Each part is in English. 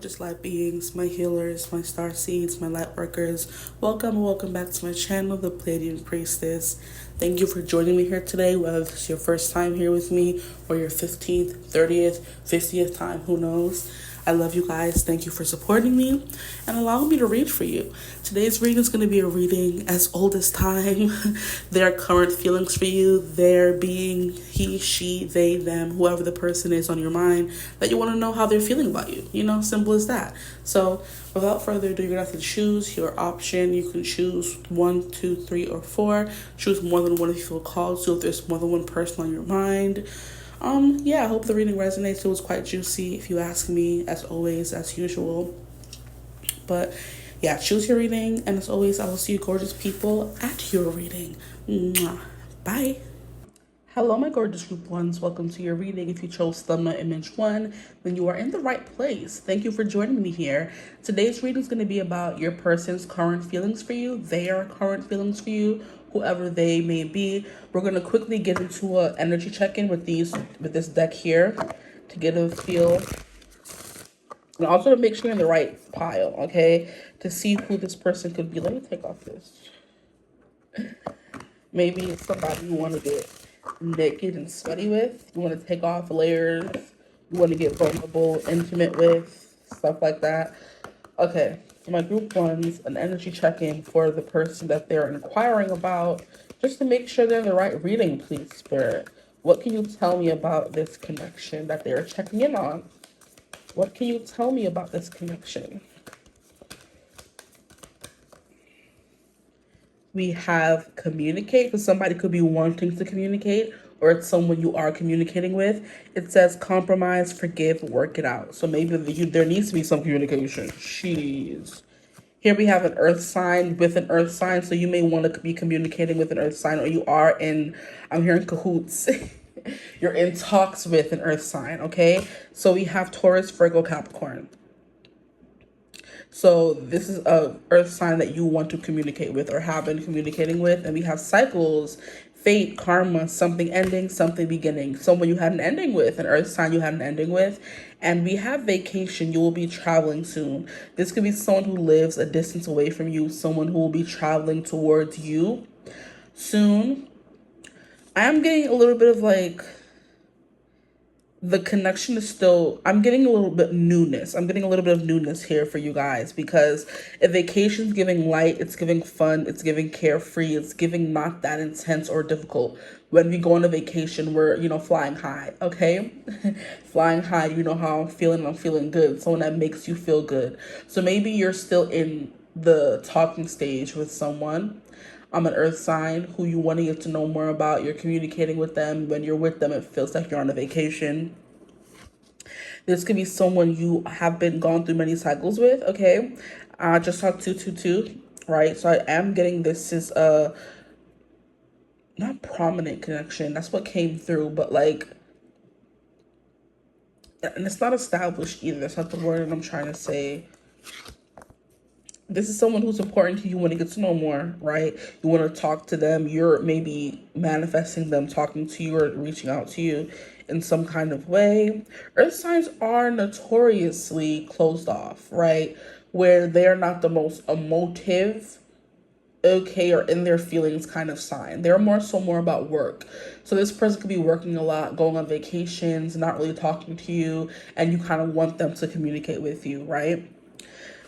gorgeous light beings, my healers, my star seeds, my light workers. Welcome back to my channel, the Pleiadian Priestess. Thank you for joining me here today, whether it's your first time here with me or your 15th, 30th, 50th time, who knows. I love you guys. Thank you for supporting me and allowing me to read for you. Today's reading is going to be a reading as old as time. Their current feelings for you, their being he, she, they, them, whoever the person is on your mind that you want to know how they're feeling about you. You know, simple as that. So without further ado, you're going to have to choose your option. You can choose 1, 2, 3, or 4. Choose more than one if you feel called to, if there's more than one person on your mind. I hope the reading resonates. It was quite juicy, if you ask me, as always, as usual. But yeah, choose your reading, and as always, I will see you gorgeous people at your reading. Mwah. Bye. Hello, my gorgeous group ones. Welcome to your reading. If you chose thumbnail image 1, then you are in the right place. Thank you for joining me here. Today's reading is going to be about your person's current feelings for you, their current feelings for you, whoever they may be. We're going to quickly get into an energy check-in with this deck here to get a feel. And also to make sure you're in the right pile, okay? To see who this person could be. Let me take off this. Maybe it's somebody you want to get naked and sweaty with. You want to take off layers. You want to get vulnerable, intimate with, stuff like that. Okay, my group ones, an energy check-in for the person that they're inquiring about, just to make sure they're in the right reading, please, Spirit. What can you tell me about this connection that they're checking in on? What can you tell me about this connection? We have communicate, because somebody could be wanting to communicate, or it's someone you are communicating with. It says compromise, forgive, work it out. So maybe there needs to be some communication. Jeez. Here we have an earth sign with an earth sign. So you may want to be communicating with an earth sign, or you are in, I'm hearing cahoots. You're in talks with an earth sign, okay? So we have Taurus, Virgo, Capricorn. So this is a earth sign that you want to communicate with or have been communicating with. And we have cycles, fate, karma, something ending, something beginning. Someone you had an ending with, an earth sign you had an ending with. And we have vacation, you will be traveling soon. This could be someone who lives a distance away from you, someone who will be traveling towards you soon. I am getting a little bit of like, the connection is still, I'm getting a little bit newness. I'm getting a little bit of newness here for you guys, because if vacation's giving light, it's giving fun, it's giving carefree, it's giving not that intense or difficult. When we go on a vacation, we're, flying high, okay? Flying high, you know how I'm feeling good. Someone that makes you feel good. So maybe you're still in the talking stage with someone. I'm an earth sign who you want to get to know more about. You're communicating with them. When you're with them, it feels like you're on a vacation. This could be someone you have been gone through many cycles with, okay? I just saw 222, right? So I am getting this is a not prominent connection. That's what came through, but like, and it's not established either. That's not the word that I'm trying to say. This is someone who's important to you. You want to get to know more, right? You want to talk to them. You're maybe manifesting them talking to you or reaching out to you in some kind of way. Earth signs are notoriously closed off, right? Where they're not the most emotive, okay, or in their feelings kind of sign. They're more about work. So this person could be working a lot, going on vacations, not really talking to you, and you kind of want them to communicate with you, right?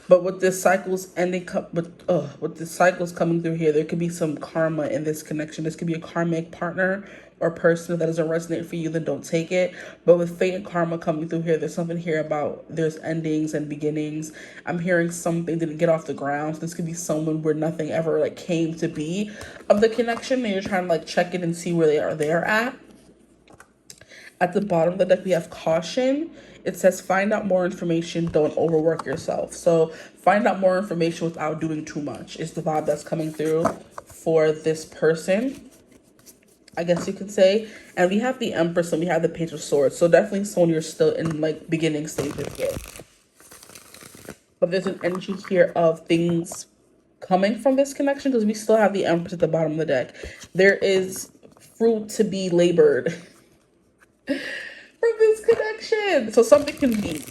But with this cycles ending, with the cycles coming through here, there could be some karma in this connection. This could be a karmic partner or person that doesn't resonate for you, then don't take it. But with fate and karma coming through here, there's something here about there's endings and beginnings. I'm hearing something didn't get off the ground. So this could be someone where nothing ever like came to be of the connection, and you're trying to like check in and see where they're at. At the bottom of the deck, we have caution. It says, find out more information, don't overwork yourself. So find out more information without doing too much is the vibe that's coming through for this person, I guess you could say. And we have the Empress and we have the Page of Swords. So definitely someone you're still in like beginning stages with. But there's an energy here of things coming from this connection, because we still have the Empress at the bottom of the deck. There is fruit to be labored from this connection. So something can be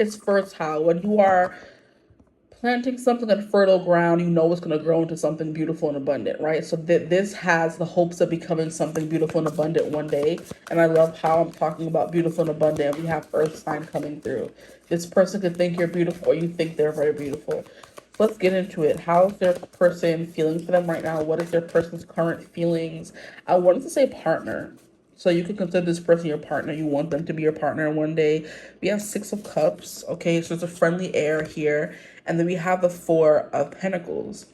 it's fertile. When you are planting something on fertile ground, you know it's going to grow into something beautiful and abundant, right? So this has the hopes of becoming something beautiful and abundant one day. And I love how I'm talking about beautiful and abundant. We have earth sign coming through. This person could think you're beautiful, or you think they're very beautiful. So let's get into it. How's their person feeling for them right now? What is their person's current feelings? I wanted to say partner. So you can consider this person your partner. You want them to be your partner one day. We have 6 of Cups. Okay, so it's a friendly air here. And then we have the 4 of Pentacles.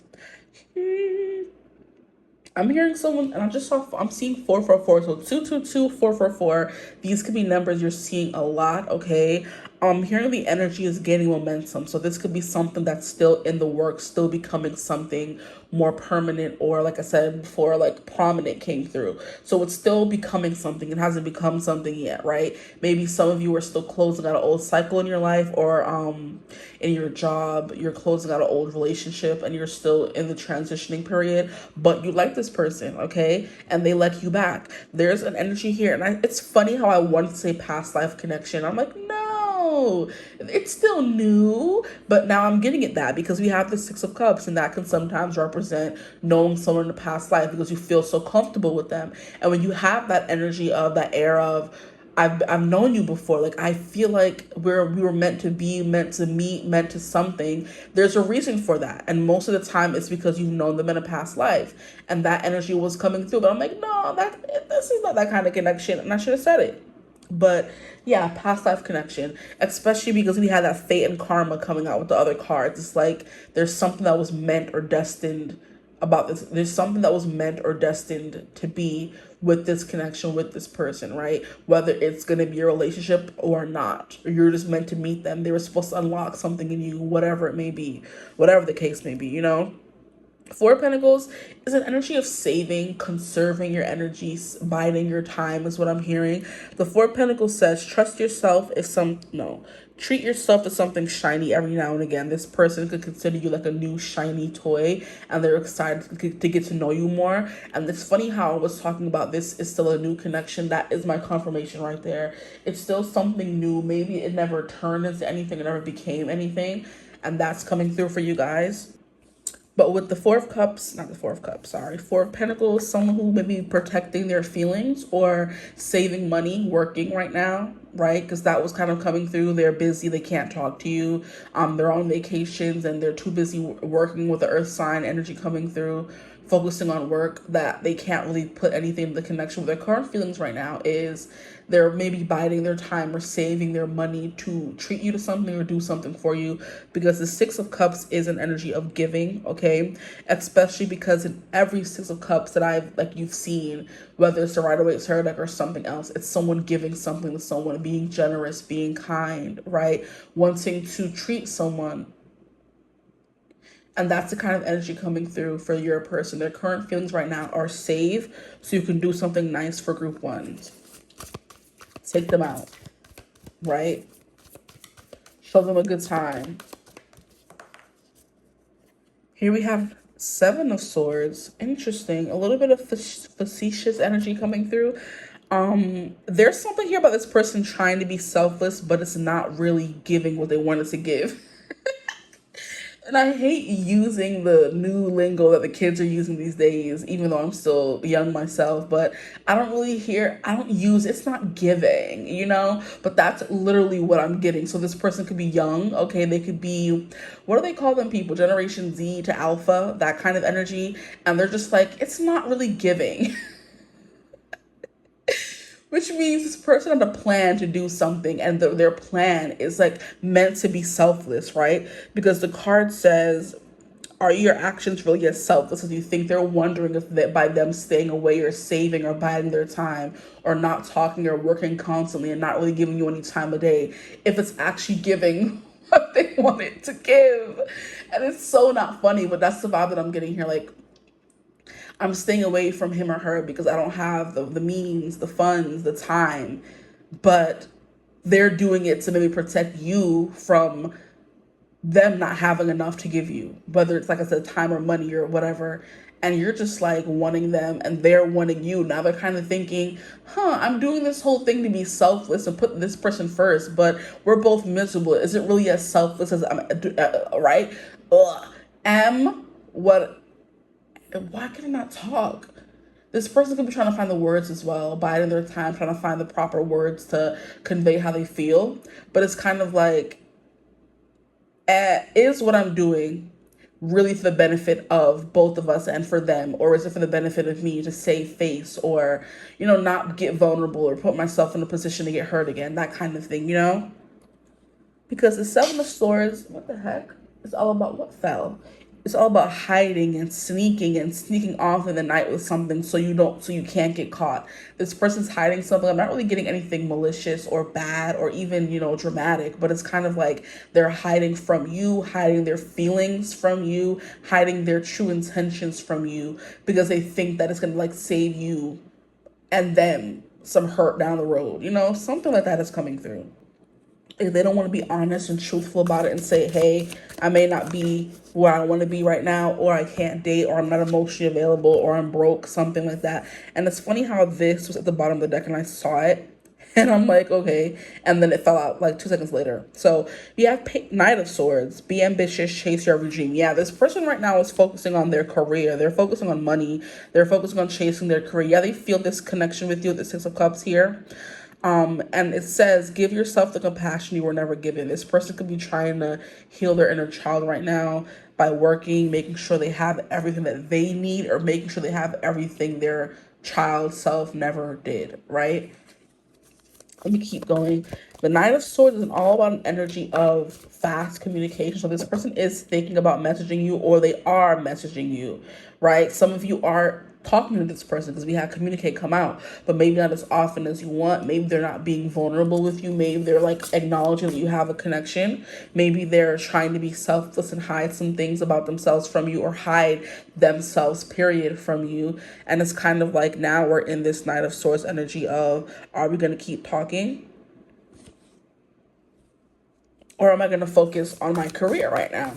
I'm hearing someone, and I'm seeing 444. So 222, 444. These could be numbers you're seeing a lot, okay? I'm hearing the energy is gaining momentum. So this could be something that's still in the works, still becoming something more permanent, or like I said before, like prominent came through. So it's still becoming something. It hasn't become something yet, right? Maybe some of you are still closing out an old cycle in your life, or in your job, you're closing out an old relationship and you're still in the transitioning period, but you like this person, okay? And they like you back. There's an energy here. And it's funny how I want to say past life connection. I'm like, no, it's still new, but now I'm getting at that because we have the 6 of Cups, and that can sometimes represent knowing someone in the past life because you feel so comfortable with them. And when you have that energy of that air of I've known you before, like I feel like we were meant to be, meant to meet, meant to something. There's a reason for that, and most of the time it's because you've known them in a past life, and that energy was coming through. But I'm like, no, this is not that kind of connection, and I should have said it. But yeah, past life connection, especially because we had that fate and karma coming out with the other cards. It's like there's something that was meant or destined about this. There's something that was meant or destined to be with this connection with this person, right? Whether it's going to be a relationship or not, or you're just meant to meet them. They were supposed to unlock something in you, whatever it may be, whatever the case may be, you know? 4 of Pentacles is an energy of saving, conserving your energy, biding your time is what I'm hearing. The 4 of Pentacles says, trust yourself treat yourself as something shiny every now and again. This person could consider you like a new shiny toy, and they're excited to get to know you more. And it's funny how I was talking about this is still a new connection. That is my confirmation right there. It's still something new. Maybe it never turned into anything, it never became anything. And that's coming through for you guys. But with the 4 of Cups, not the 4 of Cups, sorry, 4 of Pentacles, someone who may be protecting their feelings or saving money, working right now, right? Because that was kind of coming through. They're busy, they can't talk to you. They're on vacations and they're too busy working with the earth sign energy coming through, focusing on work, that they can't really put anything in the connection with their current feelings right now. Is they're maybe biding their time or saving their money to treat you to something or do something for you, because the 6 of Cups is an energy of giving, okay? Especially because in every 6 of Cups that you've seen, whether it's the Rider-Waite deck or something else, it's someone giving something to someone, being generous, being kind, right? Wanting to treat someone. And that's the kind of energy coming through for your person. Their current feelings right now are save so you can do something nice for group 1s. Take them out, right? Show them a good time. Here we have 7 of Swords. Interesting. A little bit of facetious energy coming through. There's something here about this person trying to be selfless, but it's not really giving what they wanted to give. And I hate using the new lingo that the kids are using these days, even though I'm still young myself, but it's not giving, you know, but that's literally what I'm getting. So this person could be young, okay? They could be, what do they call them people? Generation Z to Alpha, that kind of energy. And they're just like, it's not really giving. Which means this person had a plan to do something, and their plan is like meant to be selfless, right? Because the card says, are your actions really as selfless as you think? They're wondering if that by them staying away or saving or biding their time or not talking or working constantly and not really giving you any time of day, if it's actually giving what they wanted to give. And it's so not funny, but that's the vibe that I'm getting here. Like, I'm staying away from him or her because I don't have the means, the funds, the time, but they're doing it to maybe protect you from them not having enough to give you, whether it's, like I said, time or money or whatever, and you're just like wanting them and they're wanting you. Now they're kind of thinking, I'm doing this whole thing to be selfless and put this person first, but we're both miserable. Is it really as selfless as I'm, right? Ugh. What, why can I not talk? This person could be trying to find the words as well, biding their time, trying to find the proper words to convey how they feel. But it's kind of like, is what I'm doing really for the benefit of both of us and for them? Or is it for the benefit of me to save face or, not get vulnerable or put myself in a position to get hurt again? That kind of thing, Because the Seven of Swords, what the heck? It's all about what fell. It's all about hiding and sneaking off in the night with something so you can't get caught. This person's hiding something. I'm not really getting anything malicious or bad or even, dramatic, but it's kind of like they're hiding from you, hiding their feelings from you, hiding their true intentions from you because they think that it's going to like save you and them some hurt down the road. Something like that is coming through. If they don't want to be honest and truthful about it and say, hey, I may not be where I want to be right now, or I can't date, or I'm not emotionally available, or I'm broke, something like that. And it's funny how this was at the bottom of the deck and I saw it and I'm like, okay. And then it fell out like 2 seconds later. So we have Knight of Swords. Be ambitious, chase your every dream. Yeah, this person right now is focusing on their career. They're focusing on money. They're focusing on chasing their career. Yeah, they feel this connection with you, the Six of Cups here. And it says, give yourself the compassion you were never given. This person could be trying to heal their inner child right now by working, making sure they have everything that they need, or making sure they have everything their child self never did, right? Let me keep going. The Knight of Swords is all about an energy of fast communication. So this person is thinking about messaging you, or they are messaging you, right? Some of you are talking to this person because we have communicate come out, but maybe not as often as you want. Maybe they're not being vulnerable with you. Maybe they're like acknowledging that you have a connection. Maybe they're trying to be selfless and hide some things about themselves from you, or hide themselves period from you. And it's kind of like now we're in this Knight of Swords energy of, are we going to keep talking? Or am I going to focus on my career right now?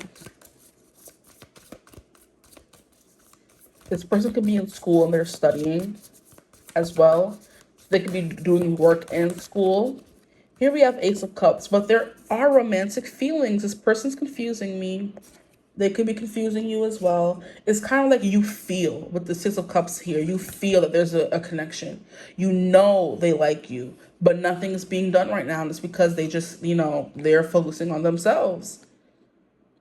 This person could be in school and they're studying as well. They could be doing work in school. Here we have Ace of Cups, but there are romantic feelings. This person's confusing me. They could be confusing you as well. It's kind of like you feel with the Six of Cups here. You feel that there's a connection. You know they like you, but nothing's being done right now. And it's because they just, they're focusing on themselves.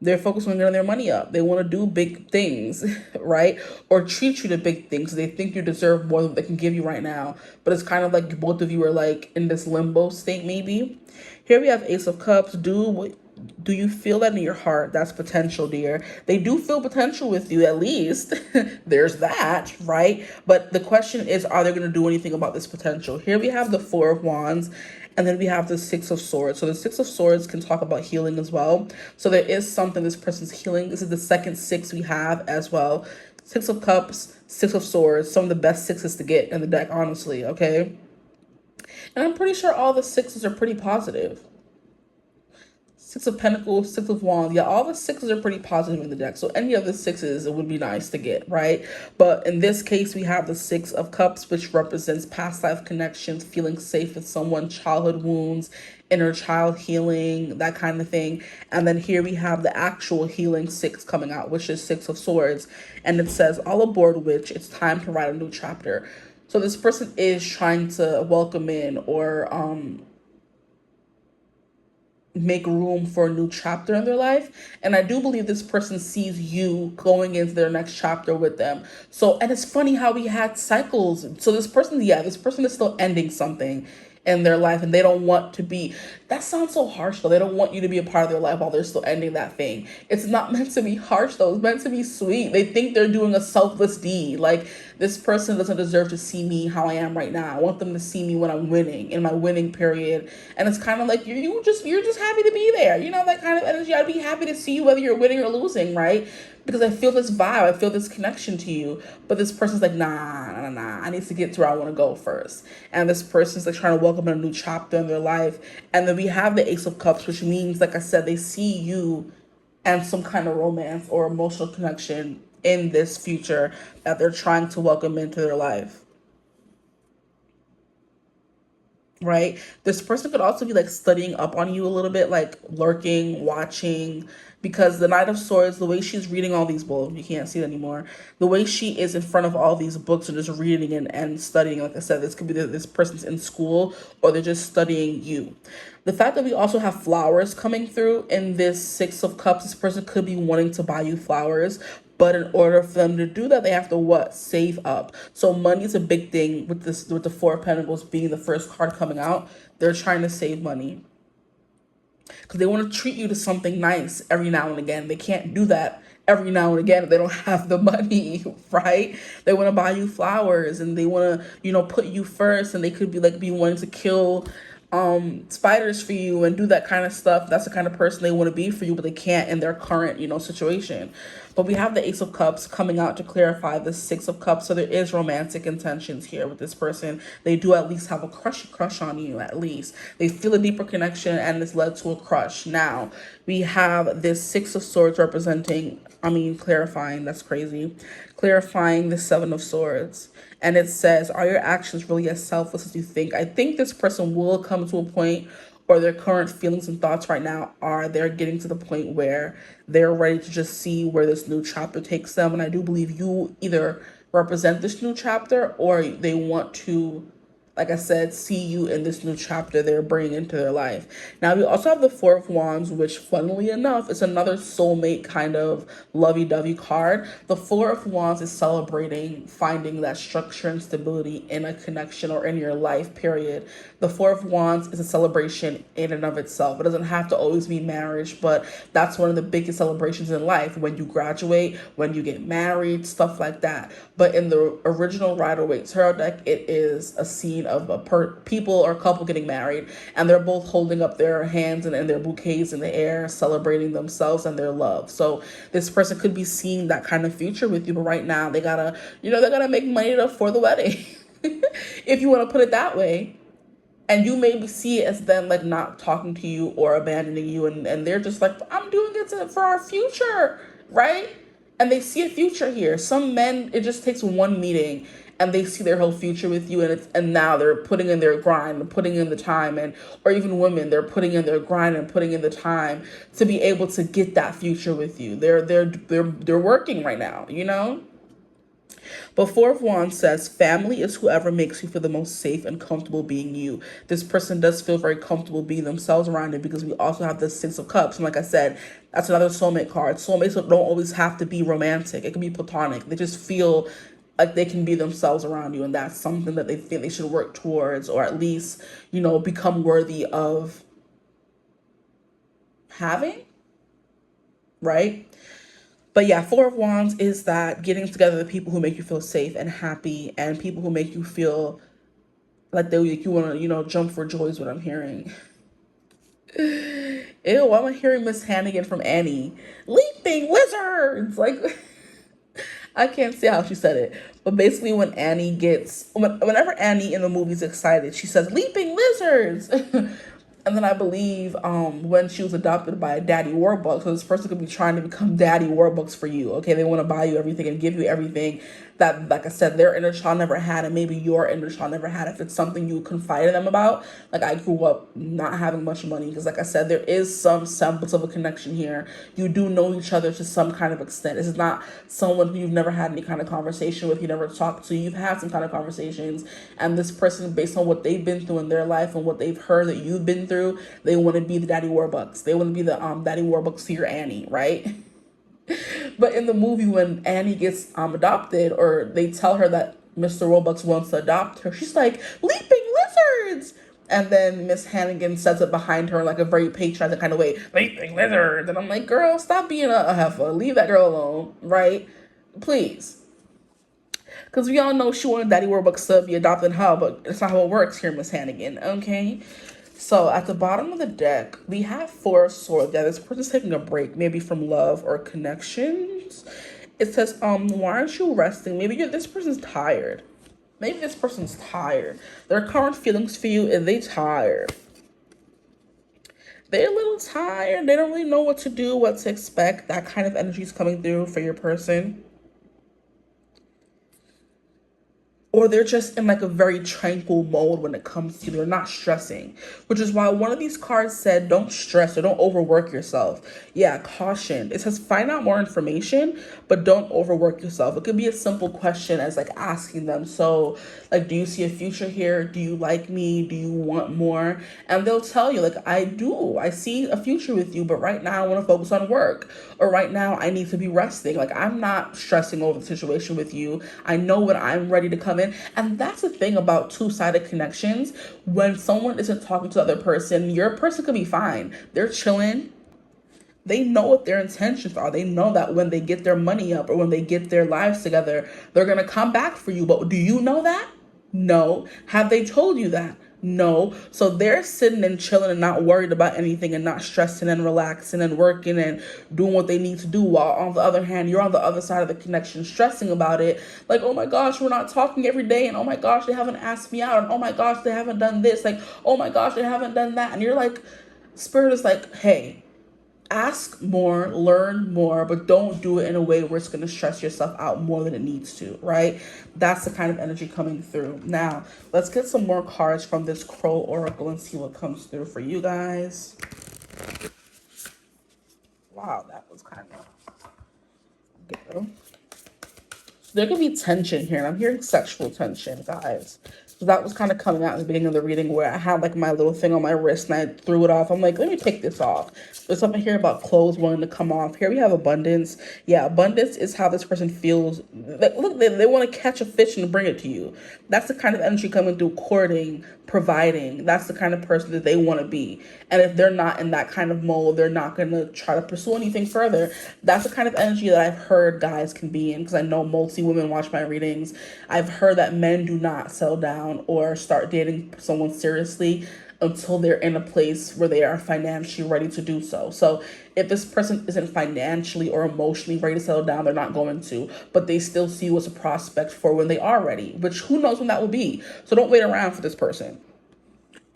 They're focused on getting their money up. They want to do big things, right? Or treat you to big things. They think you deserve more than they can give you right now. But it's kind of like both of you are like in this limbo state maybe. Here we have Ace of Cups. Do you feel that in your heart? That's potential, dear. They do feel potential with you, at least. There's that, right? But the question is, are they going to do anything about this potential? Here we have the Four of Wands. And then we have the Six of Swords. So the Six of Swords can talk about healing as well. So there is something this person's healing. This is the second six we have as well. Six of Cups, Six of Swords. Some of the best sixes to get in the deck, honestly, okay? And I'm pretty sure all the sixes are pretty positive. Six of Pentacles, Six of Wands. Yeah, all the sixes are pretty positive in the deck. So any of the sixes, it would be nice to get, right? But in this case, we have the Six of Cups, which represents past life connections, feeling safe with someone, childhood wounds, inner child healing, that kind of thing. And then here we have the actual healing six coming out, which is Six of Swords. And it says, all aboard witch, it's time to write a new chapter. So this person is trying to welcome in or make room for a new chapter in their life. And I do believe this person sees you going into their next chapter with them. So, and it's funny how we had cycles. So this person is still ending something in their life, and they don't want to be, that sounds so harsh though. They don't want you to be a part of their life while they're still ending that thing. It's not meant to be harsh though. It's meant to be sweet. They think they're doing a selfless deed. Like, this person doesn't deserve to see me how I am right now. I want them to see me when I'm winning, in my winning period. And it's kind of like you're just happy to be there. That kind of energy. I'd be happy to see you whether you're winning or losing, right? Because I feel this vibe, I feel this connection to you. But this person's like, nah. I need to get to where I want to go first. And this person's like trying to welcome in a new chapter in their life. And then we have the Ace of Cups, which means, like I said, they see you and some kind of romance or emotional connection in this future that they're trying to welcome into their life. Right? This person could also be like studying up on you a little bit, like lurking, watching, because the Knight of Swords, the way she's reading all these books, you can't see it anymore. The way she is in front of all these books and just reading and studying, like I said, this could be that this person's in school or they're just studying you. The fact that we also have flowers coming through in this Six of Cups, this person could be wanting to buy you flowers, but in order for them to do that, they have to what? Save up. So money is a big thing with this, with the Four of Pentacles being the first card coming out. They're trying to save money because they want to treat you to something nice every now and again. They can't do that every now and again if they don't have the money, right? They want to buy you flowers and they want to, put you first, and they could be wanting to kill spiders for you and do that kind of stuff. That's the kind of person they want to be for you, but they can't in their current, situation. But we have the Ace of Cups coming out to clarify the Six of Cups. So there is romantic intentions here with this person. They do at least have a crush on you, at least. They feel a deeper connection and it's led to a crush. Now, we have this Six of Swords clarifying, that's crazy. Clarifying the Seven of Swords. And it says, are your actions really as selfless as you think? I think this person will come to a point, or their current feelings and thoughts right now are they're getting to the point where they're ready to just see where this new chapter takes them. And I do believe you either represent this new chapter or they want to, like I said, see you in this new chapter they're bringing into their life. Now, we also have the Four of Wands, which, funnily enough, is another soulmate kind of lovey-dovey card. The Four of Wands is celebrating finding that structure and stability in a connection or in your life, period. The Four of Wands is a celebration in and of itself. It doesn't have to always be marriage, but that's one of the biggest celebrations in life. When you graduate, when you get married, stuff like that. But in the original Rider-Waite tarot deck, it is a scene of people or couple getting married, and they're both holding up their hands and their bouquets in the air, celebrating themselves and their love. So this person could be seeing that kind of future with you, but right now they gotta, they gotta make money for the wedding, if you want to put it that way. And you maybe see it as them like not talking to you or abandoning you, and they're just like, I'm doing it for our future, right? And they see a future here. Some men, it just takes one meeting and they see their whole future with you, and now they're putting in their grind and putting in the time, or even women, they're putting in their grind and putting in the time to be able to get that future with you. They're working right now, But Four of Wands says, family is whoever makes you feel the most safe and comfortable being you. This person does feel very comfortable being themselves around it, because we also have the Six of Cups. And like I said, that's another soulmate card. Soulmates don't always have to be romantic. It can be platonic. They just feel like they can be themselves around you. And that's something that they think they should work towards, or at least, become worthy of having, right? But yeah, Four of Wands is that getting together the people who make you feel safe and happy, and people who make you feel like you want to, jump for joy is what I'm hearing. Ew, I'm hearing Miss Hannigan from Annie. Leaping lizards! Like, I can't see how she said it. But basically whenever Annie in the movie's excited, she says, leaping lizards! And then I believe when she was adopted by Daddy Warbucks, so this person could be trying to become Daddy Warbucks for you. Okay, they want to buy you everything and give you everything that, like I said, their inner child never had, and maybe your inner child never had. If it's something you confide in them about, like I grew up not having much money, because like I said, there is some semblance of a connection here. You do know each other to some kind of extent. This is not someone who you've never had any kind of conversation with, you never talked to. You've had some kind of conversations, and this person, based on what they've been through in their life and what they've heard that you've been through, they want to be the Daddy Warbucks. They want to be the Daddy Warbucks to your Annie, right? But in the movie, when Annie gets adopted, or they tell her that Mr. Warbucks wants to adopt her, she's like, leaping lizards! And then Miss Hannigan says it behind her in like a very patronizing kind of way, leaping lizards! And I'm like, girl, stop being a heifer. Leave that girl alone, right? Please. Because we all know she wanted Daddy Warbucks to be adopting her, but it's not how it works here, Miss Hannigan, okay? So at the bottom of the deck, we have Four of Swords. Yeah, this person's taking a break, maybe from love or connections. It says, why aren't you resting? Maybe this person's tired. Maybe this person's tired. Their current feelings for you, and they tired. they're a little tired. They don't really know what to do, what to expect. That kind of energy is coming through for your person. Or they're just in like a very tranquil mode when it comes to, they're not stressing, which is why one of these cards said don't stress or don't overwork yourself. Yeah, caution. It says find out more information, but don't overwork yourself. It could be a simple question as like asking them, so like, do you see a future here? Do you like me? Do you want more? And they'll tell you like, I do, I see a future with you, but right now I want to focus on work, or right now I need to be resting. Like, I'm not stressing over the situation with you. I know when I'm ready to come in. And that's the thing about two-sided connections. When someone isn't talking to the other person, your person could be fine. They're chilling. They know what their intentions are. They know that when they get their money up or when they get their lives together, they're going to come back for you. But do you know that? No. Have they told you that? No. So they're sitting and chilling and not worried about anything and not stressing and relaxing and working and doing what they need to do. While on the other hand, you're on the other side of the connection stressing about it. Like, oh my gosh, we're not talking every day. And oh my gosh, they haven't asked me out. And oh my gosh, they haven't done this. Like, oh my gosh, they haven't done that. And you're like, Spirit is like, hey, ask more, learn more, but don't do it in a way where it's going to stress yourself out more than it needs to, right? That's the kind of energy coming through. Now, let's get some more cards from this Crow Oracle and see what comes through for you guys. Wow, that was kind of good. So there could be tension here, and I'm hearing sexual tension, guys. So that was kind of coming out at the beginning of the reading where I had like my little thing on my wrist and I threw it off. I'm like, let me take this off. There's something here about clothes wanting to come off. Here we have abundance. Yeah, abundance is how this person feels. Look, they want to catch a fish and bring it to you. That's the kind of energy coming through, courting, providing. That's the kind of person that they want to be. And if they're not in that kind of mode, they're not going to try to pursue anything further. That's the kind of energy that I've heard guys can be in, because I know mostly women watch my readings. I've heard that men do not settle down or start dating someone seriously until they're in a place where they are financially ready to do so. So if this person isn't financially or emotionally ready to settle down, they're not going to, but they still see you as a prospect for when they are ready, which who knows when that will be. So don't wait around for this person.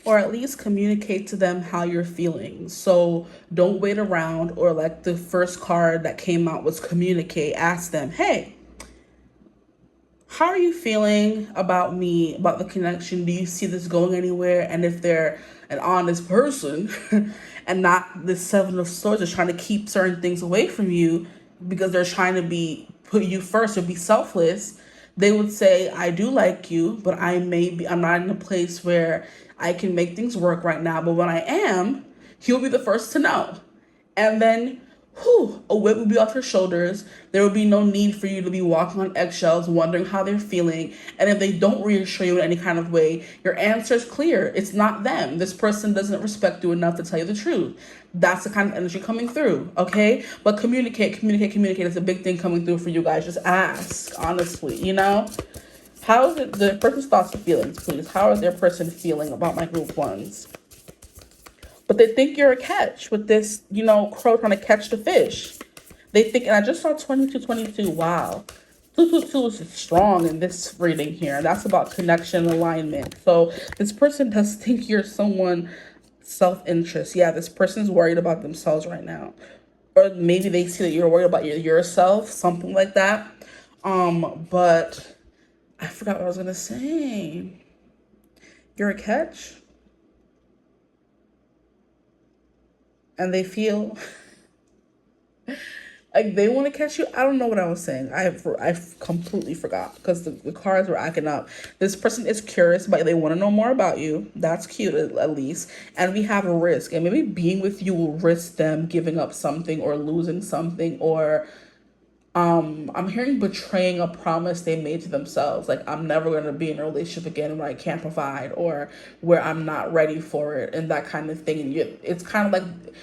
Or at least communicate to them how you're feeling. So don't wait around, or like the first card that came out was communicate. Ask them, hey, how are you feeling about me, about the connection? Do you see this going anywhere? And if they're an honest person and not the Seven of Swords is trying to keep certain things away from you because they're trying to put you first or be selfless, they would say, I do like you, but I'm not in a place where I can make things work right now. But when I am, he'll be the first to know. And then a weight will be off your shoulders. There will be no need for you to be walking on eggshells, wondering how they're feeling. And if they don't reassure you in any kind of way, your answer is clear. It's not them. This person doesn't respect you enough to tell you the truth. That's the kind of energy coming through, okay? But communicate. It's a big thing coming through for you guys. Just ask, honestly, How is it the person's thoughts and feelings, please? How is their person feeling about my group ones? But they think you're a catch with this, crow trying to catch the fish. They think, and I just saw 2222. Wow. 222 is strong in this reading here. That's about connection and alignment. So this person does think you're someone self-interest. Yeah, this person's worried about themselves right now. Or maybe they see that you're worried about yourself, something like that. But I forgot what I was going to say. You're a catch? And they feel like they want to catch you. I don't know what I was saying. I completely forgot because the cards were acting up. This person is curious, but they want to know more about you. That's cute, at least. And we have a risk. And maybe being with you will risk them giving up something or losing something, or I'm hearing betraying a promise they made to themselves. Like, I'm never going to be in a relationship again where I can't provide, or where I'm not ready for it, and that kind of thing. And it's kind of like,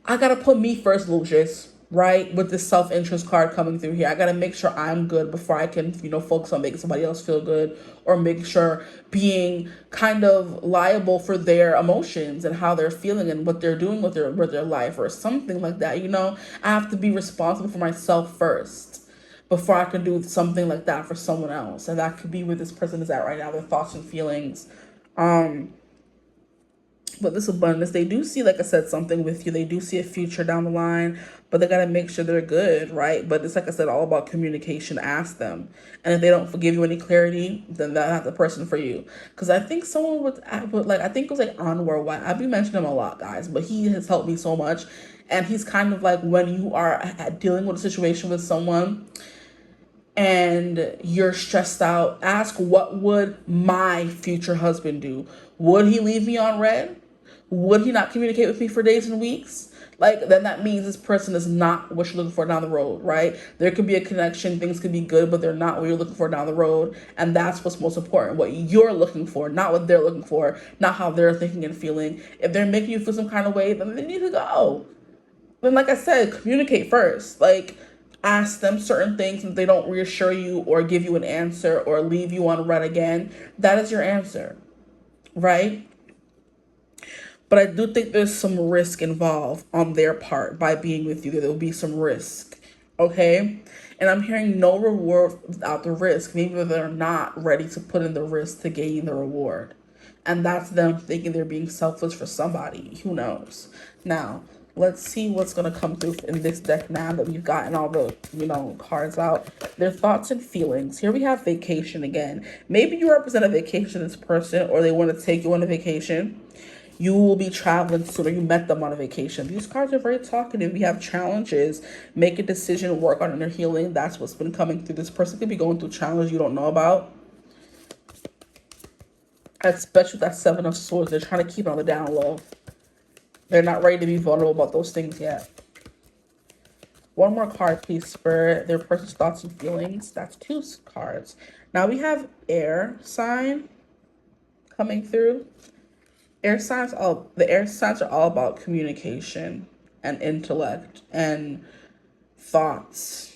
I got to put me first, Lucius, right? With this self-interest card coming through here. I got to make sure I'm good before I can, focus on making somebody else feel good, or make sure being kind of liable for their emotions and how they're feeling and what they're doing with their life, or something like that. I have to be responsible for myself first before I can do something like that for someone else. And that could be where this person is at right now, their thoughts and feelings. But this abundance, they do see, like I said, something with you. They do see a future down the line, but they got to make sure they're good, right? But it's, like I said, all about communication. Ask them. And if they don't give you any clarity, then that's not the person for you. Because I think someone would, like, I think it was like Anwar White. I've been mentioning him a lot, guys, but he has helped me so much. And he's kind of like, when you are dealing with a situation with someone and you're stressed out, ask, what would my future husband do? Would he leave me on red? Would he not communicate with me for days and weeks? Like, then that means this person is not what you're looking for down the road, right? There could be a connection, things could be good, but they're not what you're looking for down the road. And that's what's most important, what you're looking for, not what they're looking for, not how they're thinking and feeling. If they're making you feel some kind of way, then they need to go. Then, like I said, communicate first. Like, ask them certain things, and if they don't reassure you or give you an answer or leave you on red again, that is your answer, right? But I do think there's some risk involved on their part by being with you. There will be some risk, okay? And I'm hearing no reward without the risk. Maybe they're not ready to put in the risk to gain the reward. And that's them thinking they're being selfless for somebody. Who knows? Now, let's see what's going to come through in this deck now that we've gotten all the, cards out. Their thoughts and feelings. Here we have vacation again. Maybe you represent a vacation, this person, or they want to take you on a vacation. You will be traveling soon, or you met them on a vacation. These cards are very talkative. We have challenges. Make a decision, work on inner healing. That's what's been coming through. This person could be going through challenges you don't know about. Especially that Seven of Swords. They're trying to keep it on the down low. They're not ready to be vulnerable about those things yet. One more card, please, Spirit. Their person's thoughts and feelings. That's 2 cards. Now we have air sign coming through. The air signs are all about communication and intellect and thoughts,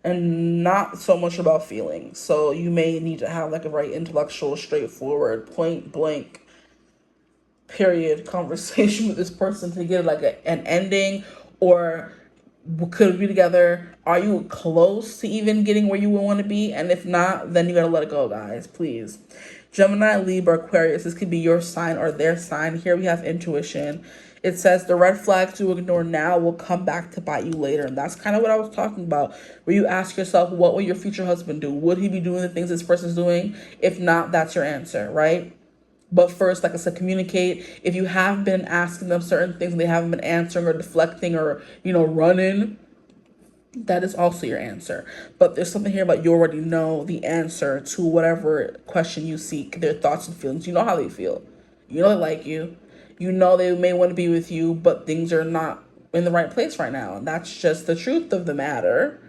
and not so much about feelings. So you may need to have like a very intellectual, straightforward, point blank, period conversation with this person to get like an ending, or could we be together? Are you close to even getting where you want to be? And if not, then you gotta let it go, guys, please. Gemini, Libra, Aquarius, this could be your sign or their sign. Here we have intuition. It says the red flags you ignore now will come back to bite you later. And that's kind of what I was talking about, where you ask yourself, what will your future husband do? Would he be doing the things this person's doing? If not, that's your answer, right? But first, like I said, communicate. If you have been asking them certain things and they haven't been answering or deflecting or, running, that is also your answer. But there's something here about you already know the answer to whatever question you seek, their thoughts and feelings. You know how they feel. You know they like you. You know they may want to be with you, but things are not in the right place right now. And that's just the truth of the matter.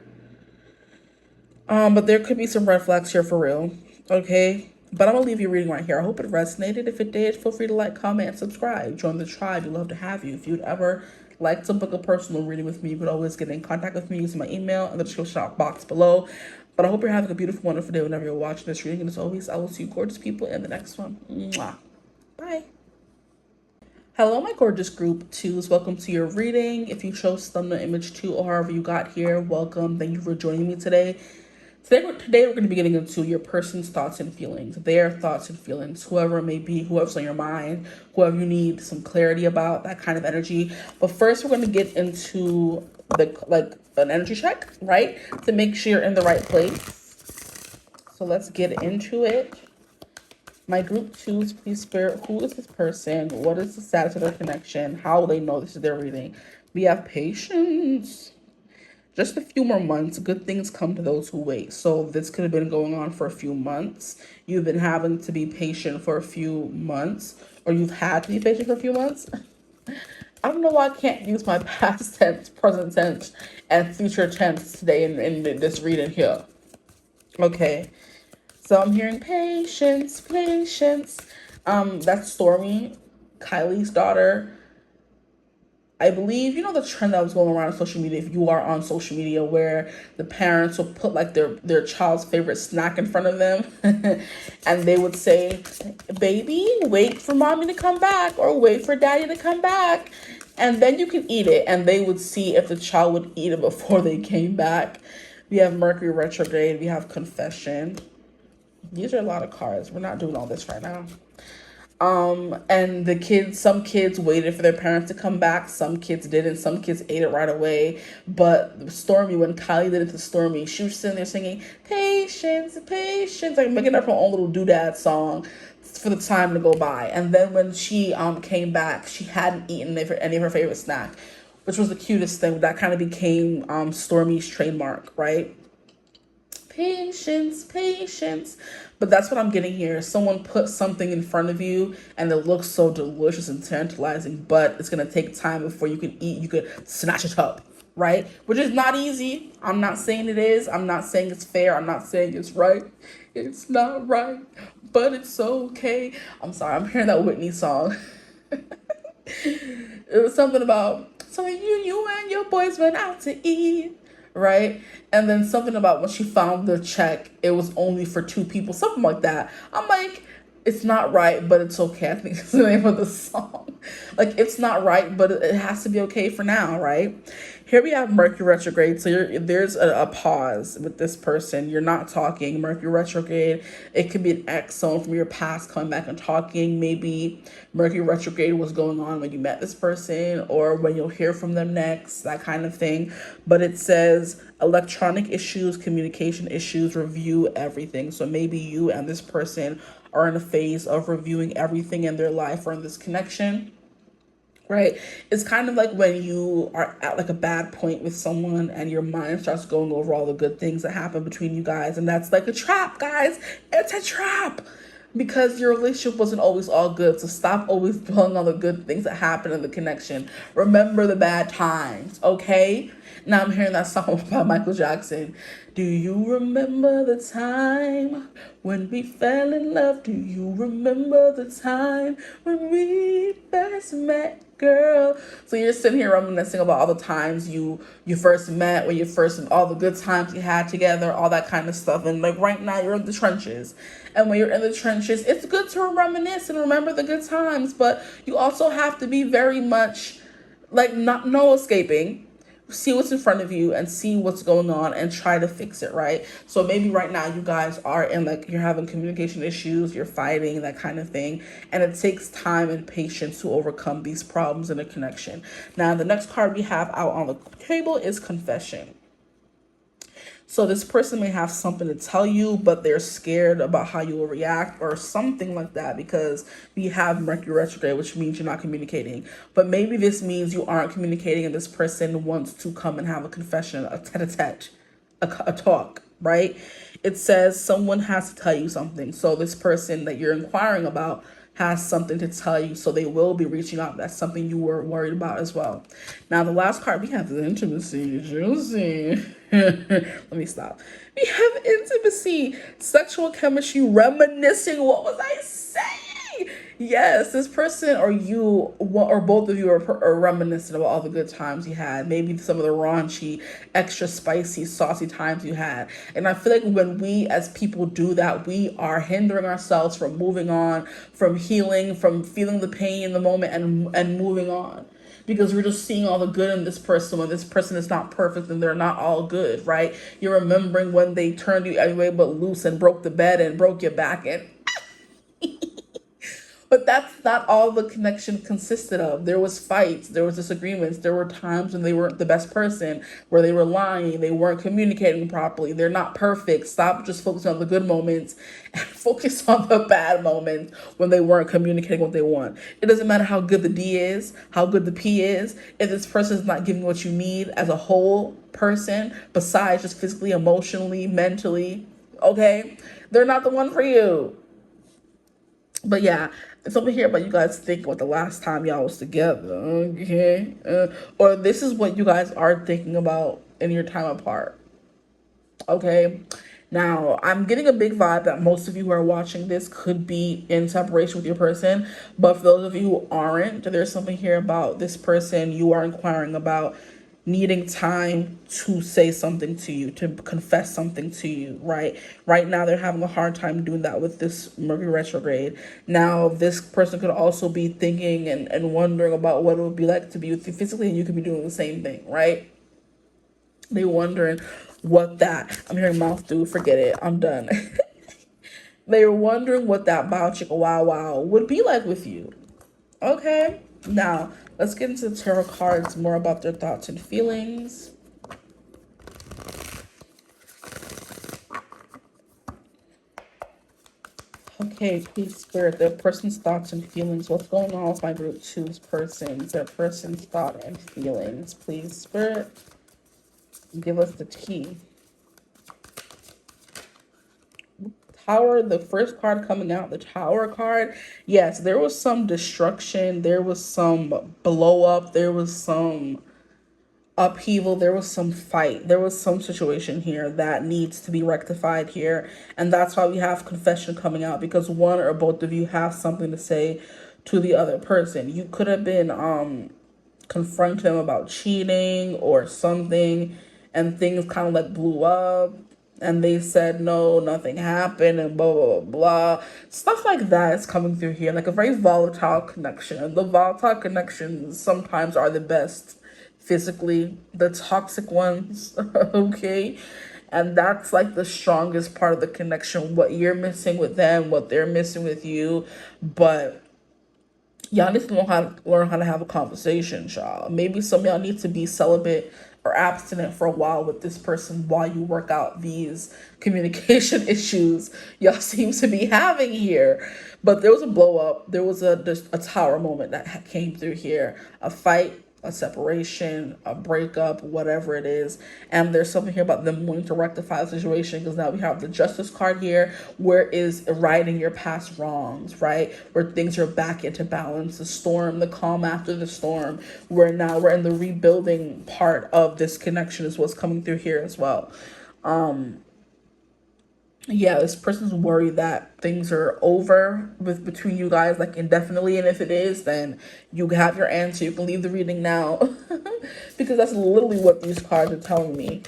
But there could be some red flags here for real. Okay? But I'm going to leave you reading right here. I hope it resonated. If it did, feel free to like, comment, and subscribe. Join the tribe. We'd love to have you. If you'd ever like to book a personal reading with me, you could always get in contact with me using my email in the description box below. But I hope you're having a beautiful, wonderful day whenever you're watching this reading. And as always, I will see you gorgeous people in the next one. Mwah. Bye. Hello, my gorgeous group 2s. Welcome to your reading. If you chose thumbnail image 2 or however you got here, welcome. Thank you for joining me today. Today we're going to be getting into your person's thoughts and feelings, their thoughts and feelings, whoever it may be, whoever's on your mind, whoever you need some clarity about, that kind of energy. But first, we're going to get into an energy check, right, to make sure you're in the right place. So let's get into it. My group 2s, please, Spirit, who is this person? What is the status of their connection? How will they know this is their reading? We have patience. Just a few more months, good things come to those who wait. So this could have been going on for a few months. You've been having to be patient for a few months, or you've had to be patient for a few months. I don't know why I can't use my past tense, present tense, and future tense today in this reading here. Okay, so I'm hearing patience. That's Stormy, Kylie's daughter. I believe, the trend that was going around on social media, if you are on social media, where the parents will put like their child's favorite snack in front of them and they would say, baby, wait for mommy to come back or wait for daddy to come back and then you can eat it. And they would see if the child would eat it before they came back. We have Mercury retrograde. We have confession. These are a lot of cards. We're not doing all this right now. And the kids, some kids waited for their parents to come back. Some kids didn't. Some kids ate it right away. But Stormy, when Kylie did it to Stormy, she was sitting there singing, patience, patience, like making up her own little doodad song for the time to go by. And then when she came back, she hadn't eaten any of her favorite snack, which was the cutest thing. That kind of became Stormy's trademark, right? Patience, patience. But that's what I'm getting here. Someone put something in front of you and it looks so delicious and tantalizing, but it's going to take time before you can eat. You could snatch it up, right? Which is not easy. I'm not saying it is. I'm not saying it's fair. I'm not saying it's right. It's not right, but it's okay. I'm sorry. I'm hearing that Whitney song. It was something about, so you and your boys went out to eat, right? And then something about when she found the check, it was only for 2 people, something like that. I'm like, it's not right, but it's okay. I think it's the name of the song. Like, it's not right, but it has to be okay for now, right? Here we have Mercury retrograde. So there's a pause with this person. You're not talking. Mercury retrograde. It could be an ex, someone from your past coming back and talking. Maybe Mercury retrograde was going on when you met this person or when you'll hear from them next, that kind of thing. But it says electronic issues, communication issues, review everything. So maybe you and this person are in a phase of reviewing everything in their life or in this connection, right? It's kind of like when you are at like a bad point with someone and your mind starts going over all the good things that happen between you guys. And that's like a trap, guys. It's a trap. Because your relationship wasn't always all good. So stop always dwelling on the good things that happen in the connection. Remember the bad times, okay? Now I'm hearing that song by Michael Jackson. Do you remember the time when we fell in love? Do you remember the time when we first met, girl? So you're sitting here reminiscing about all the times you first met, when you first, all the good times you had together, all that kind of stuff. And like right now you're in the trenches. And when you're in the trenches, it's good to reminisce and remember the good times, but you also have to be very much like no escaping. See what's in front of you and see what's going on and try to fix it, right? So maybe right now you guys are in like, you're having communication issues, you're fighting, that kind of thing. And it takes time and patience to overcome these problems in a connection. Now, the next card we have out on the table is confession. So this person may have something to tell you, but they're scared about how you will react or something like that, because we have Mercury retrograde, which means you're not communicating. But maybe this means you aren't communicating and this person wants to come and have a confession, a tete-a-tete, a talk, right? It says someone has to tell you something. So this person that you're inquiring about has something to tell you, so they will be reaching out. That's something you were worried about as well. Now, the last card we have is intimacy. Juicy. Let me stop. We have intimacy, sexual chemistry, reminiscing. What was I saying? Yes, this person or you or both of you are reminiscent about all the good times you had. Maybe some of the raunchy, extra spicy, saucy times you had. And I feel like when we as people do that, we are hindering ourselves from moving on, from healing, from feeling the pain in the moment and moving on. Because we're just seeing all the good in this person when this person is not perfect and they're not all good, right? You're remembering when they turned you every way but loose and broke the bed and broke your back and but that's not all the connection consisted of. There was fights, there was disagreements, there were times when they weren't the best person, where they were lying, they weren't communicating properly, they're not perfect. Stop just focusing on the good moments and focus on the bad moments when they weren't communicating what they want. It doesn't matter how good the D is, how good the P is, if this person is not giving what you need as a whole person, besides just physically, emotionally, mentally, okay? They're not the one for you. But yeah, it's over here about you guys thinking about the last time y'all was together, okay? Or this is what you guys are thinking about in your time apart, okay? Now, I'm getting a big vibe that most of you who are watching this could be in separation with your person. But for those of you who aren't, there's something here about this person you are inquiring about needing time to say something to you, to confess something to you, right? Right now, they're having a hard time doing that with this Mercury retrograde. Now, this person could also be thinking and wondering about what it would be like to be with you physically, and you could be doing the same thing, right? They're wondering what that, I'm hearing mouth do, forget it, I'm done. They're wondering what that 𝐓𝐈𝐿𝐿 would be like with you. Okay, now let's get into the tarot cards, more about their thoughts and feelings. Okay, please, Spirit, their person's thoughts and feelings. What's going on with my group two's persons? Their person's thought and feelings. Please, Spirit, give us the tea. Tower, the first card coming out, the Tower card. Yes, there was some destruction. There was some blow up. There was some upheaval. There was some fight. There was some situation here that needs to be rectified here. And that's why we have confession coming out, because one or both of you have something to say to the other person. You could have been confronting them about cheating or something, and things kind of like blew up, and they said no, nothing happened, and blah blah blah blah. Stuff like that is coming through here, like a very volatile connection. And the volatile connections sometimes are the best physically, the toxic ones. Okay, and that's like the strongest part of the connection, what you're missing with them, what they're missing with you. But y'all need to learn how to have a conversation, y'all. Maybe some of y'all need to be celibate or abstinent for a while with this person while you work out these communication issues y'all seem to be having here. But there was a blow up. There was a Tower moment that came through here. A fight, a separation, a breakup, whatever it is. And there's something here about them wanting to rectify the situation, because now we have the Justice card here, where is righting your past wrongs, right? Where things are back into balance, the storm, the calm after the storm, where now we're in the rebuilding part of this connection is what's coming through here as well. Yeah, this person's worried that things are over between you guys, like indefinitely, and if it is, then you have your answer. You can leave the reading now. Because that's literally what these cards are telling me.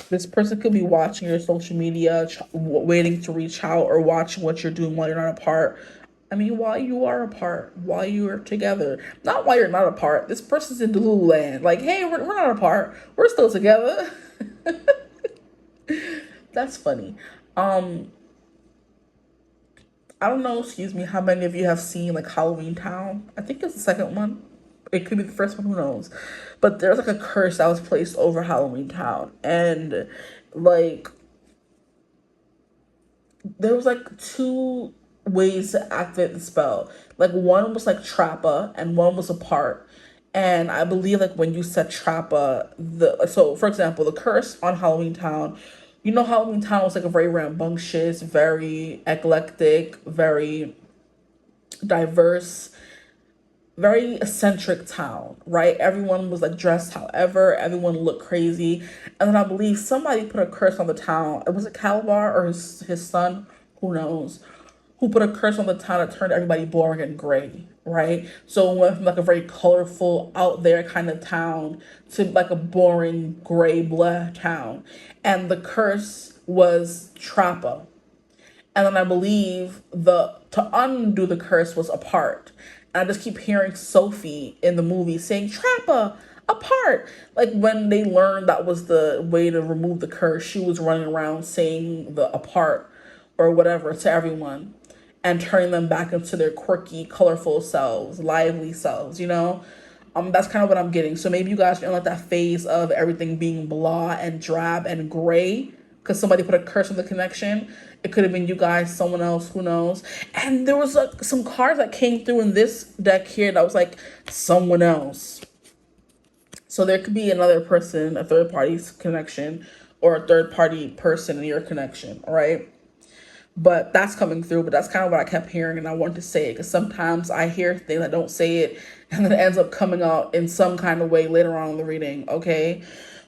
This person could be watching your social media, waiting to reach out, or watching what you're doing while you're not apart. I mean, while you are apart, while you are together, not while you're not apart. This person's in Delulu land. Like, hey, we're not apart. We're still together. That's funny. I don't know, excuse me, how many of you have seen like Halloween Town? I think it's the second one. It could be the first one, who knows? But there's like a curse that was placed over Halloween Town. And like there was like two ways to activate the spell. Like one was like Trappa and one was apart. And I believe like when you said Trappa, so for example, the curse on Halloween Town, you know, Halloween Town was like a very rambunctious, very eclectic, very diverse, very eccentric town, right? Everyone was like dressed however, everyone looked crazy. And then I believe somebody put a curse on the town. Was it Calabar or his son? Who knows? Who put a curse on the town that turned everybody boring and gray, right? So it went from like a very colorful, out there kind of town to like a boring, gray, blah town. And the curse was Trappa. And then I believe to undo the curse was apart. And I just keep hearing Sophie in the movie saying Trappa, apart. Like when they learned that was the way to remove the curse, she was running around saying the apart or whatever to everyone, and turning them back into their quirky, colorful selves, lively selves, you know? That's kind of what I'm getting. So maybe you guys are in like that phase of everything being blah and drab and gray because somebody put a curse on the connection. It could have been you guys, someone else, who knows? And there was like some cards that came through in this deck here that was like someone else. So there could be another person, a third party's connection, or a third party person in your connection, all right? But that's coming through. But that's kind of what I kept hearing, and I wanted to say it because sometimes I hear things, I don't say it, and then it ends up coming out in some kind of way later on in the reading, okay?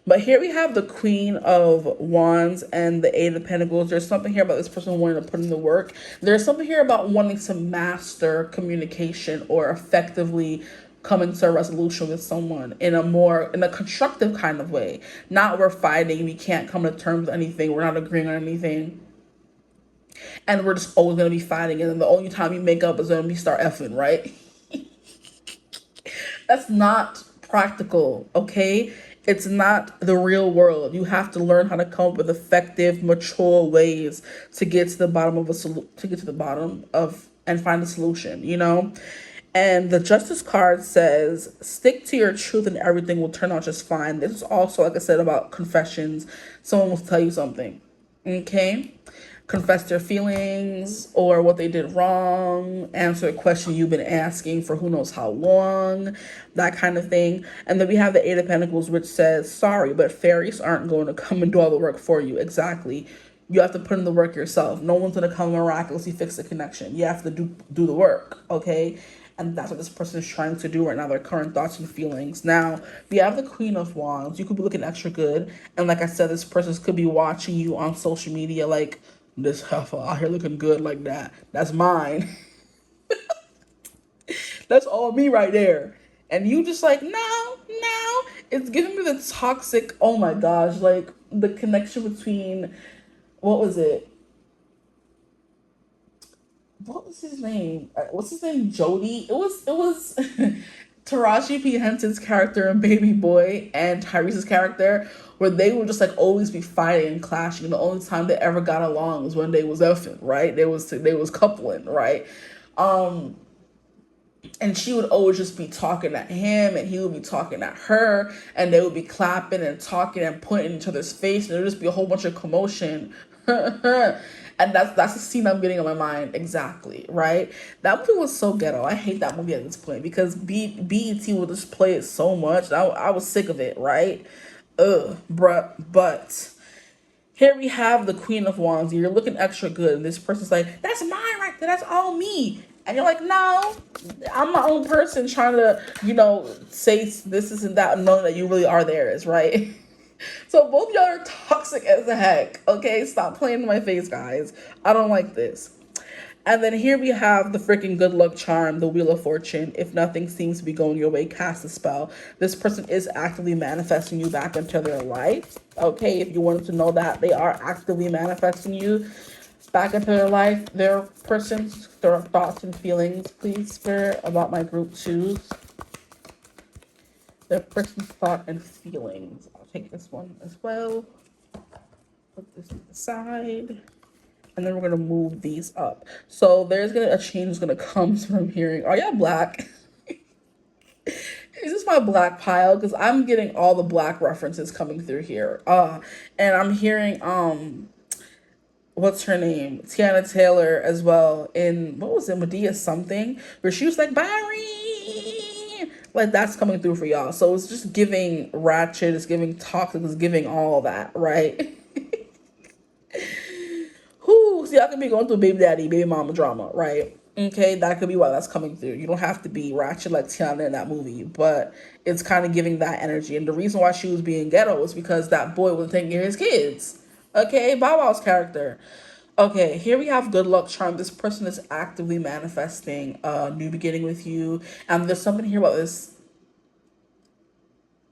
But here we have the Queen of Wands and the Eight of Pentacles. There's something here about this person wanting to put in the work. There's something here about wanting to master communication or effectively coming to a resolution with someone in a constructive kind of way. Not we're fighting, we can't come to terms with anything, we're not agreeing on anything, and we're just always going to be fighting, and then the only time you make up is when we start effing, right? That's not practical, okay? It's not the real world. You have to learn how to come up with effective, mature ways to get to the bottom of to get to the bottom of and find a solution, you know? And the Justice card says, stick to your truth and everything will turn out just fine. This is also, like I said, about confessions. Someone will tell you something, okay? Confess their feelings or what they did wrong, answer a question you've been asking for who knows how long, that kind of thing. And then we have the Eight of Pentacles, which says, sorry, but fairies aren't going to come and do all the work for you. Exactly. You have to put in the work yourself. No one's going to come miraculously fix the connection. You have to do the work, okay? And that's what this person is trying to do right now, their current thoughts and feelings. Now, we have the Queen of Wands. You could be looking extra good. And like I said, this person could be watching you on social media like, this heifer out here looking good like that. That's mine. That's all me right there. And you just like, no. It's giving me the toxic, oh my gosh, like the connection between, what was it? What was his name? What's his name? Jody? It was Taraji P. Henson's character in Baby Boy and Tyrese's character, where they would just like always be fighting and clashing. And the only time they ever got along was when they was effing, right? They was coupling, right? And she would always just be talking at him and he would be talking at her, and they would be clapping and talking and pointing each other's face, and there would just be a whole bunch of commotion. And that's the scene I'm getting in my mind exactly, right? That movie was so ghetto. I hate that movie at this point because BET will just play it so much. I was sick of it, right? Bruh. But here we have the Queen of Wands. You're looking extra good, and this person's like, that's mine right there. That's all me. And you're like, no, I'm my own person trying to, say this isn't that, knowing that you really are theirs, right? So both y'all are toxic as the heck, okay? Stop playing in my face, guys. I don't like this. And then here we have the freaking good luck charm, the Wheel of Fortune. If nothing seems to be going your way, cast a spell. This person is actively manifesting you back into their life, okay? If you wanted to know that, they are actively manifesting you back into their life. Their thoughts and feelings, please, Spirit, about my group twos. Their person's thought and feelings. I'll take this one as well. Put this to the side. And then we're going to move these up. So there's a change is going to come from hearing, are y'all black? Is this my black pile? Because I'm getting all the black references coming through here. And I'm hearing, what's her name? Tiana Taylor as well in, what was it? Medea something. Where she was like, Barry. Like, that's coming through for y'all. So it's just giving ratchet, it's giving toxic, it's giving all that, right? Whoo, see, I could be going through baby daddy, baby mama drama, right? Okay, that could be why that's coming through. You don't have to be ratchet like Tiana in that movie, but it's kind of giving that energy. And the reason why she was being ghetto was because that boy wasn't taking care of his kids. Okay, Bow Wow's character. Okay, here we have good luck charm. This person is actively manifesting a new beginning with you. And there's something here about this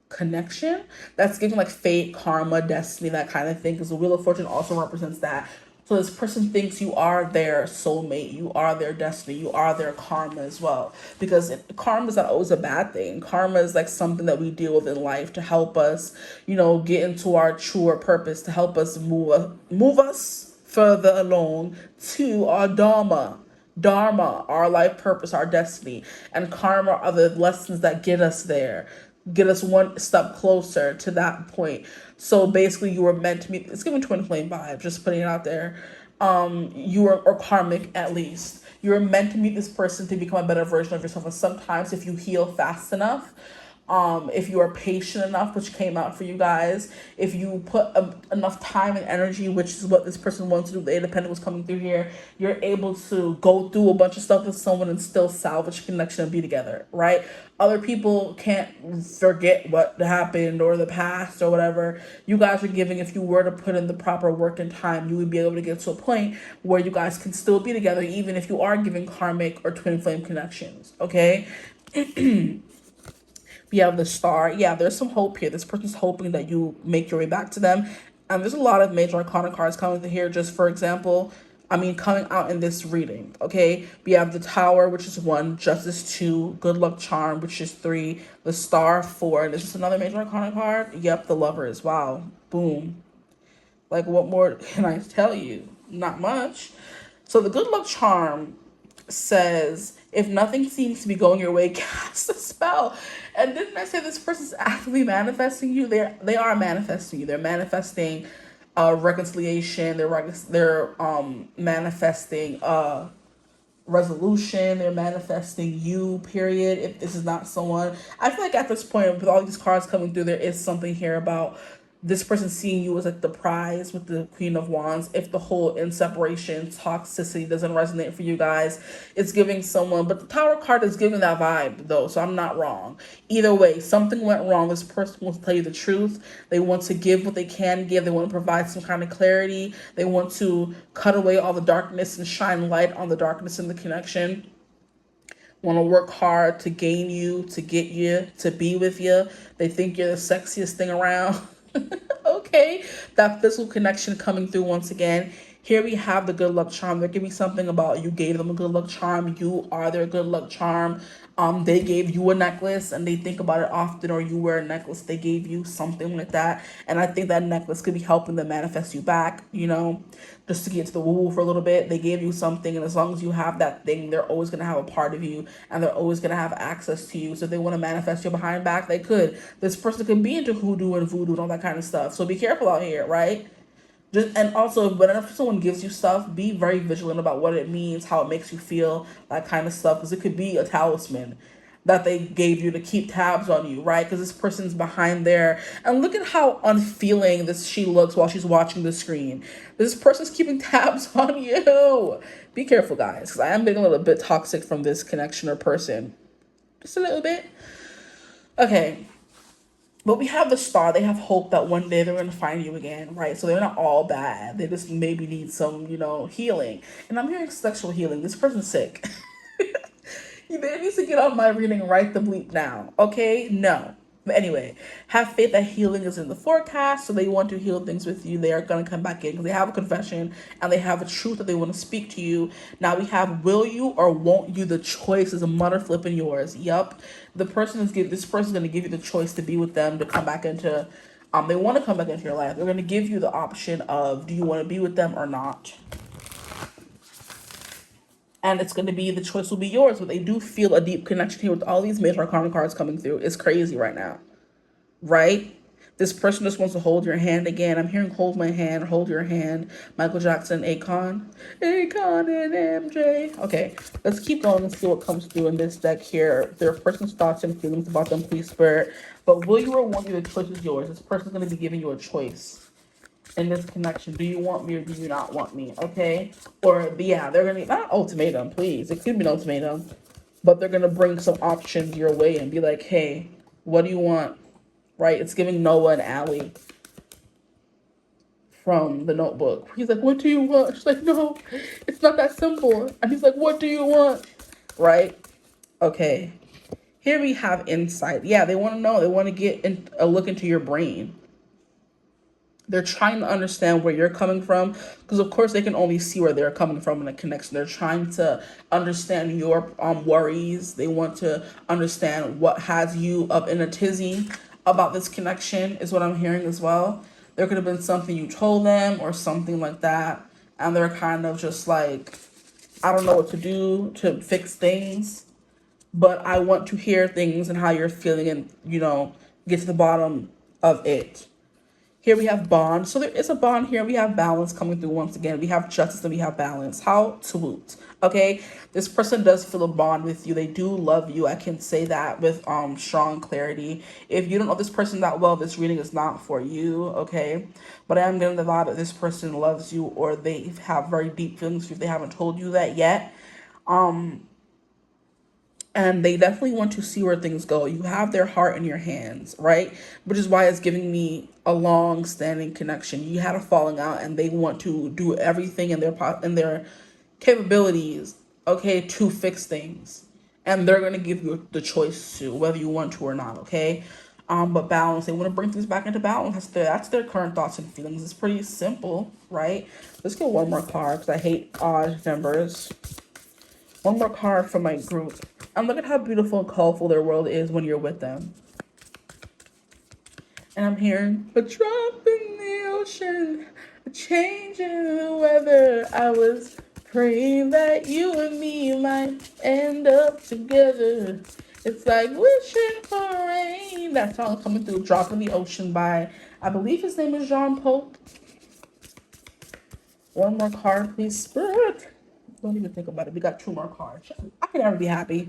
connection that's giving like fate, karma, destiny, that kind of thing. Because the Wheel of Fortune also represents that. So this person thinks you are their soulmate, you are their destiny, you are their karma as well. Because karma is not always a bad thing. Karma is like something that we deal with in life to help us, get into our truer purpose, to help us move us further along to our dharma, our life purpose, our destiny. And karma are the lessons that get us there, get us one step closer to that point. So basically you were meant to meet, it's giving twin flame vibe, just putting it out there. You are, or karmic at least, you're meant to meet this person to become a better version of yourself. And sometimes if you heal fast enough, if you are patient enough, which came out for you guys, if you put enough time and energy, which is what this person wants to do, the independent was coming through here, you're able to go through a bunch of stuff with someone and still salvage connection and be together, right? Other people can't forget what happened or the past or whatever. You guys are giving, if you were to put in the proper work and time, you would be able to get to a point where you guys can still be together, even if you are giving karmic or twin flame connections, okay? We have the Star. Yeah, there's some hope here. This person's hoping that you make your way back to them. And there's a lot of major arcana cards coming through here. Just for example, coming out in this reading, okay? We have the Tower, which is 1, Justice 2, Good Luck Charm, which is 3, the Star 4, and this is another major arcana card. Yep, the Lovers. Wow. Boom. Like, what more can I tell you? Not much. So the Good Luck Charm says, if nothing seems to be going your way, cast a spell. And didn't I say this person's actively manifesting you? They are manifesting you. They're manifesting reconciliation. They're manifesting resolution. They're manifesting you, period. If this is not someone, I feel like at this point, with all these cards coming through, there is something here about this person seeing you as like the prize with the Queen of Wands. If the whole in separation toxicity doesn't resonate for you guys, it's giving someone, but the Tower card is giving that vibe though, so I'm not wrong. Either way, something went wrong. This person wants to tell you the truth. They want to give what they can give. They want to provide some kind of clarity. They want to cut away all the darkness and shine light on the darkness in the connection. Want to work hard to gain you, to get you, to be with you. They think you're the sexiest thing around. Okay, that physical connection coming through once again. Here we have the Good Luck Charm. They're giving something about you gave them a good luck charm. You are their good luck charm. They gave you a necklace and they think about it often, or you wear a necklace, they gave you something like that. And I think that necklace could be helping them manifest you back, just to get to the woo for a little bit. They gave you something, and as long as you have that thing, they're always going to have a part of you and they're always going to have access to you. So if they want to manifest your behind back, they could. This person could be into hoodoo and voodoo and all that kind of stuff. So be careful out here, right? And also, whenever someone gives you stuff, be very vigilant about what it means, how it makes you feel, that kind of stuff, because it could be a talisman that they gave you to keep tabs on you, right? Because this person's behind there, and look at how unfeeling she looks while she's watching the screen. This person's keeping tabs on you. Be careful, guys, because I am getting a little bit toxic from this connection or person, just a little bit. Okay. But we have the Star. They have hope that one day they're going to find you again, right? So they're not all bad. They just maybe need some, healing. And I'm hearing sexual healing. This person's sick. They need to get on my reading right the bleep now, okay? No. But anyway, have faith that healing is in the forecast. So they want to heal things with you. They are going to come back in because they have a confession and they have a truth that they want to speak to you. Now we have will you or won't you. The choice is a mother flipping yours. Yup. This person's going to give you the choice to be with them, to come back into, they want to come back into your life. They're going to give you the option of, do you want to be with them or not? And it's going to be, the choice will be yours. But they do feel a deep connection here with all these major arcana cards coming through. It's crazy right now, right? This person just wants to hold your hand again. I'm hearing hold my hand, hold your hand. Michael Jackson, 𝐓𝐴 and MJ. Okay, let's keep going and see what comes through in this deck here. Their person's thoughts and feelings about them, please, Spirit. But will you or won't you? The choice is yours. This person's going to be giving you a choice in this connection. Do you want me or do you not want me? Okay, or yeah, they're gonna, not an ultimatum, please, it could be an ultimatum, but they're gonna bring some options your way and be like, hey, what do you want? Right? It's giving Noah and Allie from The Notebook. He's like, what do you want? She's like, no, it's not that simple. And he's like, what do you want? Right? Okay, here we have insight. Yeah, they want to know. They want to get a look into your brain. They're trying to understand where you're coming from, because of course they can only see where they're coming from in a connection. They're trying to understand your worries. They want to understand what has you up in a tizzy about this connection, is what I'm hearing as well. There could have been something you told them or something like that, and they're kind of just like, I don't know what to do to fix things, but I want to hear things and how you're feeling and, get to the bottom of it. Here we have bond. So there is a bond here. We have balance coming through once again. We have justice and we have balance. How to woot. Okay. This person does feel a bond with you. They do love you. I can say that with strong clarity. If you don't know this person that well, this reading is not for you. Okay. But I am getting the vibe that this person loves you, or they have very deep feelings for you if they haven't told you that yet. And they definitely want to see where things go. You have their heart in your hands, right? Which is why it's giving me a long-standing connection. You had a falling out, and they want to do everything in their capabilities, okay, to fix things. And they're going to give you the choice to, whether you want to or not, okay? But balance, they want to bring things back into balance. That's their current thoughts and feelings. It's pretty simple, right? Let's get one more card, because I hate odd numbers. One more card for my group. And look at how beautiful and colorful their world is when you're with them. And I'm hearing a drop in the ocean, a change in the weather. I was praying that you and me might end up together. It's like wishing for rain. That song coming through, Drop in the Ocean by, I believe his name is Jean Pope. One more card, please, Spirit. Don't even think about it. We got 2 more cards. I can never be happy.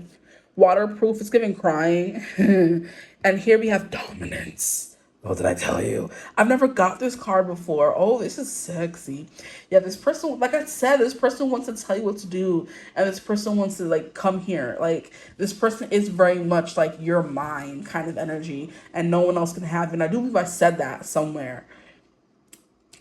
Waterproof, it's giving crying. And here we have dominance. What did I tell you? I've never got this card before. Oh, this is sexy. Yeah, this person, like I said, this person wants to tell you what to do. And this person wants to, like, come here. Like, this person is very much like your mind kind of energy. And no one else can have it. And I do believe I said that somewhere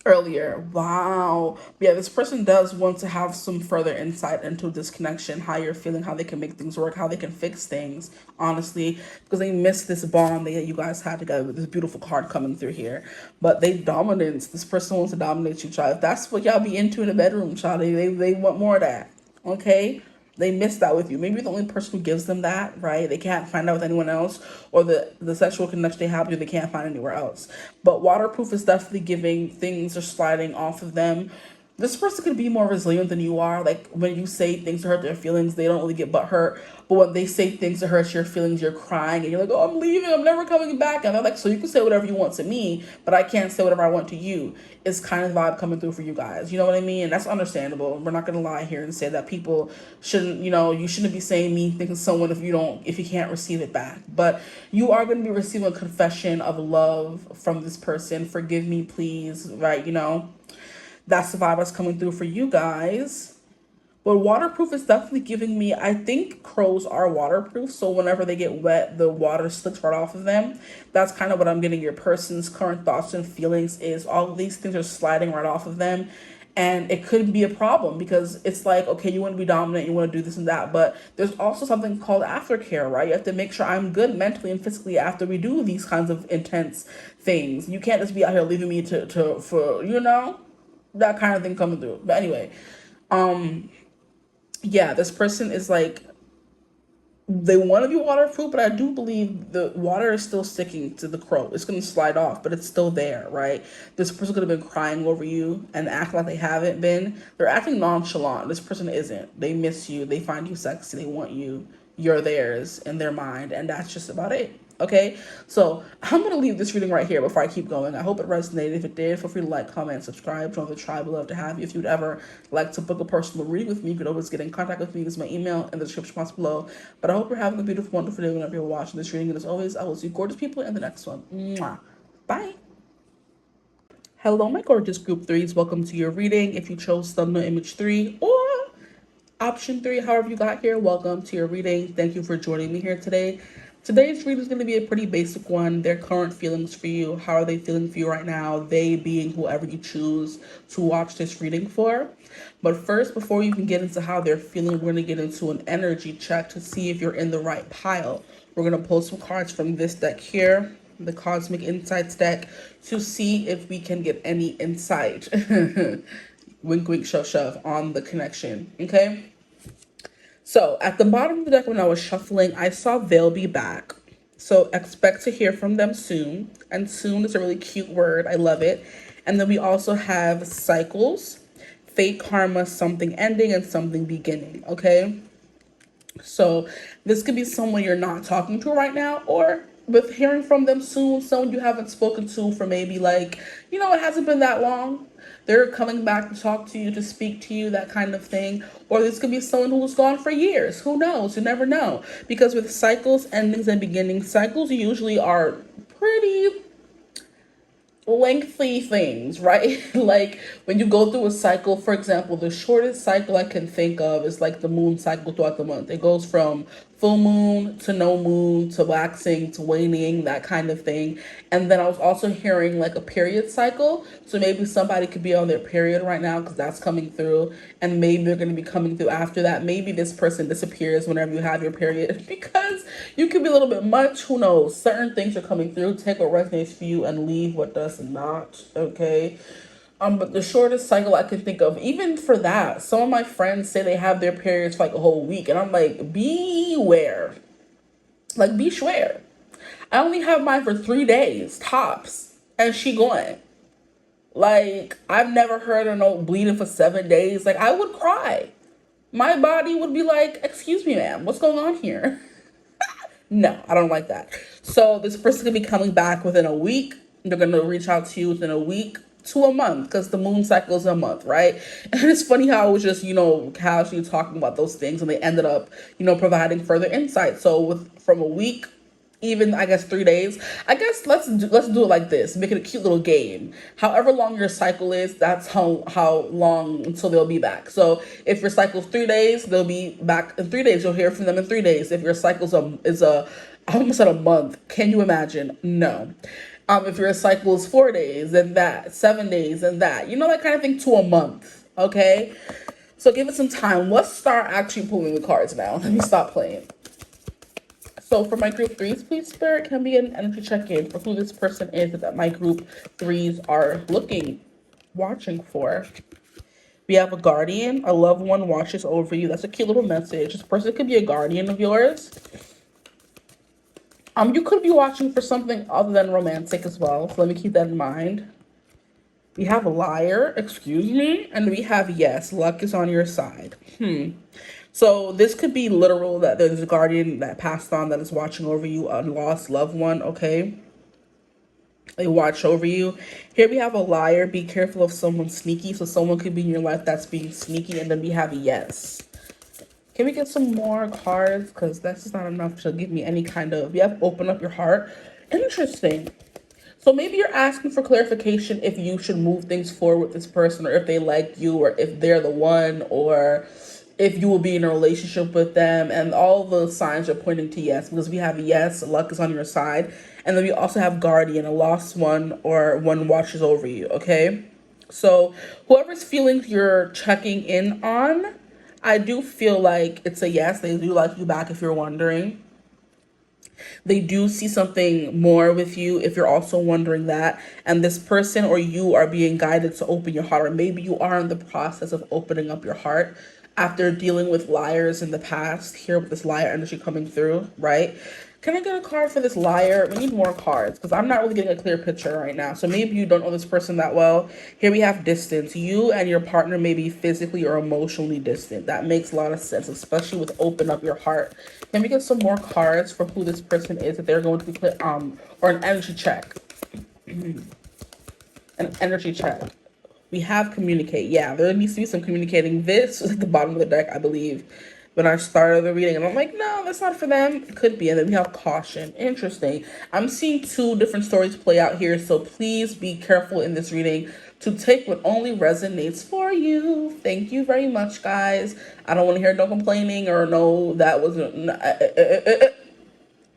earlier. Wow. Yeah, this person does want to have some further insight into this connection, how you're feeling, how they can make things work, how they can fix things, honestly, because they miss this bond that you guys had together with this beautiful card coming through here. But this person wants to dominate you, child. If that's what y'all be into in the bedroom, child, they want more of that. Okay? They miss that with you. Maybe you're the only person who gives them that, right? They can't find out with anyone else, or the sexual connection they have with you, they can't find anywhere else. But waterproof is definitely giving things are sliding off of them. This person could be more resilient than you are. Like, when you say things to hurt their feelings, they don't really get butt hurt. But when they say things to hurt your feelings, you're crying and you're like, oh, I'm leaving, I'm never coming back. And they're like, so you can say whatever you want to me, but I can't say whatever I want to you. It's kind of the vibe coming through for you guys. You know what I mean? And that's understandable. We're not going to lie here and say that people shouldn't, you shouldn't be saying mean things to someone if you can't receive it back. But you are going to be receiving a confession of love from this person. Forgive me, please, right? That's the vibe that's coming through for you guys. But waterproof is definitely giving me, I think crows are waterproof. So whenever they get wet, the water slips right off of them. That's kind of what I'm getting. Your person's current thoughts and feelings is all of these things are sliding right off of them. And it could be a problem because it's like, okay, you want to be dominant, you want to do this and that. But there's also something called aftercare, right? You have to make sure I'm good mentally and physically after we do these kinds of intense things. You can't just be out here leaving me for that kind of thing coming through. But anyway, yeah, this person is like, they want to be waterproof, but I do believe the water is still sticking to the crow. It's going to slide off, but it's still there, right? This person could have been crying over you and act like they haven't been. They're acting nonchalant. This person isn't. They miss you. They find you sexy. They want you. You're theirs in their mind, and that's just about it. Okay, so I'm going to leave this reading right here before I keep going. I hope it resonated. If it did, feel free to like, comment, subscribe, join the tribe. We'd love to have you. If you'd ever like to book a personal reading with me, you could always get in contact with me. Use my email in the description box below. But I hope you're having a beautiful, wonderful day whenever you're watching this reading. And as always, I will see you gorgeous people in the next one. Mwah. Bye. Hello, my gorgeous group 3s. Welcome to your reading. If you chose thumbnail image 3 or option 3, however you got here, welcome to your reading. Thank you for joining me here today. Today's reading is going to be a pretty basic one. Their current feelings for you. How are they feeling for you right now? They being whoever you choose to watch this reading for. But first, before we even get into how they're feeling, we're going to get into an energy check to see if you're in the right pile. We're going to pull some cards from this deck here, the Cosmic Insights deck, to see if we can get any insight. Wink, wink, shove, shove on the connection. Okay? So at the bottom of the deck when I was shuffling, I saw they'll be back. So expect to hear from them soon. And soon is a really cute word. I love it. And then we also have cycles, fate, karma, something ending, and something beginning. Okay? So this could be someone you're not talking to right now, or with hearing from them soon, someone you haven't spoken to for maybe it hasn't been that long. They're coming back to talk to you, to speak to you, that kind of thing. Or this could be someone who was gone for years. Who knows? You never know. Because with cycles, endings, and beginnings, cycles usually are pretty lengthy things, right? Like when you go through a cycle, for example, the shortest cycle I can think of is like the moon cycle throughout the month. It goes from full moon to no moon to waxing to waning, that kind of thing. And then I was also hearing like a period cycle. So maybe somebody could be on their period right now because that's coming through, and maybe they're going to be coming through after that. Maybe this person disappears whenever you have your period because you could be a little bit much. Who knows? Certain things are coming through. Take what resonates for you and leave what does not. Okay. But the shortest cycle I can think of, even for that, some of my friends say they have their periods for like a whole week, and I'm like, beware, like be swear. I only have mine for 3 days tops, and she going. Like I've never heard of no bleeding for 7 days. Like I would cry. My body would be like, "Excuse me, ma'am, what's going on here?" No, I don't like that. So this person could be coming back within a week. They're gonna reach out to you within a week to a month because the moon cycle is a month, right? And it's funny how I was just, casually talking about those things and they ended up, providing further insight. So with from a week, even I guess 3 days. I guess let's do it like this. Make it a cute little game. However long your cycle is, that's how long until they'll be back. So if your cycle's 3 days, they'll be back in 3 days. You'll hear from them in 3 days. If your cycle's I almost said a month. Can you imagine? No. If your cycle is 4 days, then that 7 days, and that that kind of thing to a month. Okay. So give it some time. Let's start actually pulling the cards now. Let me stop playing. So for my group threes, please, Spirit, can be an energy check-in for who this person is that my group threes are watching for. We have a guardian, a loved one watches over you. That's a cute little message. This person could be a guardian of yours. You could be watching for something other than romantic as well. So let me keep that in mind. We have a liar, excuse me, and we have yes, luck is on your side. So this could be literal that there's a guardian that passed on that is watching over you, a lost loved one, okay? They watch over you. Here we have a liar. Be careful of someone sneaky. So someone could be in your life that's being sneaky. And then we have yes. Can we get some more cards? Because that's just not enough to give me any kind of... We have open up your heart. Interesting. So maybe you're asking for clarification if you should move things forward with this person, or if they like you, or if they're the one, or if you will be in a relationship with them. And all the signs are pointing to yes, because we have yes, luck is on your side. And then we also have guardian, a lost one, or one watches over you, okay? So whoever's feelings you're checking in on, I do feel like it's a yes. They do like you back if you're wondering. They do see something more with you if you're also wondering that. And this person or you are being guided to open your heart, or maybe you are in the process of opening up your heart after dealing with liars in the past. Here with this liar energy coming through, right? Can I get a card for this liar? We need more cards because I'm not really getting a clear picture right now. So maybe you don't know this person that well. Here we have distance. You and your partner may be physically or emotionally distant. That makes a lot of sense, especially with open up your heart. Can we get some more cards for who this person is that they're going to be or an energy check? An energy check. We have communicate. Yeah, there needs to be some communicating. This was at the bottom of the deck, I believe, when I started the reading, and I'm like, no, that's not for them. It could be. And then we have caution. Interesting. I'm seeing two different stories play out here, so please be careful in this reading to take what only resonates for you. Thank you very much, guys. I don't want to hear no complaining or no, that wasn't...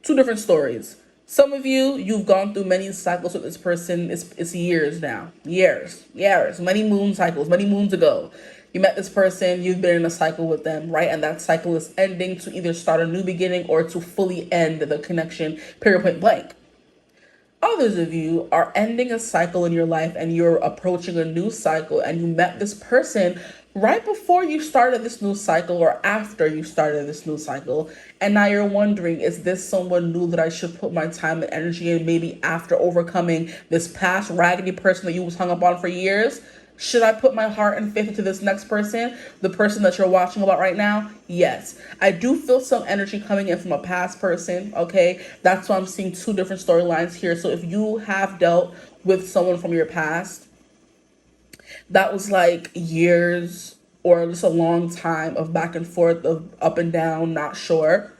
Two different stories. Some of you, you've gone through many cycles with this person. It's years now. Years. Many moon cycles, many moons ago. You met this person, you've been in a cycle with them, right? And that cycle is ending to either start a new beginning or to fully end the connection, period, point blank. Others of you are ending a cycle in your life and you're approaching a new cycle, and you met this person right before you started this new cycle or after you started this new cycle. And now you're wondering, is this someone new that I should put my time and energy in, maybe after overcoming this past raggedy person that you was hung up on for years? Should I put my heart and faith into this next person, the person that you're watching about right now? Yes. I do feel some energy coming in from a past person, okay? That's why I'm seeing two different storylines here. So if you have dealt with someone from your past, that was like years or just a long time of back and forth, of up and down, not sure.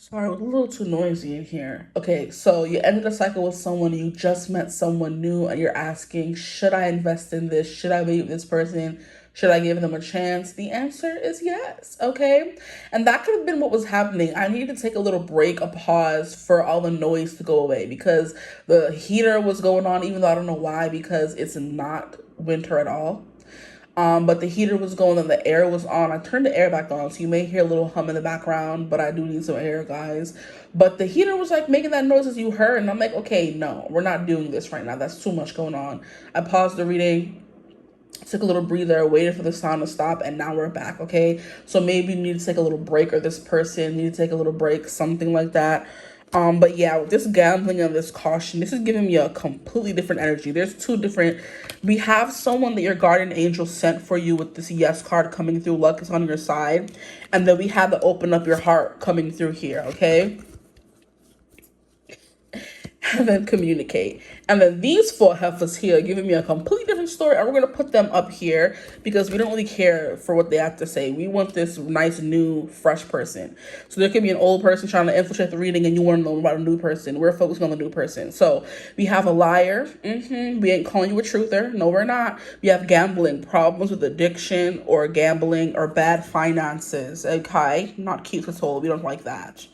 Sorry, it was a little too noisy in here. Okay, so you ended a cycle with someone, you just met someone new, and you're asking, should I invest in this? Should I be with this person? Should I give them a chance? The answer is yes, okay? And that could have been what was happening. I needed to take a little break, a pause for all the noise to go away because the heater was going on, even though I don't know why, because it's not winter at all. But the heater was going and the air was on. I turned the air back on, so you may hear a little hum in the background, but I do need some air, guys. But the heater was like making that noise as you heard, and I'm like, okay, no, we're not doing this right now. That's too much going on. I paused the reading, took a little breather, waited for the sound to stop, and now we're back, okay? So maybe you need to take a little break, or this person need to take a little break, something like that. But yeah, with this gambling and this caution, this is giving me a completely different energy. There's two different, we have someone that your guardian angel sent for you with this yes card coming through, luck is on your side. And then we have the open up your heart coming through here, okay? And then communicate. And then these four heifers here are giving me a completely different story. And we're going to put them up here because we don't really care for what they have to say. We want this nice, new, fresh person. So there could be an old person trying to infiltrate the reading and you want to know about a new person. We're focusing on the new person. So we have a liar. We ain't calling you a truther. No, we're not. We have gambling, problems with addiction or gambling or bad finances. Okay, not cute at all. We don't like that.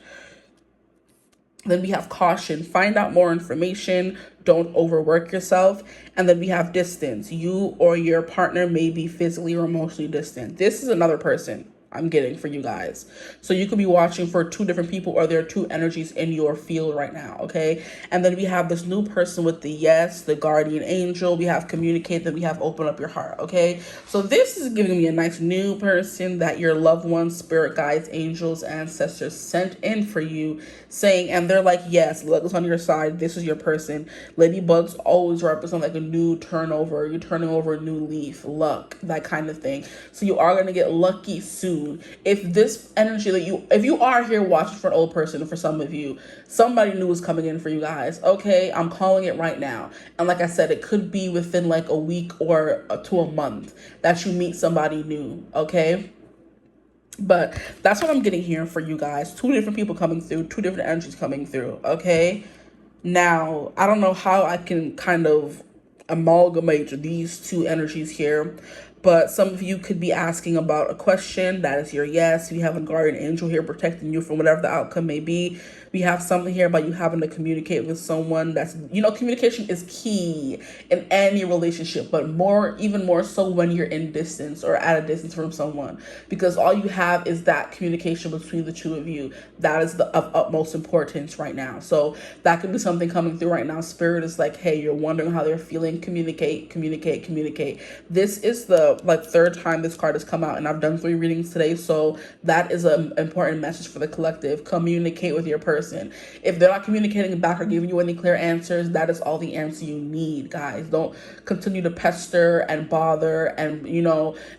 Then we have caution, find out more information, don't overwork yourself. And then we have distance. You or your partner may be physically or emotionally distant. This is another person I'm getting for you guys. So you could be watching for two different people, or there are two energies in your field right now, okay? And then we have this new person with the yes, the guardian angel. We have communicate, then we have open up your heart, okay? So this is giving me a nice new person that your loved ones, spirit guides, angels, ancestors sent in for you, saying, and they're like, yes, luck is on your side. This is your person. Ladybugs always represent like a new turnover. You're turning over a new leaf, luck, that kind of thing. So you are going to get lucky soon. If this energy that if you are here watching for an old person, for some of you, somebody new is coming in for you guys, okay? I'm calling it right now. And like I said, it could be within like a week or to a month that you meet somebody new, okay? But that's what I'm getting here for you guys. Two different people coming through, two different energies coming through, okay? Now, I don't know how I can kind of amalgamate these two energies here, but some of you could be asking about a question. That is your yes. We have a guardian angel here protecting you from whatever the outcome may be. We have something here about you having to communicate with someone. That's, communication is key in any relationship, but even more so when you're in distance or at a distance from someone, because all you have is that communication between the two of you. That is of utmost importance right now. So that could be something coming through right now. Spirit is like, hey, you're wondering how they're feeling. Communicate, communicate, communicate. This is the third time this card has come out, and I've done 3 readings today. So that is an important message for the collective. Communicate with your person. If they're not communicating back or giving you any clear answers, that is all the answer you need, guys. Don't continue to pester and bother and,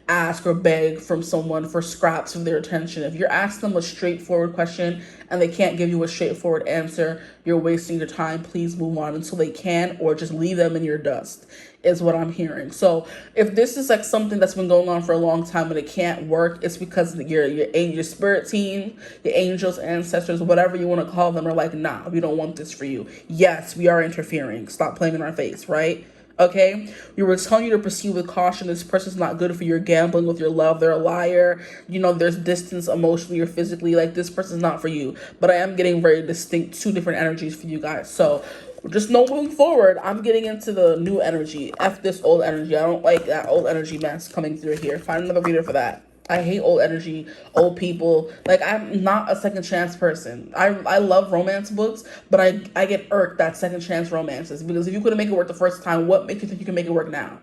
ask or beg from someone for scraps of their attention. If you're asking them a straightforward question and they can't give you a straightforward answer, you're wasting your time. Please move on until they can, or just leave them in your dust, is what I'm hearing. So if this is like something that's been going on for a long time and it can't work, it's because your spirit team, your angels, ancestors, whatever you want to call them, are like, nah, we don't want this for you. Yes, we are interfering. Stop playing in our face, right? Okay, we were telling you to proceed with caution. This person's not good for your gambling with your love. They're a liar. There's distance emotionally or physically. Like, this person's not for you. But I am getting very distinct, 2 different energies for you guys. So just know moving forward, I'm getting into the new energy. F this old energy. I don't like that old energy mess coming through here. Find another reader for that. I hate old energy, old people. Like, I'm not a second chance person. I love romance books, but I get irked at second chance romances, because if you couldn't make it work the first time, what makes you think you can make it work now?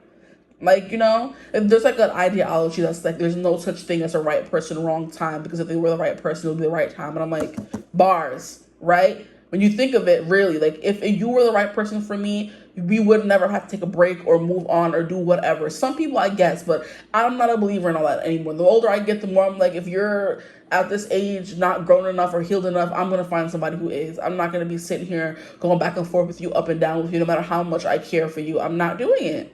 Like, if there's like an ideology that's like, there's no such thing as a right person, wrong time, because if they were the right person, it would be the right time. And I'm like, bars, right? When you think of it, really, like, if you were the right person for me, we would never have to take a break or move on or do whatever. Some people, I guess, but I'm not a believer in all that anymore. The older I get, the more I'm like, if you're at this age not grown enough or healed enough, I'm going to find somebody who is. I'm not going to be sitting here going back and forth with you, up and down with you, no matter how much I care for you. I'm not doing it.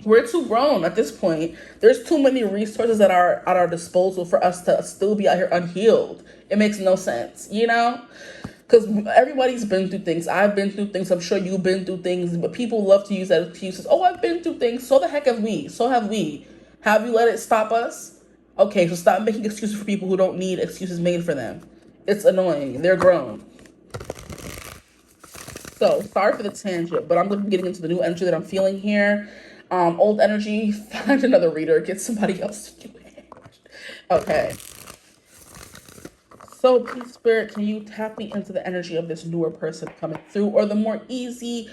We're too grown at this point. There's too many resources that are at our disposal for us to still be out here unhealed. It makes no sense, you know? Because everybody's been through things. I've been through things. I'm sure you've been through things. But people love to use that excuses. Oh, I've been through things. So the heck have we. So have we. Have you let it stop us? Okay, so stop making excuses for people who don't need excuses made for them. It's annoying. They're grown. So, sorry for the tangent, but I'm going to be getting into the new energy that I'm feeling here. Old energy, find another reader, get somebody else to do it. Okay. So, please, Spirit, can you tap me into the energy of this newer person coming through, or the more easy,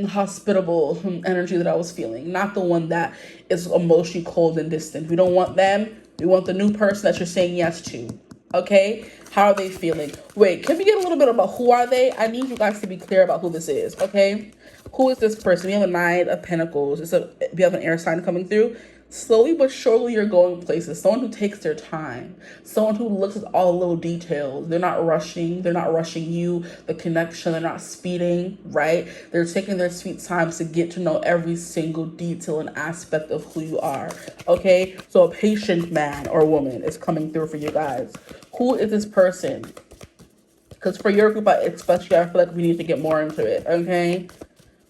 hospitable energy that I was feeling, not the one that is emotionally cold and distant. We don't want them. We want the new person that you're saying yes to. Okay? How are they feeling? Wait, can we get a little bit about who are they? I need you guys to be clear about who this is, okay? Who is this person? We have a Nine of Pentacles. We have an air sign coming through. Slowly but surely you're going places. Someone who takes their time. Someone who looks at all the little details. They're not rushing. They're not rushing you, the connection. They're not speeding, right? They're taking their sweet time to get to know every single detail and aspect of who you are, okay? So a patient man or woman is coming through for you guys. Who is this person? Because for your group, especially, I feel like we need to get more into it, okay?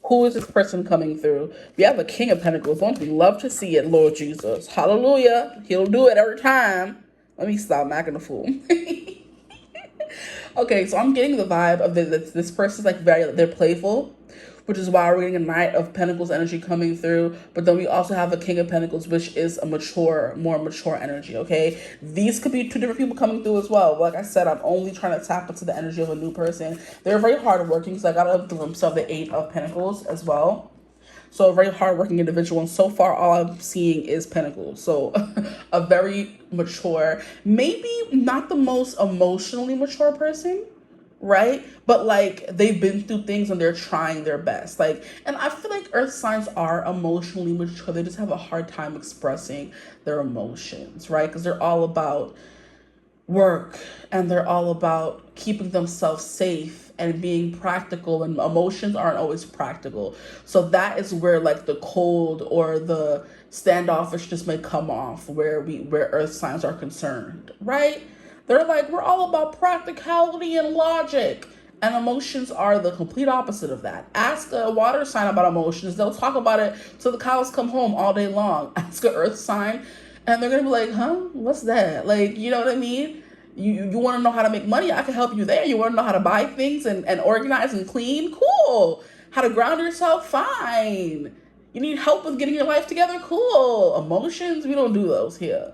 Who is this person coming through? We have a King of Pentacles. Don't we love to see it, Lord Jesus? Hallelujah. He'll do it every time. Let me stop acting a fool. Okay, so I'm getting the vibe of this person's like they're playful, which is why we're getting a Knight of Pentacles energy coming through. But then we also have a King of Pentacles, which is a more mature energy, okay? These could be two different people coming through as well. Like I said, I'm only trying to tap into the energy of a new person. They're very hardworking, so I got a glimpse of the Eight of Pentacles as well. So a very hardworking individual, and so far all I'm seeing is Pentacles. So a very mature, maybe not the most emotionally mature person, right? But like they've been through things and they're trying their best. Like, and I feel like earth signs are emotionally mature. They just have a hard time expressing their emotions, right? Because they're all about work and they're all about keeping themselves safe and being practical, and emotions aren't always practical. So that is where like the cold or the standoffishness may come off, where earth signs are concerned, right? They're like, we're all about practicality and logic. And emotions are the complete opposite of that. Ask a water sign about emotions. They'll talk about it till the cows come home all day long. Ask an earth sign and they're going to be like, huh? What's that? Like, you know what I mean? You want to know how to make money? I can help you there. You want to know how to buy things and organize and clean? Cool. How to ground yourself? Fine. You need help with getting your life together? Cool. Emotions? We don't do those here.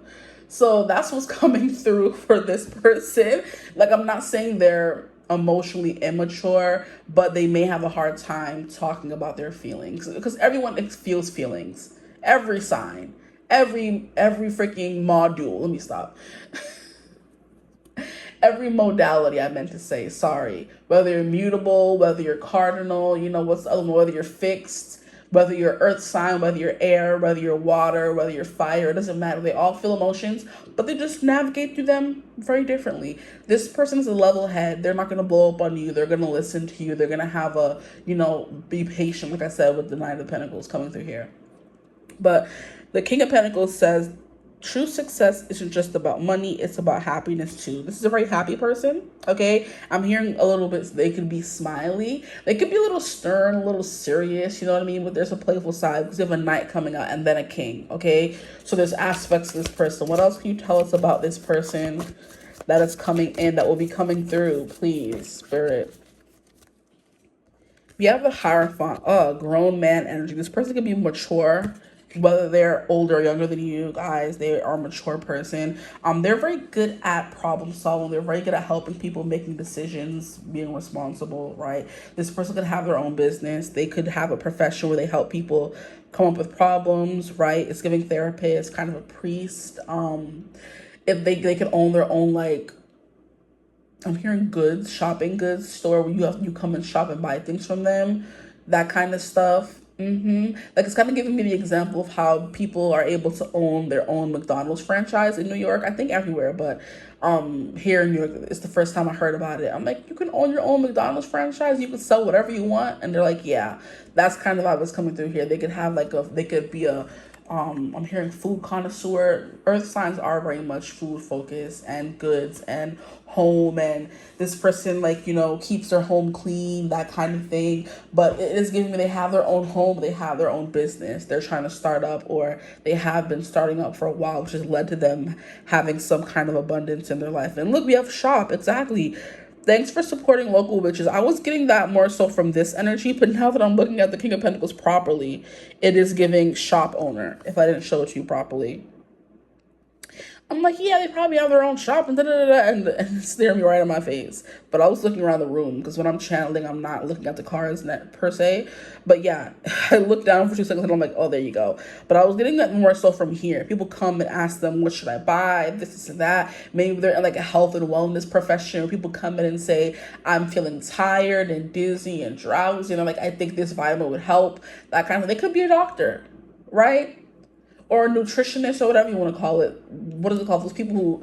So that's what's coming through for this person. Like, I'm not saying they're emotionally immature, but they may have a hard time talking about their feelings, because everyone feels feelings. Every sign, every freaking module. Let me stop. Every modality, I meant to say, sorry. Whether you're mutable, whether you're cardinal, you know, what's the other one, whether you're fixed, whether you're earth sign, whether you're air, whether you're water, whether you're fire, it doesn't matter. They all feel emotions, but they just navigate through them very differently. This person is a level head. They're not going to blow up on you. They're going to listen to you. They're going to have be patient, like I said, with the Nine of Pentacles coming through here. But the King of Pentacles says, true success isn't just about money, it's about happiness too. This is a very happy person, okay? I'm hearing a little bit, they could be smiley. They could be a little stern, a little serious, you know what I mean? But there's a playful side because you have a Knight coming out and then a King, okay? So there's aspects of this person. What else can you tell us about this person that is coming in, that will be coming through, please, Spirit? We have the Hierophant, grown man energy. This person could be mature. Whether they're older or younger than you guys, they are a mature person. They're very good at problem solving. They're very good at helping people, making decisions, being responsible, right? This person could have their own business. They could have a profession where they help people come up with problems, right? It's giving therapist, kind of a priest. If they could own their own, like, I'm hearing shopping goods store where you come and shop and buy things from them, that kind of stuff. Like, it's kind of giving me the example of how people are able to own their own McDonald's franchise in New York. I think everywhere, but here in New York, it's the first time I heard about it. I'm like, you can own your own McDonald's franchise. You can sell whatever you want, and they're like, yeah, that's kind of how it's coming through here. They could have like they could be a I'm hearing food connoisseur. Earth signs are very much food focused and goods and home, and this person, like, keeps their home clean, that kind of thing. But it is giving me they have their own home, they have their own business they're trying to start up, or they have been starting up for a while, which has led to them having some kind of abundance in their life. And look, we have shop, exactly. Thanks for supporting local witches. I was getting that more so from this energy, but now that I'm looking at the King of Pentacles properly, it is giving shop owner, if I didn't show it to you properly. I'm like, yeah, they probably have their own shop and and staring me right in my face. But I was looking around the room because when I'm channeling, I'm not looking at the cards per se. But yeah, I looked down for 2 seconds and I'm like, oh, there you go. But I was getting that more so from here. People come and ask them, what should I buy? This and that. Maybe they're in like a health and wellness profession. People come in and say, I'm feeling tired and dizzy and drowsy. And I'm like, I think this vitamin would help. That kind of thing. They could be a doctor, right? Or a nutritionist, or whatever you want to call it. What is it called? Those people who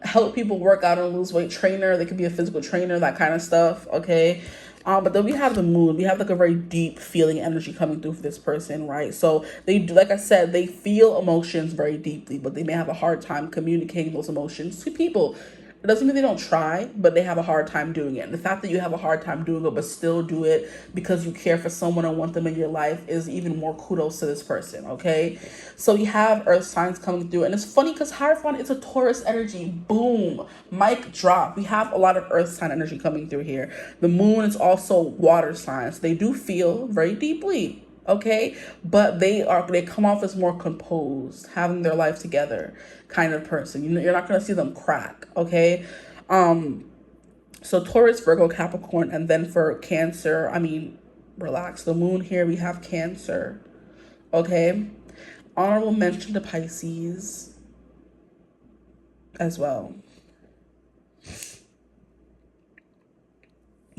help people work out and lose weight. Trainer. They could be a physical trainer, that kind of stuff. Okay. But then we have the moon. We have like a very deep feeling energy coming through for this person, right? So they do, like I said, they feel emotions very deeply, but they may have a hard time communicating those emotions to people. It doesn't mean they don't try, but they have a hard time doing it. And the fact that you have a hard time doing it, but still do it because you care for someone and want them in your life, is even more kudos to this person, okay? So we have earth signs coming through. And it's funny because Hierophant is a Taurus energy. Boom. Mic drop. We have a lot of earth sign energy coming through here. The moon is also water signs. They do feel very deeply, okay? But they come off as more composed, having their life together kind of person. You're not going to see them crack, okay? So Taurus, Virgo, Capricorn, and then for Cancer, relax. The moon here, we have Cancer, okay? Honorable mention to Pisces as well,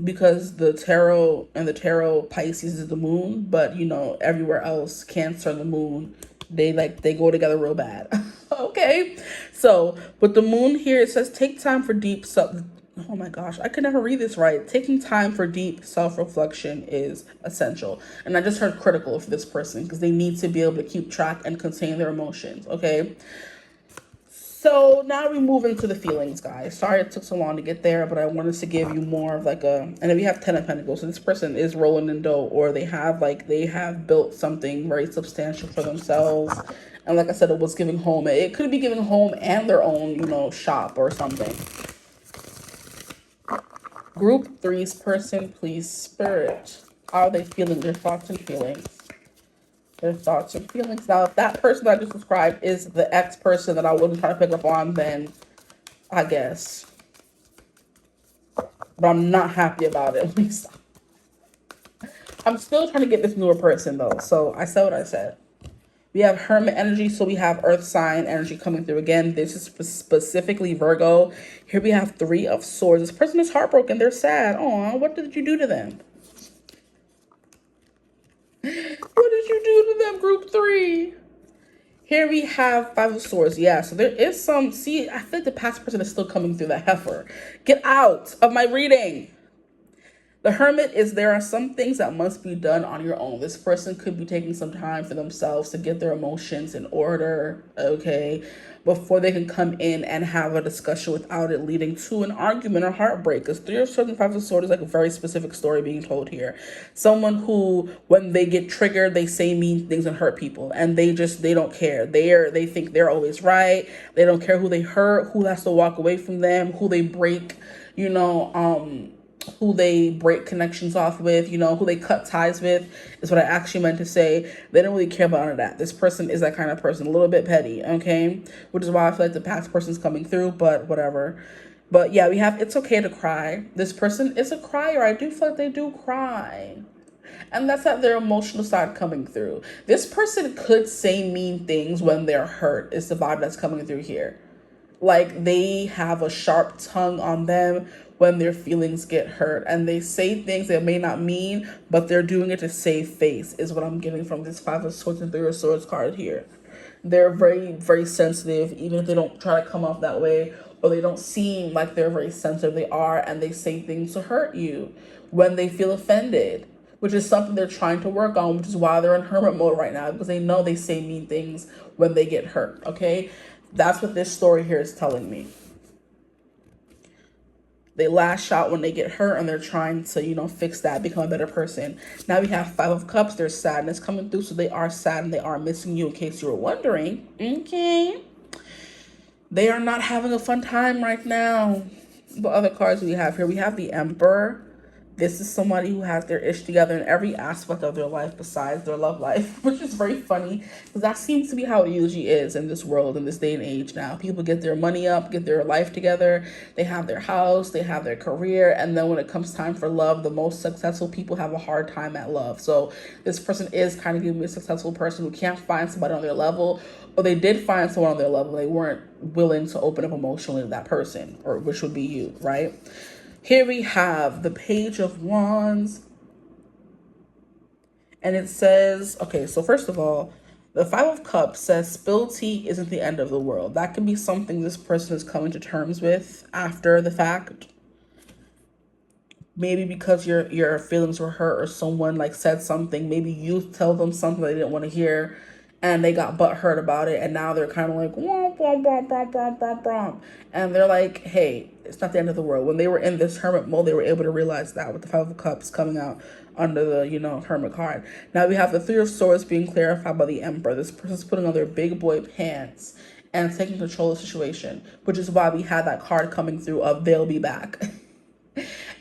because the tarot Pisces is the moon, but everywhere else, Cancer and the moon, they go together real bad. Okay, so with the moon here, it says take time for deep oh my gosh, I could never read this right. Taking time for deep self-reflection is essential. And I just heard critical for this person because they need to be able to keep track and contain their emotions. Okay, so now we move into the feelings, guys. Sorry it took so long to get there, but I wanted to give you more of and then we have 10 of Pentacles. So this person is rolling in dough, or they have built something very substantial for themselves. And like I said, it was giving home. It could be giving home and their own, shop or something. Group 3's person, please, Spirit. How are they feeling? Their thoughts and feelings. Their thoughts and feelings. Now, if that person that I just described is the ex person that I wasn't trying to pick up on, then I guess. But I'm not happy about it, at least. I'm still trying to get this newer person, though. So I said what I said. We have Hermit energy, so we have earth sign energy coming through again. This is specifically Virgo. Here we have 3 of Swords. This person is heartbroken. They're sad. Aw, what did you do to them? What did you do to them, group 3? Here we have 5 of Swords. Yeah, so there is some... See, I feel like the past person is still coming through, the heifer. Get out of my reading. The Hermit is, there are some things that must be done on your own. This person could be taking some time for themselves to get their emotions in order, okay, before they can come in and have a discussion without it leading to an argument or heartbreak. Because 3 of Swords and 5 of Swords is like a very specific story being told here. Someone who, when they get triggered, they say mean things and hurt people, and they don't care. They think they're always right. They don't care who they hurt, who has to walk away from them, who they break, who they break connections off with, who they cut ties with, is what I actually meant to say. They don't really care about none of that. This person is that kind of person, a little bit petty, okay? Which is why I feel like the past person's coming through, but whatever. But yeah, we have it's okay to cry. This person is a crier. I do feel like they do cry. And that's at their emotional side coming through. This person could say mean things when they're hurt, is the vibe that's coming through here. like they have a sharp tongue on them when their feelings get hurt, and they say things they may not mean, but they're doing it to save face, is what I'm getting from this Five of Swords and Three of Swords card here. They're very, very sensitive, even if they don't try to come off that way, or they don't seem like they're very sensitive. They are, and they say things to hurt you when they feel offended, which is something they're trying to work on, which is why they're in hermit mode right now, because they know they say mean things when they get hurt, okay? That's what this story here is telling me. They lash out when they get hurt, and they're trying to, fix that, become a better person. Now we have Five of Cups. There's sadness coming through, so they are sad and they are missing you, in case you were wondering. Okay. They are not having a fun time right now. What other cards do we have here? We have the Emperor. This is somebody who has their ish together in every aspect of their life besides their love life, which is very funny because that seems to be how it usually is in this world, in this day and age now. People get their money up, get their life together, they have their house, they have their career, and then when it comes time for love, the most successful people have a hard time at love. So this person is kind of giving me a successful person who can't find somebody on their level, or they did find someone on their level, they weren't willing to open up emotionally to that person, or which would be you, right? Here we have the Page of Wands. And it says, okay, so first of all, the Five of Cups says spilled tea isn't the end of the world. That can be something this person is coming to terms with after the fact. Maybe because your feelings were hurt, or someone like said something. Maybe you tell them something they didn't want to hear, and they got butthurt about it, and now they're kind of like, womp, womp, womp, womp, womp, womp, womp. And they're like, hey, it's not the end of the world. When they were in this hermit mode, they were able to realize that with the Five of Cups coming out under the, hermit card. Now we have the Three of Swords being clarified by the Emperor. This person's putting on their big boy pants and taking control of the situation, which is why we had that card coming through of they'll be back.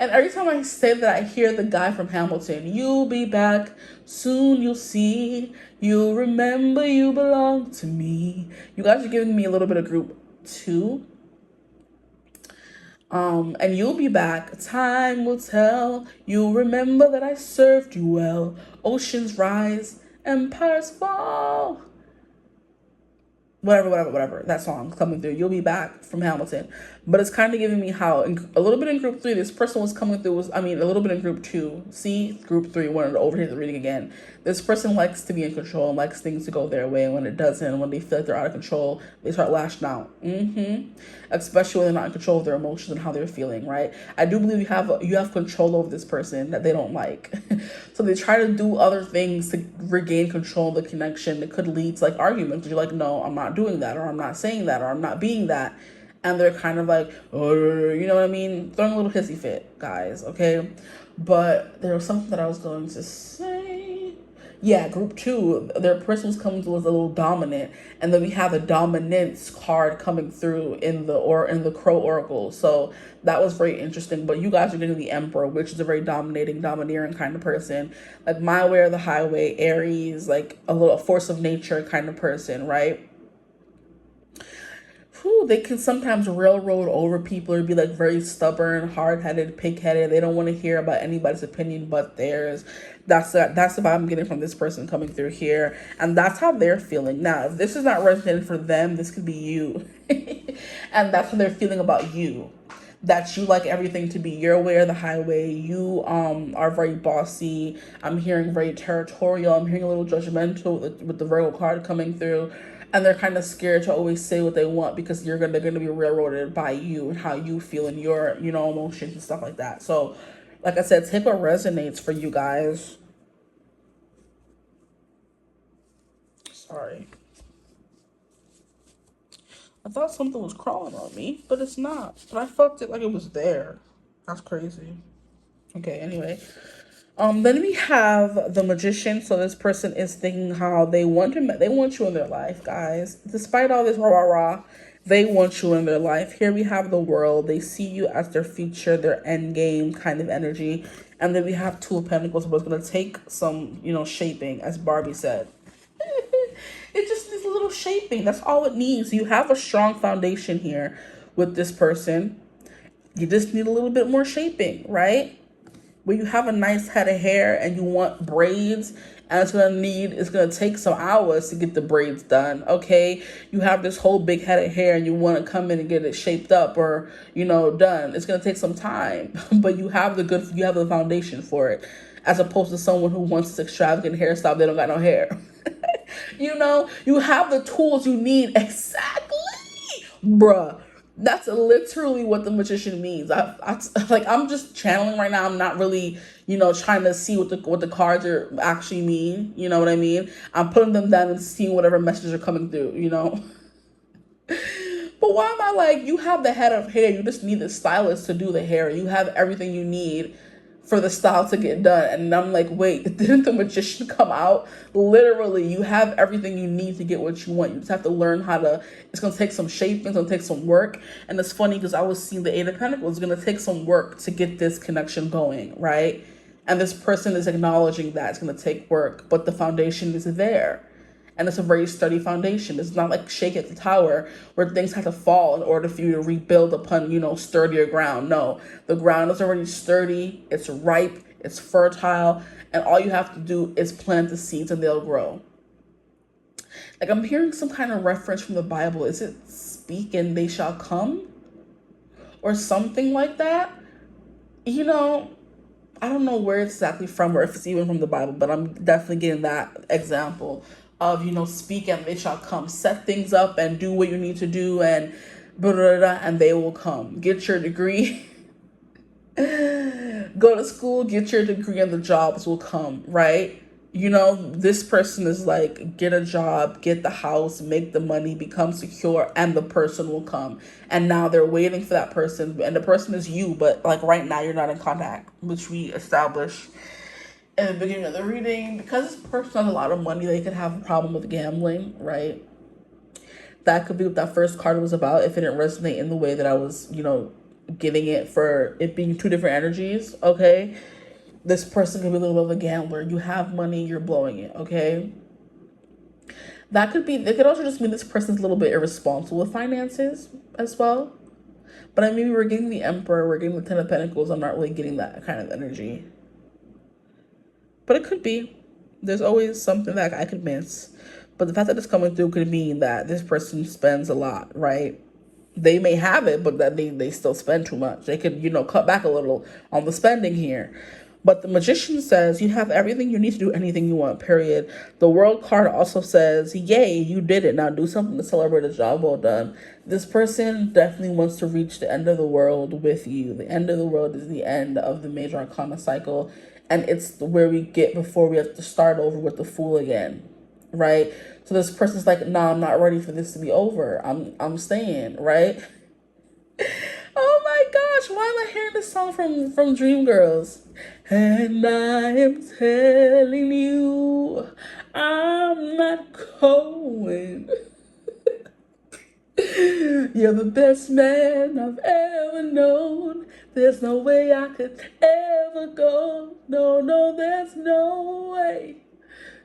And every time I say that, I hear the guy from Hamilton. You'll be back, soon you'll see. You'll remember you belong to me. You guys are giving me a little bit of group 2. And you'll be back, time will tell. You'll remember that I served you well. Oceans rise, empires fall. Whatever, that song coming through. You'll be back from Hamilton. But it's kind of giving me how, a little bit in group 3, this person was coming through, a little bit in group 2. See, group 3, wanted to overhear the reading again. This person likes to be in control and likes things to go their way. And when it doesn't, when they feel like they're out of control, they start lashing out. Especially when they're not in control of their emotions and how they're feeling, right? I do believe you have control over this person that they don't like. So they try to do other things to regain control of the connection that could lead to like arguments. You're like, no, I'm not doing that, or I'm not saying that, or I'm not being that. And they're kind of like, oh, you know what I mean? Throwing a little hissy fit, guys, okay? But there was something that I was going to say. Yeah, group 2, their person was coming to us a little dominant. And then we have a dominance card coming through in the Crow Oracle. So that was very interesting. But you guys are getting the Emperor, which is a very domineering kind of person. Like my way or the highway, Aries, like a force of nature kind of person, right? They can sometimes railroad over people or be like very stubborn, hard-headed, pig-headed. They don't want to hear about anybody's opinion but theirs. That's the vibe I'm getting from this person coming through here. And that's how they're feeling. Now, if this is not resonating for them, this could be you. And that's how they're feeling about you. That you like everything to be your way or the highway. You are very bossy. I'm hearing very territorial. I'm hearing a little judgmental with the Virgo card coming through. And they're kind of scared to always say what they want because they're gonna be railroaded by you and how you feel and your, emotions and stuff like that. So, like I said, take what resonates for you guys. Sorry. I thought something was crawling on me, but it's not. But I felt it like it was there. That's crazy. Okay, anyway. Then we have the Magician. So this person is thinking how they want you in their life, guys. Despite all this rah, they want you in their life. Here we have the World. They see you as their future, their end game kind of energy. And then we have Two of Pentacles, but it's going to take some, shaping, as Barbie said. It just needs a little shaping. That's all it needs. You have a strong foundation here with this person. You just need a little bit more shaping, right? Where you have a nice head of hair and you want braids and it's gonna take some hours to get the braids done. Okay, you have this whole big head of hair and you want to come in and get it shaped up or done. It's gonna take some time, but you have the foundation for it, as opposed to someone who wants this extravagant hairstyle. They don't got no hair. You have the tools you need. Exactly, bruh. That's literally what the magician means. I'm just channeling right now. I'm not really, trying to see what the cards are actually mean. You know what I mean? I'm putting them down and seeing whatever messages are coming through. But why am I like, you have the head of hair? You just need the stylist to do the hair. You have everything you need for the style to get done. And I'm like, wait, didn't the magician come out? Literally, you have everything you need to get what you want. You just have to learn it's going to take some shaping, it's going to take some work. And it's funny because I was seeing the Eight of Pentacles. It's going to take some work to get this connection going, right? And this person is acknowledging that it's going to take work, but the foundation is there. And it's a very sturdy foundation. It's not like Shake It the Tower where things have to fall in order for you to rebuild upon, sturdier ground. No, the ground is already sturdy. It's ripe. It's fertile. And all you have to do is plant the seeds and they'll grow. Like I'm hearing some kind of reference from the Bible. Is it speak and they shall come? Or something like that? I don't know where it's exactly from or if it's even from the Bible, but I'm definitely getting that example of, speak and they shall come. Set things up and do what you need to do and blah, blah, blah, and they will come. Get your degree. Go to school, get your degree, and the jobs will come, right? This person is like, get a job, get the house, make the money, become secure, and the person will come. And now they're waiting for that person, and the person is you, but like right now you're not in contact, which we established in the beginning of the reading. Because this person has a lot of money, they could have a problem with gambling, right? That could be what that first card was about if it didn't resonate in the way that I was, getting it, for it being two different energies, okay? This person could be a little bit of a gambler. You have money, you're blowing it, okay? It could also just mean this person's a little bit irresponsible with finances as well. But I mean, we're getting the Emperor, we're getting the Ten of Pentacles. I'm not really getting that kind of energy. But it could be. There's always something that I could miss. But the fact that it's coming through could mean that this person spends a lot, right? They may have it, but that they still spend too much. They could, cut back a little on the spending here. But the Magician says you have everything you need to do anything you want, period. The World card also says, yay, you did it. Now do something to celebrate a job well done. This person definitely wants to reach the end of the world with you. The end of the world is the end of the major arcana cycle. And it's where we get before we have to start over with the Fool again, right? So this person's like, nah, I'm not ready for this to be over. I'm staying, right? Oh my gosh, why am I hearing this song from Dreamgirls? And I am telling you, I'm not going. You're the best man I've ever known. There's no way I could ever go. No, there's no way.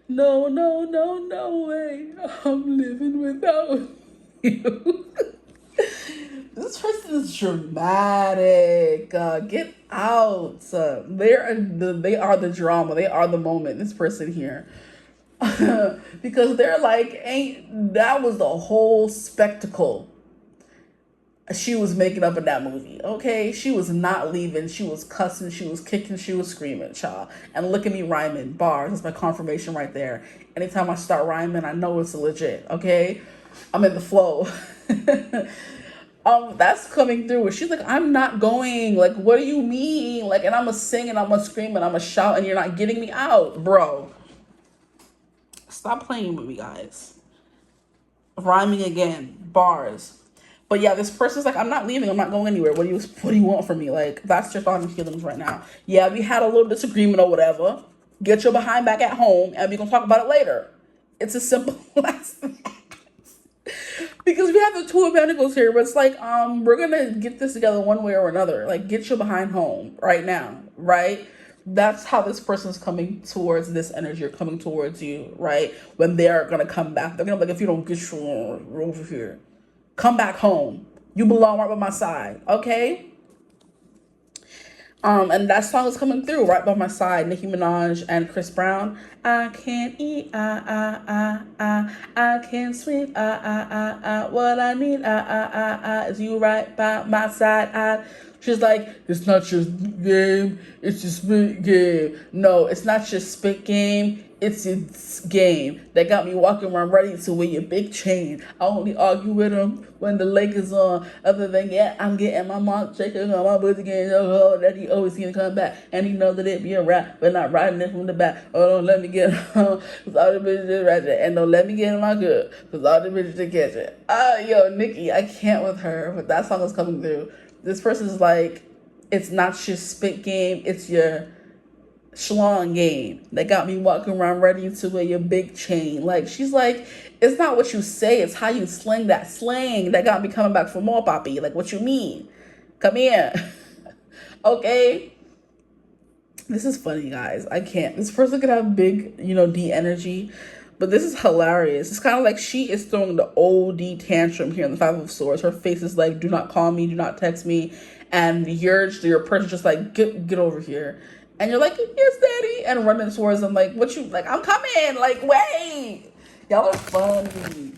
No way. I'm living without you. This person is dramatic. Get out. They are the drama. They are the moment. This person here. Because they're like, that was the whole spectacle she was making up in that movie, okay? She was not leaving. She was cussing. She was kicking. She was screaming, child. And look at me rhyming. Bars. That's my confirmation right there. Anytime I start rhyming, I know it's legit, okay? I'm in the flow. That's coming through. She's like, I'm not going. Like, what do you mean? Like, and I'm going to sing and I'm going to scream and I'm going to shout and you're not getting me out, bro. Stop playing with me, guys. Rhyming again. Bars. But yeah, this person's like, I'm not leaving. I'm not going anywhere. What do you want from me? Like, that's your thoughts and feelings right now. Yeah, we had a little disagreement or whatever. Get your behind back at home and we're going to talk about it later. It's as simple as that. Because we have the Two of Pentacles here, but it's like, we're going to get this together one way or another. Like, get your behind home right now, right? That's how this person's coming towards this energy or coming towards you, right? When they're going to come back. They're going to be like, if you don't get your over here, come back home. You belong right by my side, okay? And that song is coming through right by my side. Nicki Minaj and Chris Brown. I can't eat, I can't sleep, what I need, is you right by my side. She's like, it's not just game, it's just spit game. No, it's not just spit game, it's its game. They got me walking around ready to wear your big chain. I only argue with them when the lake is on. Other than that, I'm getting my mom shaking on my booty again. Oh, that he always gonna come back. And he know that it be a rap, but not riding it from the back. Oh, don't let me get home, cause all the bitches is ratchet. And don't let me get in my good, cause all the bitches are catch it. Yo, Nicki, I can't with her, but that song is coming through. This person's like, it's not just spit game, it's your schlong game. They got me walking around ready to wear your big chain. Like, she's like, it's not what you say, it's how you sling that slang that got me coming back for more, Poppy. Like, what you mean? Come here. Okay? This is funny, guys. I can't. This person could have big, D energy. But this is hilarious. It's kind of like she is throwing the OD tantrum here in the Five of Swords. Her face is like, do not call me, do not text me. And your person just like, get over here. And you're like, yes, daddy. And running towards them like, what you, like, I'm coming. Like, wait. Y'all are funny.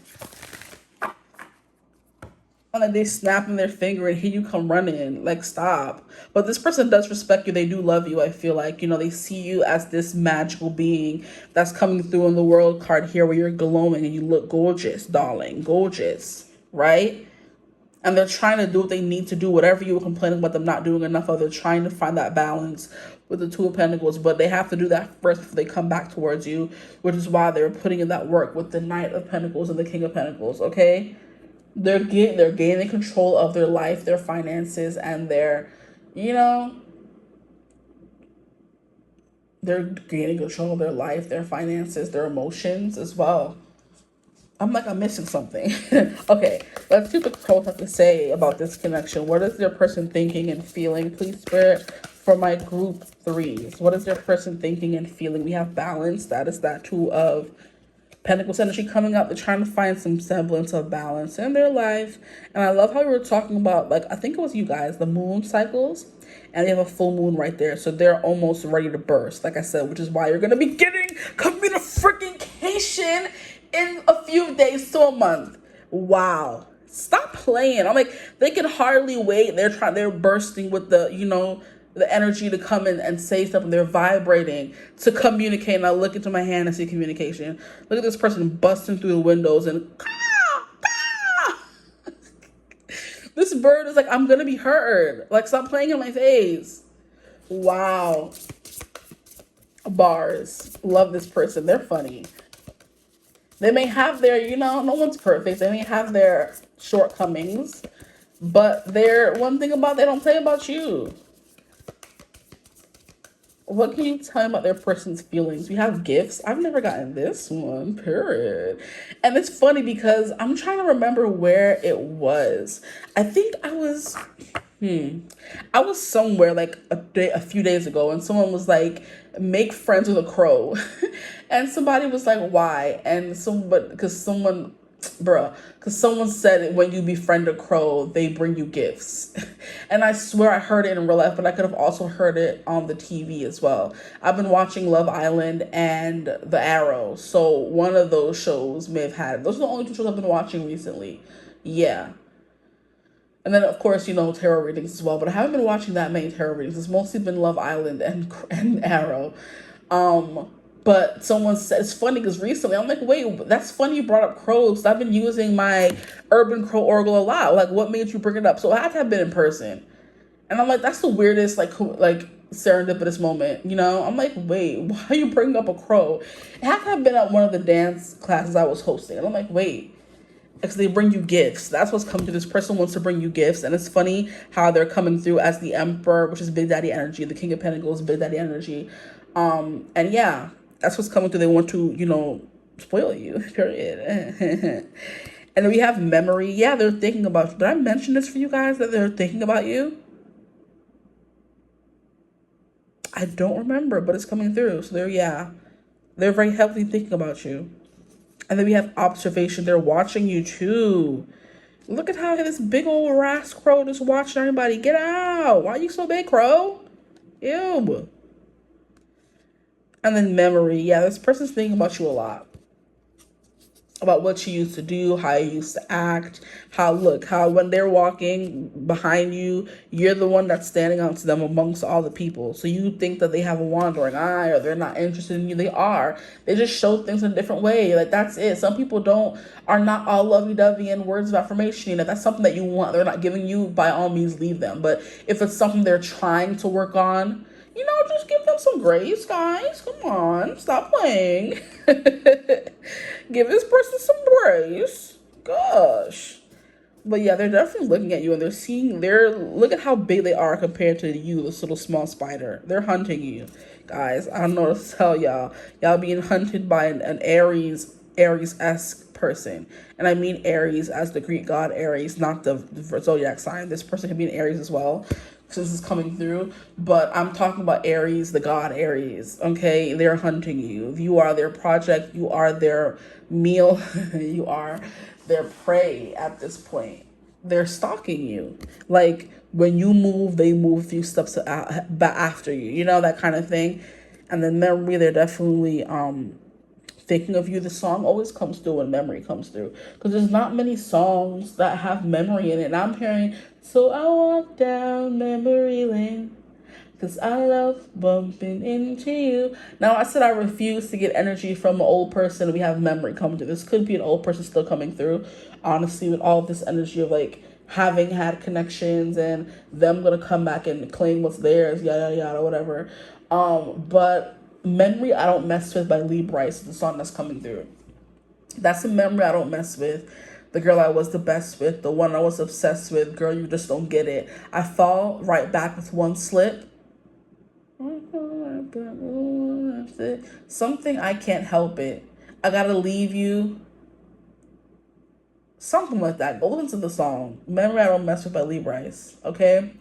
And then they snapping their finger and here you come running. Like, stop. But this person does respect you. They do love you, I feel like. They see you as this magical being that's coming through in the world card here where you're glowing and you look gorgeous, darling. Gorgeous. Right? And they're trying to do what they need to do. Whatever you were complaining about them not doing enough of, they're trying to find that balance with the Two of Pentacles. But they have to do that first before they come back towards you, which is why they're putting in that work with the Knight of Pentacles and the King of Pentacles, okay? They're gaining control of their life, their finances, and they're gaining control of their life, their finances, their emotions as well. I'm missing something. Okay, let's see what the cards have to say about this connection. What is their person thinking and feeling? Please, Spirit, for my group threes. What is their person thinking and feeling? We have balance. That is that Two of Pentacles energy coming up. They're trying to find some semblance of balance in their life. And I love how we were talking about, like, I think it was you guys, the moon cycles. And they have a full moon right there. So they're almost ready to burst, like I said, which is why you're going to be getting communication in a few days to a month. Wow. Stop playing. I'm like, they can hardly wait. They're bursting with the, the energy to come in and say something. They're vibrating to communicate. And I look into my hand and see communication. Look at this person busting through the windows and this bird is like, I'm gonna be heard. Like, stop playing in my face. Wow. Bars. Love this person. They're funny. They may have their, no one's perfect. They may have their shortcomings, but they're one thing about, they don't play about you. What can you tell me about their person's feelings? We have gifts. I've never gotten this one, period. And it's funny because I'm trying to remember where it was. I think I was somewhere like a few days ago, and someone was like, make friends with a crow. And somebody was like, why? And because someone said when you befriend a crow, they bring you gifts. And I swear I heard it in real life, but I could have also heard it on the TV as well. I've been watching Love Island and The Arrow, so one of those shows may have had it. Those are the only two shows I've been watching recently. Yeah. And then, of course, tarot readings as well. But I haven't been watching that many tarot readings. It's mostly been Love Island and Arrow. But someone said, it's funny because recently I'm like, wait, that's funny you brought up crows. I've been using my Urban Crow Oracle a lot. Like, what made you bring it up? So I had to have been in person. And I'm like, that's the weirdest, like serendipitous moment, I'm like, wait, why are you bringing up a crow? It had to have been at one of the dance classes I was hosting. And I'm like, wait. Because they bring you gifts. That's what's coming through. This person wants to bring you gifts. And it's funny how they're coming through as the Emperor, which is Big Daddy energy. The King of Pentacles, Big Daddy energy. And yeah, that's what's coming through. They want to, spoil you, period. And then we have memory. Yeah, they're thinking about you. Did I mention this for you guys, that they're thinking about you? I don't remember, but it's coming through. So they're very heavily thinking about you. And then we have observation. They're watching you too. Look at how this big old ass crow just watching everybody. Get out. Why are you so big, crow? Ew. And then memory. Yeah, this person's thinking about you a lot. About what you used to do, how you used to act, how when they're walking behind you, you're the one that's standing out to them amongst all the people. So you think that they have a wandering eye or they're not interested in you. They are. They just show things in a different way. Like, that's it. Some people are not all lovey-dovey and words of affirmation. If that's something that you want, they're not giving you, by all means, leave them. But if it's something they're trying to work on, just give them some grace, guys. Come on, stop playing. Give this person some grace. Gosh. But yeah, they're definitely looking at you and look at how big they are compared to you, this little small spider. They're hunting you, guys. I don't know what to tell y'all. Y'all being hunted by an Aries-esque person. And I mean Aries as the Greek god Aries, not the zodiac sign. This person can be an Aries as well, since this is coming through, but I'm talking about Aries, the god Aries, okay? They're hunting you. You are their project. You are their meal. You are their prey at this point. They're stalking you. Like, when you move, they move a few steps after you, that kind of thing. And then memory, they're definitely thinking of you. The song always comes through when memory comes through, because there's not many songs that have memory in it. And I'm hearing, so I walk down memory lane, because I love bumping into you. Now, I said I refuse to get energy from an old person. We have memory coming through. This could be an old person still coming through, honestly, with all this energy of like having had connections and them gonna come back and claim what's theirs, yada yada, whatever. But memory I don't mess with by Libra is the song that's coming through. That's a memory I don't mess with. The girl I was the best with, the one I was obsessed with, girl, you just don't get it. I fall right back with one slip. Something, I can't help it. I gotta leave you. Something like that. Go listen to the song. Memory I don't mess with by Libra, okay?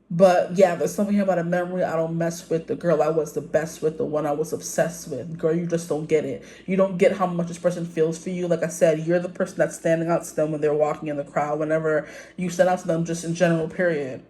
But yeah, there's something about a memory I don't mess with. The girl I was the best with, the one I was obsessed with. Girl, you just don't get it. You don't get how much this person feels for you. Like I said, you're the person that's standing out to them when they're walking in the crowd, whenever you stand out to them, just in general, period.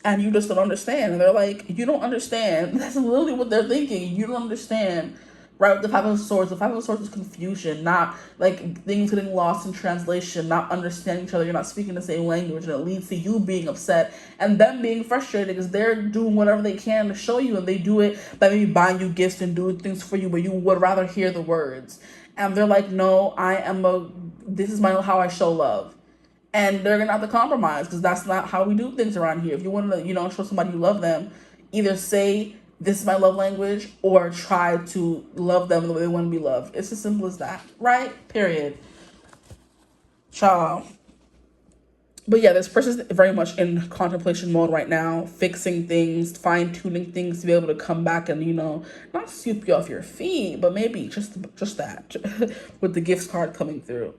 And you just don't understand. And they're like, you don't understand. That's literally what they're thinking. You don't understand. Right, with the Five of Swords. The Five of Swords is confusion, not like things getting lost in translation, not understanding each other. You're not speaking the same language, and it leads to you being upset and them being frustrated because they're doing whatever they can to show you, and they do it by maybe buying you gifts and doing things for you, but you would rather hear the words. And they're like, no, this is how I show love. And they're gonna have to compromise because that's not how we do things around here. If you want to, show somebody you love them, either say, this is my love language, or try to love them the way they want to be loved. It's as simple as that, right? Period. Ciao. But yeah, this person's very much in contemplation mode right now, fixing things, fine-tuning things to be able to come back and, not sweep you off your feet, but maybe just that with the gifts card coming through.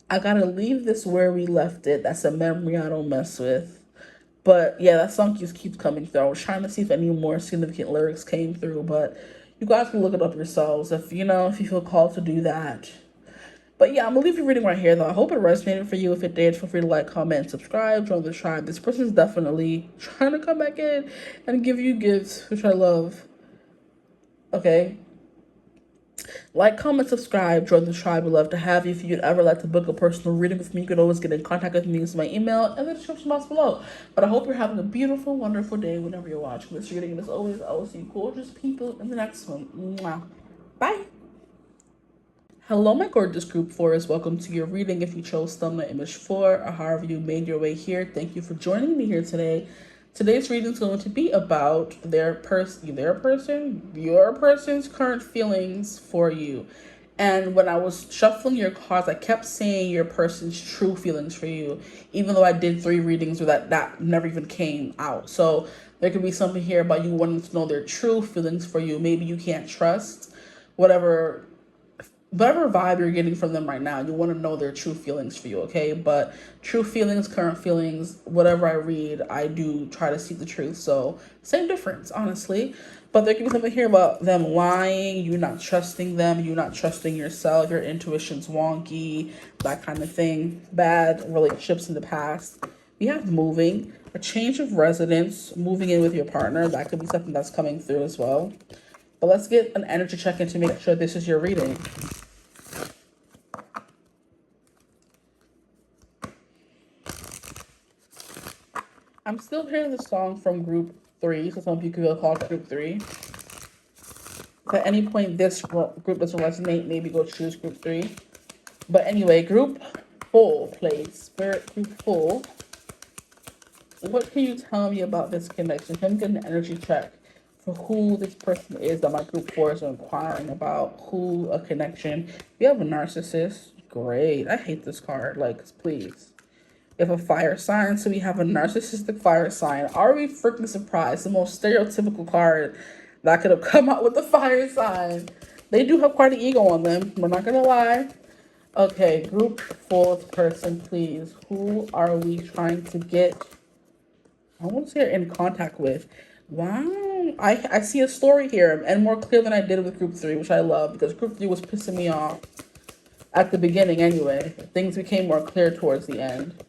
I gotta leave this where we left it. That's a memory I don't mess with. But yeah, that song just keeps coming through. I was trying to see if any more significant lyrics came through, but you guys can look it up yourselves if you feel called to do that. But yeah, I'm gonna leave your reading right here though. I hope it resonated for you. If it did, feel free to like, comment, and subscribe, join the tribe. This person's definitely trying to come back in and give you gifts, which I love. Okay. Like, comment, subscribe, join the tribe. We'd love to have you. If you'd ever like to book a personal reading with me, you can always get in contact with me using my email in the description box below. But I hope you're having a beautiful, wonderful day whenever you're watching this reading. And as always, I will see you gorgeous people in the next one. Mwah. Bye. Hello, my gorgeous group 4s. Welcome to your reading. If you chose thumbnail image 4 or however you made your way here, thank you for joining me here today. Today's reading is going to be about your person's current feelings for you. And when I was shuffling your cards, I kept saying your person's true feelings for you, even though I did 3 readings where that never even came out. So there could be something here about you wanting to know their true feelings for you. Maybe you can't trust whatever whatever vibe you're getting from them right now, you want to know their true feelings for you, okay? But true feelings, current feelings, whatever I read, I do try to seek the truth. So same difference, honestly. But there can be something here about them lying, you not trusting them, you not trusting yourself, your intuition's wonky, that kind of thing. Bad relationships in the past. We have moving, a change of residence, moving in with your partner. That could be something that's coming through as well. But let's get an energy check-in to make sure this is your reading. I'm still hearing the song from group 3, so some people will call it group 3. If at any point this group doesn't resonate, maybe go choose group 3. But anyway, group 4, please. Spirit group 4. What can you tell me about this connection? Can I get an energy check for who this person is that my group 4 is inquiring about? Who a connection? We have a narcissist. Great. I hate this card. Like, please. We have a fire sign, so we have a narcissistic fire sign. Are we freaking surprised? The most stereotypical card that could have come out with the fire sign. They do have quite an ego on them. We're not gonna lie. Okay, group 4th person, please. Who are we trying to get? I want to say in contact with. Wow, I see a story here and more clear than I did with group 3, which I love because group 3 was pissing me off at the beginning anyway. Things became more clear towards the end.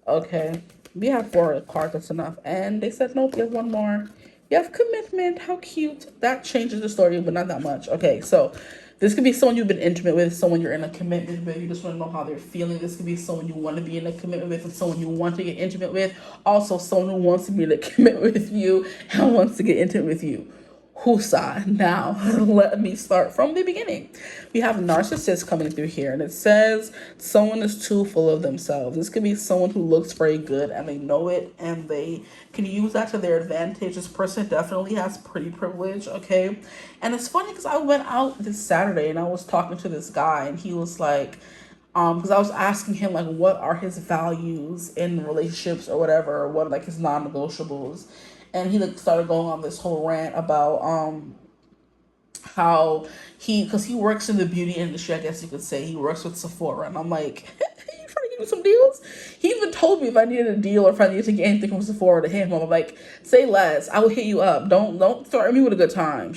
Okay, we have 4 cards, that's enough. And they said, nope, you have 1 more. You have commitment, how cute. That changes the story, but not that much. Okay, so this could be someone you've been intimate with, someone you're in a commitment with, you just want to know how they're feeling. This could be someone you want to be in a commitment with and someone you want to get intimate with. Also, someone who wants to be in a commitment with you and wants to get intimate with you. Husa. Now, let me start from the beginning. We have narcissists coming through here, and it says someone is too full of themselves. This could be someone who looks very good, and they know it, and they can use that to their advantage. This person definitely has pretty privilege, okay? And it's funny because I went out this Saturday, and I was talking to this guy, and he was like, because I was asking him, like, what are his values in relationships or whatever, or what, like, his non-negotiables. And he like started going on this whole rant about how because he works in the beauty industry, I guess you could say. He works with Sephora, and I'm like, you trying to give me some deals? He even told me if I needed a deal or if I needed to get anything from Sephora to hit him. I'm like, say less, I will hit you up. Don't threaten me with a good time.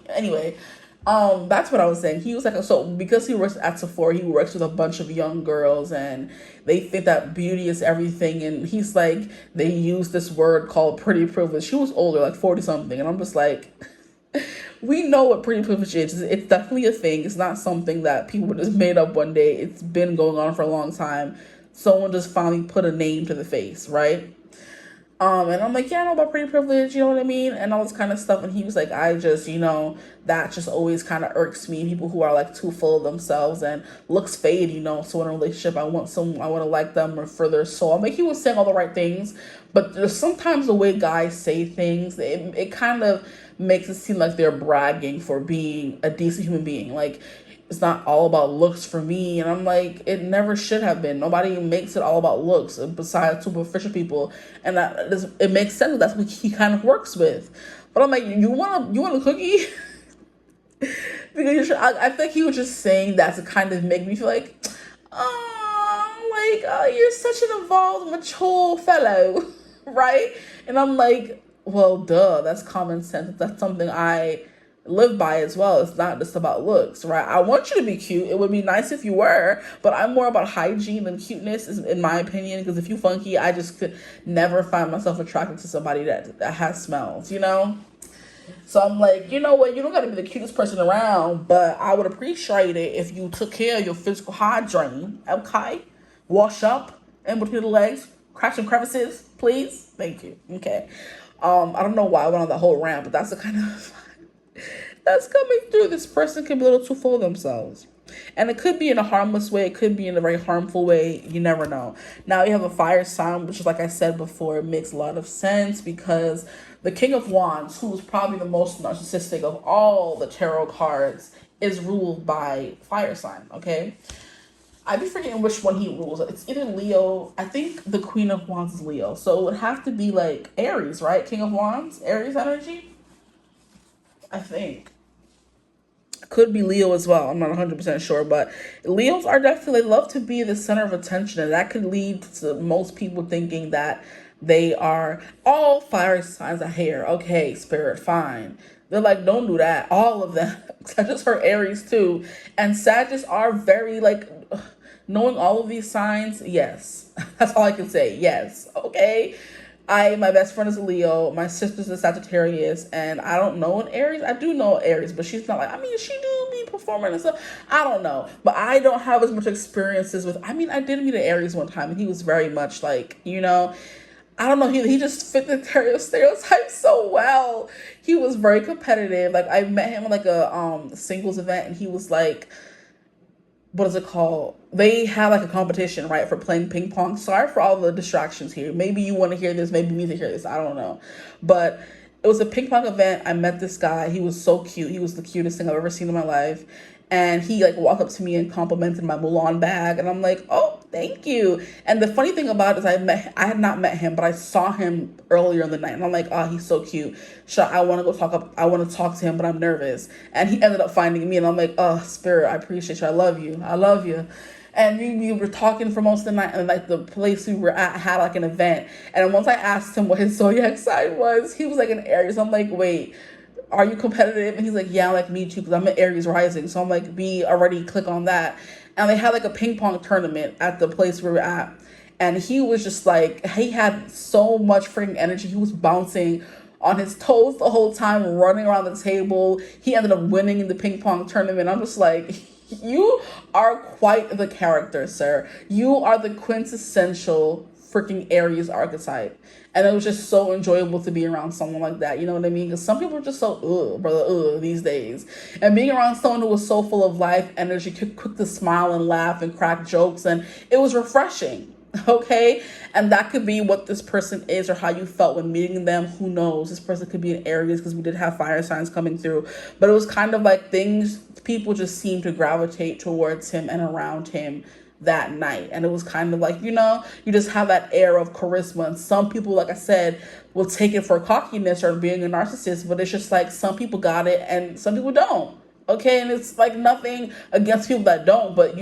Anyway. That's what I was saying. He was like, so because he works at Sephora, he works with a bunch of young girls and they think that beauty is everything. And he's like, they use this word called pretty privilege. She was older, like 40 something. And I'm just like, we know what pretty privilege is. It's definitely a thing. It's not something that people just made up one day. It's been going on for a long time. Someone just finally put a name to the face, right? And I'm like, yeah, I know about pretty privilege, you know what I mean? And all this kind of stuff. And he was like, I just, that just always kind of irks me. People who are like too full of themselves and looks fade, So in a relationship, I want to like them or for their soul. I'm like, he was saying all the right things, but there's sometimes the way guys say things, it kind of makes it seem like they're bragging for being a decent human being. Like, it's not all about looks for me. And I'm like, it never should have been. Nobody makes it all about looks besides superficial people. And it makes sense. That's what he kind of works with. But I'm like, you want a cookie? Because I think he was just saying that to kind of make me feel like, you're such an involved, mature fellow, right? And I'm like, well, duh, that's common sense. That's something I live by as well. It's not just about looks, right? I want you to be cute. It would be nice if you were, but I'm more about hygiene than cuteness, in my opinion. Because if you funky, I just could never find myself attracted to somebody that has smells, So I'm like, you know what? You don't got to be the cutest person around, but I would appreciate it if you took care of your physical hygiene, okay? Wash up in between the legs, crack some crevices, please. Thank you. Okay. I don't know why I went on that whole rant, but that's the kind of that's coming through. This person can be a little too full of themselves. And it could be in a harmless way. It could be in a very harmful way. You never know. Now you have a fire sign, which is, like I said before, it makes a lot of sense because the King of Wands, who's probably the most narcissistic of all the tarot cards, is ruled by fire sign, okay? I'd be forgetting which one he rules. It's either Leo. I think the Queen of Wands is Leo. So it would have to be like Aries, right? King of Wands, Aries energy? I think. Could be Leo as well. I'm not 100% sure, but Leos are definitely, they love to be the center of attention, and that could lead to most people thinking that they are all fire signs are here. Okay, spirit, fine. They're like, don't do that. All of them. I just heard Aries too, and Sagittarius are very like, knowing all of these signs. Yes, that's all I can say. Yes, okay. My best friend is a Leo. My sister's a Sagittarius, and I don't know an Aries. I do know Aries, but she's not like, I mean, she do be performing and stuff. I don't know, but I don't have as much experiences with. I mean, I did meet an Aries one time, and he was very much like, I don't know. He just fit the stereotype so well. He was very competitive. Like I met him at like a singles event, and he was like, what is it called? They had like a competition, right, for playing ping pong. Sorry for all the distractions here. Maybe you want to hear this, maybe you need to hear this. I don't know. But it was a ping pong event. I met this guy. He was so cute. He was the cutest thing I've ever seen in my life. And he like walked up to me and complimented my Mulan bag. And I'm like, oh, thank you. And the funny thing about it is I had not met him, but I saw him earlier in the night. And I'm like, oh, he's so cute. I want to go I want to talk to him, but I'm nervous. And he ended up finding me. And I'm like, oh, spirit, I appreciate you. I love you. I love you. And we were talking for most of the night, and like the place we were at had like an event. And once I asked him what his zodiac sign was, he was like an Aries. I'm like, wait, are you competitive? And he's like, yeah, like me too, because I'm an Aries rising. So I'm like, we already click on that. And they had like a ping pong tournament at the place we were at. And he was just like, he had so much freaking energy. He was bouncing on his toes the whole time, running around the table. He ended up winning in the ping pong tournament. I'm just like, you are quite the character, sir. You are the quintessential freaking Aries archetype. And it was just so enjoyable to be around someone like that. You know what I mean? Because some people are just so, these days. And being around someone who was so full of life, energy, quick to smile and laugh and crack jokes. And it was refreshing. Okay? And that could be what this person is or how you felt when meeting them. Who knows? This person could be an Aries because we did have fire signs coming through. But it was kind of like people just seemed to gravitate towards him and around him that night. And it was kind of like, you just have that air of charisma. And some people, like I said, will take it for cockiness or being a narcissist, but it's just like some people got it and some people don't. Okay, and it's like nothing against people that don't, but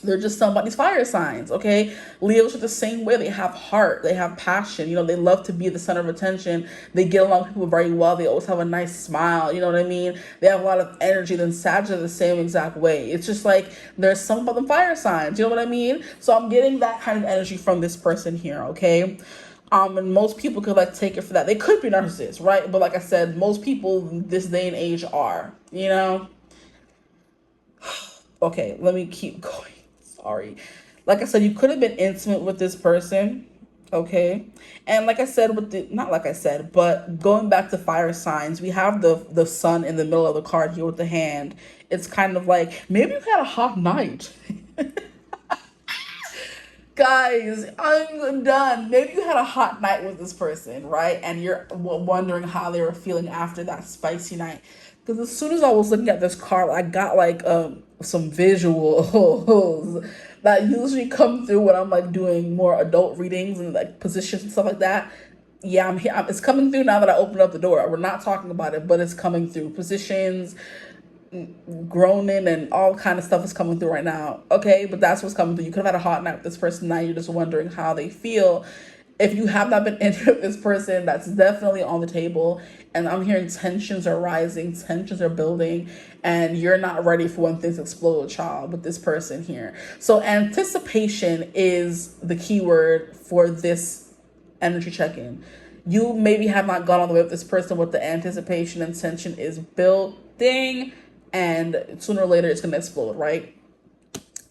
they're just somebody's fire signs, okay? Leos are the same way. They have heart. They have passion. They love to be the center of attention. They get along with people very well. They always have a nice smile. You know what I mean? They have a lot of energy. Then Sagittarius are the same exact way. It's just like there's some about them fire signs. You know what I mean? So I'm getting that kind of energy from this person here, okay? And most people could like take it for that. They could be narcissists, right? But like I said, most people this day and age are, Okay, let me keep going. Sorry. Like I said, you could have been intimate with this person, okay? And like I said, but going back to fire signs, we have the sun in the middle of the card here with the hand. It's kind of like, maybe you had a hot night. Guys, I'm done. Maybe you had a hot night with this person, right? And you're wondering how they were feeling after that spicy night. Because as soon as I was looking at this card, I got like some visuals that usually come through when I'm like doing more adult readings and like positions and stuff like that. Yeah, I'm here. It's coming through now that I opened up the door. We're not talking about it, but it's coming through. Positions, groaning, and all kind of stuff is coming through right now. Okay, but that's what's coming through. You could have had a hot night with this person. Now you're just wondering how they feel. If you have not been intimate with this person, that's definitely on the table. And I'm hearing tensions are rising, tensions are building, and you're not ready for when things explode, child, with this person here. So anticipation is the key word for this energy check-in. You maybe have not gone all the way with this person, but the anticipation and tension is building, and sooner or later it's going to explode, right?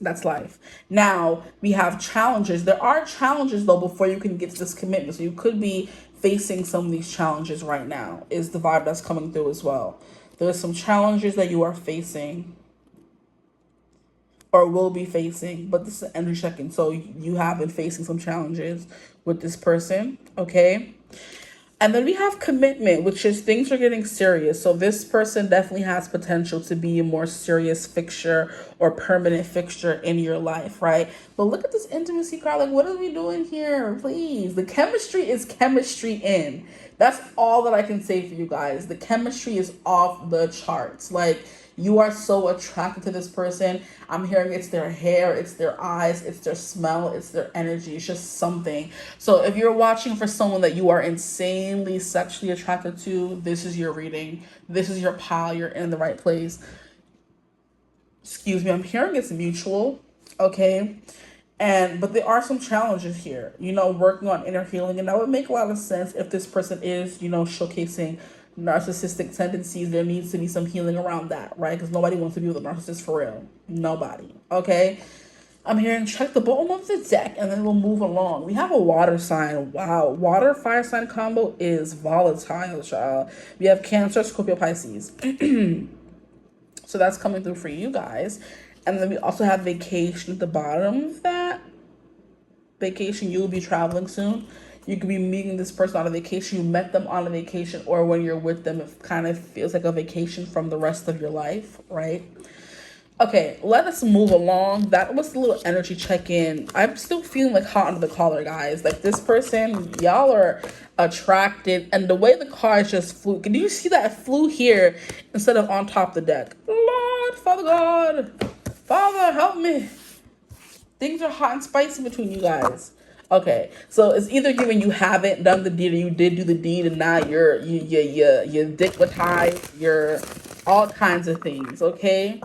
That's life. Now, we have challenges. There are challenges, though, before you can get to this commitment. So you could be facing some of these challenges right now, is the vibe that's coming through as well. There's some challenges that you are facing or will be facing, but this is an energy check-in. So you have been facing some challenges with this person, okay? And then we have commitment, which is things are getting serious. So this person definitely has potential to be a more serious fixture or permanent fixture in your life, right? But look at this intimacy card. Like, what are we doing here? Please. The chemistry is chemistry in. That's all that I can say for you guys. The chemistry is off the charts. Like, you are so attracted to this person. I'm hearing it's their hair, it's their eyes, it's their smell, it's their energy. It's just something. So if you're watching for someone that you are insanely sexually attracted to, this is your reading. This is your pile. You're in the right place. Excuse me. I'm hearing it's mutual. Okay. But there are some challenges here, working on inner healing. And that would make a lot of sense if this person is, showcasing narcissistic tendencies. There needs to be some healing around that, right? Because nobody wants to be with a narcissist for real. Nobody. Okay. I'm hearing check the bottom of the deck and then we'll move along. We have a water sign. Wow. Water fire sign combo is volatile, child. We have Cancer, Scorpio, Pisces. So that's coming through for you guys. And then we also have vacation at the bottom of that. Vacation, you'll be traveling soon. You could be meeting this person on a vacation. You met them on a vacation, or when you're with them, it kind of feels like a vacation from the rest of your life, right? Okay, let us move along. That was a little energy check-in. I'm still feeling like hot under the collar, guys. Like this person, y'all are attracted. And the way the cards just flew, can you see that it flew here instead of on top of the deck? Lord, Father God, Father, help me. Things are hot and spicy between you guys. Okay, so it's either giving you haven't done the deed or you did do the deed and now you're dickmatized, you're all kinds of things, okay?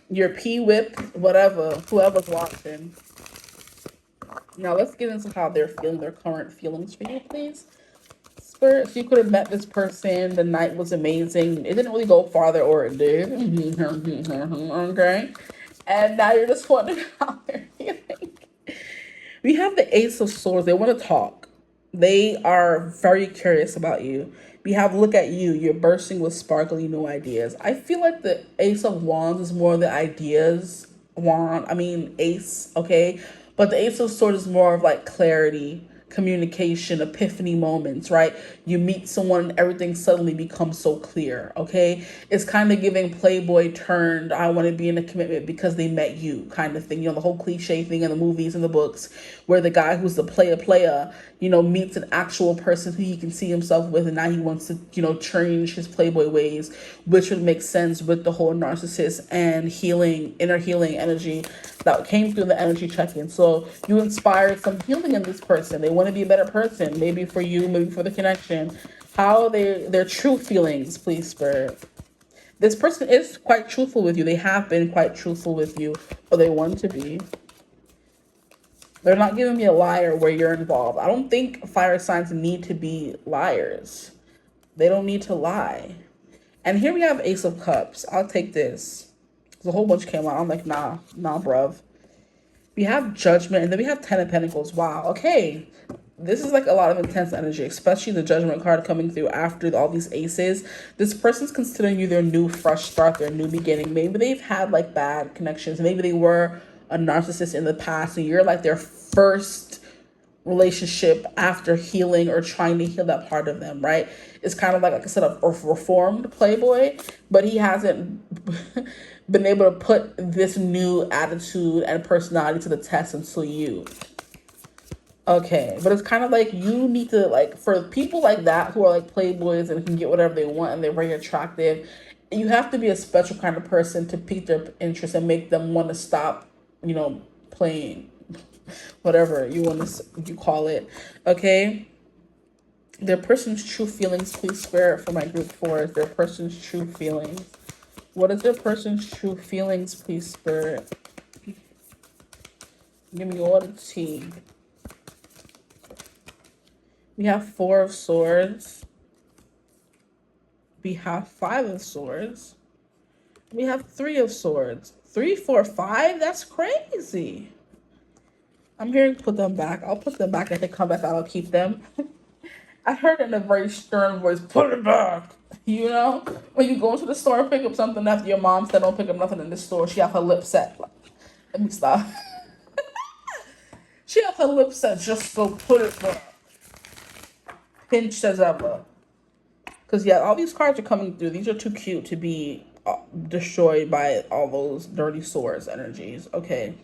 You're P-whipped, whatever, whoever's watching. Now let's get into how they're feeling, their current feelings for you, please. Spirit, so you could have met this person, the night was amazing. It didn't really go farther, or it did. Okay? And now you're just wondering how they're feeling. We have the Ace of Swords. They want to talk. They are very curious about you. We have look at you. You're bursting with sparkly new ideas. I feel like the Ace of Wands is more the ideas ace, okay? But the Ace of Swords is more of like clarity, communication, epiphany moments, right? You meet someone and everything suddenly becomes so clear, okay? It's kind of giving Playboy turned I want to be in a commitment because they met you kind of thing. The whole cliche thing in the movies and the books where the guy who's the player, meets an actual person who he can see himself with, and now he wants to, change his Playboy ways, which would make sense with the whole narcissist and inner healing energy that came through the energy check-in. So you inspired some healing in this person. They want to be a better person, maybe for you, maybe for the connection. How are their true feelings, please, Spirit? This person is quite truthful with you. They have been quite truthful with you, or they want to be. They're not giving me a liar where you're involved. I don't think fire signs need to be liars. They don't need to lie. And here we have Ace of Cups. I'll take this. There's a whole bunch came out. I'm like, nah, bruv. We have Judgment, and then we have Ten of Pentacles. Wow, okay. This is like a lot of intense energy, especially the Judgment card coming through after all these aces. This person's considering you their new fresh start, their new beginning. Maybe they've had like bad connections. Maybe they were a narcissist in the past and you're like their first relationship after healing or trying to heal that part of them, right? It's kind of like I said, a reformed Playboy, but he hasn't been able to put this new attitude and personality to the test until you. Okay, but it's kind of like you need to, like, for people like that who are like Playboys and can get whatever they want and they're very attractive, you have to be a special kind of person to pique their interest and make them want to stop, playing whatever you call it. Okay, their person's true feelings, please, Spirit, for my group 4 is their person's true feelings. What is their person's true feelings, please, Spirit? Give me all the tea. We have 4 of Swords. We have 5 of Swords. We have 3 of Swords. 3, 4, 5? That's crazy. I'm hearing put them back. I'll put them back. If they come back, I'll keep them. I heard in a very stern voice, put it back. When you go into the store and pick up something after your mom said don't pick up nothing in the store, she have her lip set. Let me stop. She have her lip set just so put it back. pinched as ever. Because, yeah, all these cards are coming through. These are too cute to be destroyed by all those dirty swords energies. Okay.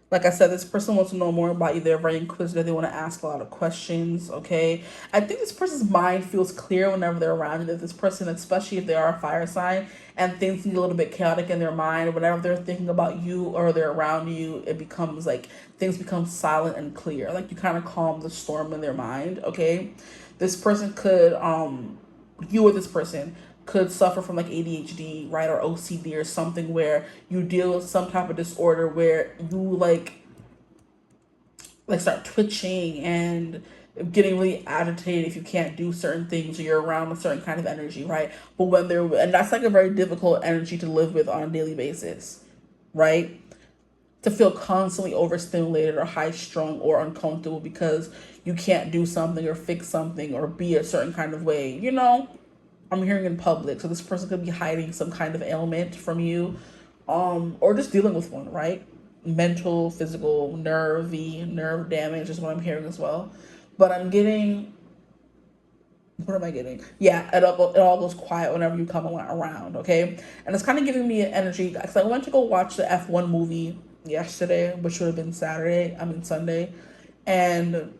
Like I said, this person wants to know more about you. They're very inquisitive. They want to ask a lot of questions, okay? I think this person's mind feels clear whenever they're around you. That this person, especially if they are a fire sign, and things get a little bit chaotic in their mind, whenever they're thinking about you or they're around you, it becomes like things become silent and clear. Like you kind of calm the storm in their mind, okay? This person could, you or this person could suffer from like ADHD, right, or OCD or something where you deal with some type of disorder where you like start twitching and getting really agitated if you can't do certain things or you're around a certain kind of energy, right? But when they're, and that's like a very difficult energy to live with on a daily basis, right? To feel constantly overstimulated or high strung or uncomfortable because you can't do something or fix something or be a certain kind of way, you know? I'm hearing in public. So this person could be hiding some kind of ailment from you, or just dealing with one, right? Mental, physical, nerve damage is what I'm hearing as well. But I'm getting, what am I getting? Yeah, it all goes quiet whenever you come around, okay? And it's kind of giving me an energy. Because I went to go watch the F1 movie yesterday, which would have been Sunday. And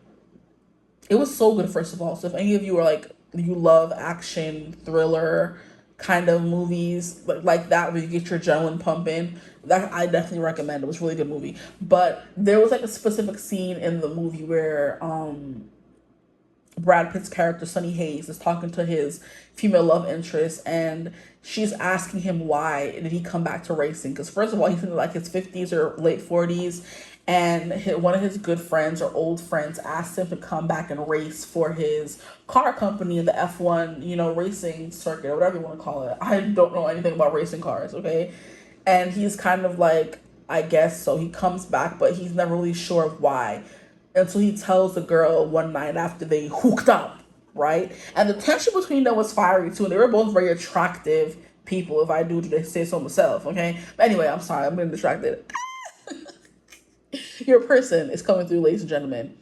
it was so good, first of all. So if any of you are like, you love action, thriller kind of movies like that where you get your adrenaline pumping, that I definitely recommend. It was a really good movie. But there was like a specific scene in the movie where Brad Pitt's character Sonny Hayes is talking to his female love interest, and she's asking him why did he come back to racing. Because first of all, he's in like his 50s or late 40s, and one of his good friends or old friends asked him to come back and race for his car company in the F1, racing circuit or whatever you want to call it. I don't know anything about racing cars, okay? And he's kind of like, I guess so. He comes back, but he's never really sure of why. And so he tells the girl one night after they hooked up, right? And the tension between them was fiery too. And they were both very attractive people, if I do say so myself, okay? But anyway, I'm sorry, I'm getting distracted. Your person is coming through, ladies and gentlemen.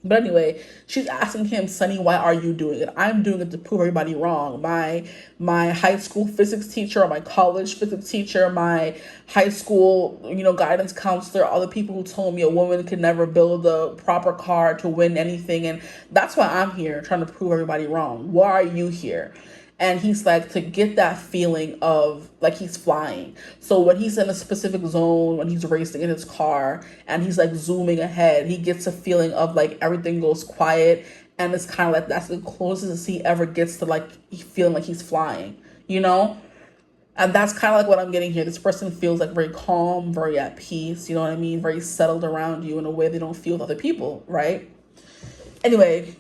But anyway, she's asking him, Sonny, why are you doing it? I'm doing it to prove everybody wrong. My high school physics teacher, or my college physics teacher, my high school, guidance counselor, all the people who told me a woman could never build a proper car to win anything. And that's why I'm here, trying to prove everybody wrong. Why are you here? And he's like, to get that feeling of like he's flying. So when he's in a specific zone, when he's racing in his car and he's like zooming ahead, he gets a feeling of like everything goes quiet. And it's kind of like that's the closest he ever gets to like feeling like he's flying, And that's kind of like what I'm getting here. This person feels like very calm, very at peace, you know what I mean? Very settled around you in a way they don't feel with other people, right? Anyway,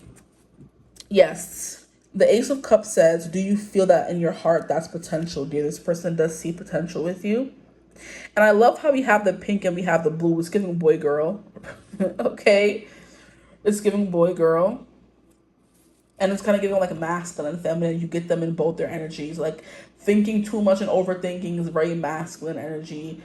yes. The Ace of Cups says, do you feel that in your heart that's potential, dear? This person does see potential with you. And I love how we have the pink and we have the blue. It's giving boy, girl. Okay? It's giving boy, girl. And it's kind of giving like a masculine and feminine. You get them in both their energies. Like thinking too much and overthinking is very masculine energy.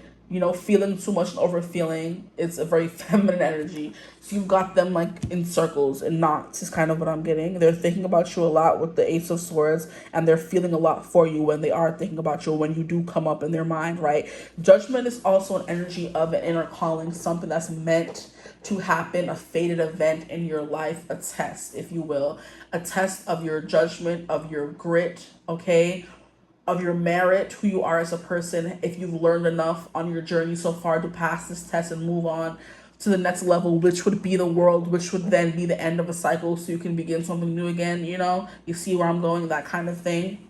Feeling too much and overfeeling, it's a very feminine energy. So you've got them like in circles and knots is kind of what I'm getting. They're thinking about you a lot with the Ace of Swords, and they're feeling a lot for you when they are thinking about you, when you do come up in their mind, right? Judgment is also an energy of an inner calling, something that's meant to happen, a fated event in your life, a test, if you will, a test of your judgment, of your grit, okay? Of your merit, who you are as a person, if you've learned enough on your journey so far to pass this test and move on to the next level, which would be the world, which would then be the end of a cycle so you can begin something new again, you see where I'm going, that kind of thing.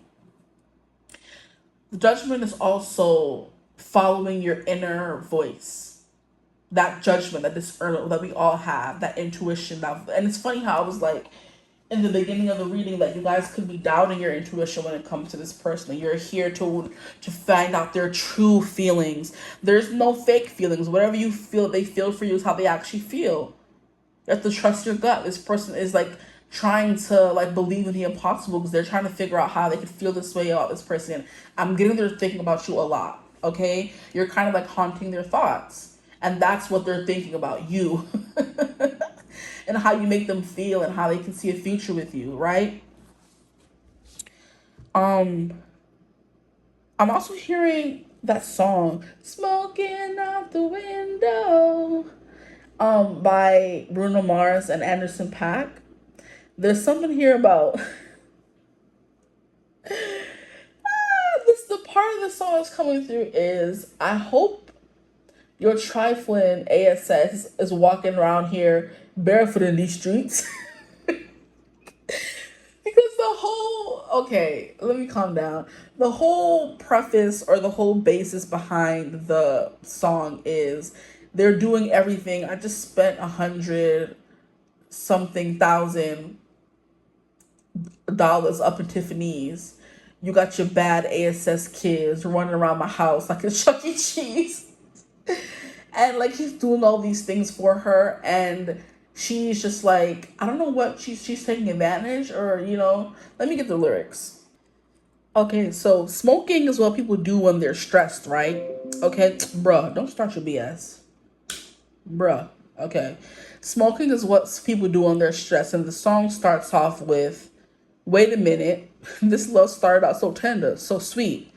The judgment is also following your inner voice, that judgment, that discernment that we all have, that intuition, and it's funny how I was like, in the beginning of the reading, that you guys could be doubting your intuition when it comes to this person. You're here to find out their true feelings. There's no fake feelings. Whatever you feel they feel for you is how they actually feel. You have to trust your gut. This person is like trying to like believe in the impossible because they're trying to figure out how they could feel this way about this person. I'm getting they're thinking about you a lot, okay? You're kind of like haunting their thoughts. And that's what they're thinking about, you. and how you make them feel and how they can see a future with you, right? Um, I'm also hearing that song "Smoking Out the Window" by Bruno Mars and Anderson .Paak. There's something here about this. The part of the song that's coming through is, I hope your trifling ASS is walking around here barefoot in these streets. Because the whole, okay, let me calm down. The whole preface or the whole basis behind the song is they're doing everything. I just spent 100 something thousand dollars up in Tiffany's. You got your bad ASS kids running around my house like a Chuck E. Cheese. And like he's doing all these things for her, and she's just like, I don't know what she's taking advantage, or let me get the lyrics. Okay, so smoking is what people do when they're stressed, right? Okay, bruh, don't start your BS. Bruh, okay. Smoking is what people do when they're stressed, and the song starts off with, wait a minute, this love started out so tender, so sweet.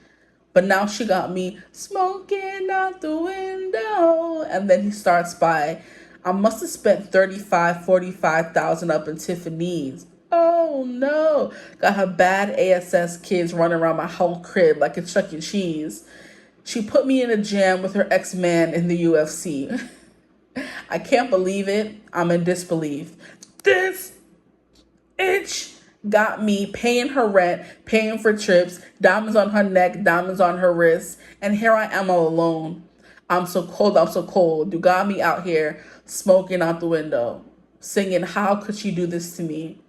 But now she got me smoking out the window. And then he starts by, I must have spent 45,000 up in Tiffany's. Oh no. Got her bad ASS kids running around my whole crib like a Chuck E. Cheese. She put me in a jam with her ex-man in the UFC. I can't believe it. I'm in disbelief. This itch got me paying her rent, paying for trips, diamonds on her neck, diamonds on her wrists, and here I am all alone. I'm so cold. You got me out here smoking out the window, singing, how could she do this to me?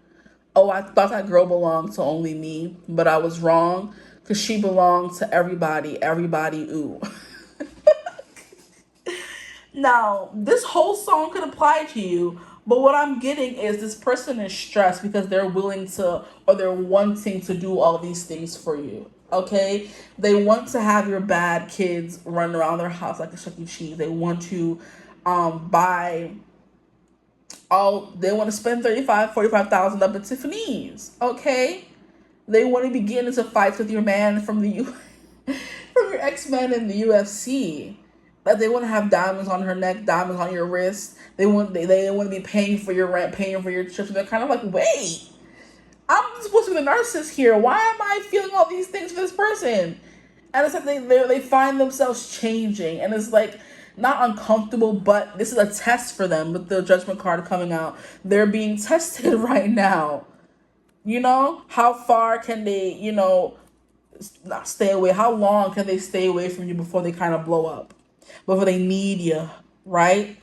Oh, I thought that girl belonged to only me, but I was wrong, because she belonged to everybody, ooh. Now, this whole song could apply to you, but what I'm getting is this person is stressed because they're willing to, or they're wanting to do all these things for you. Okay? They want to have your bad kids run around their house like a Chuck E. Cheese. They want to buy they want to spend 45,000 up at Tiffany's. Okay? They want to be getting into fights with your man from from your ex-man in the UFC. That they want to have diamonds on her neck, diamonds on your wrist. They want to be paying for your rent, paying for your trips. And they're kind of like, wait, I'm supposed to be the narcissist here. Why am I feeling all these things for this person? And it's like they find themselves changing, and it's like not uncomfortable, but this is a test for them with the Judgment card coming out. They're being tested right now. How far can they, not stay away? How long can they stay away from you before they kind of blow up? Before they need you, right?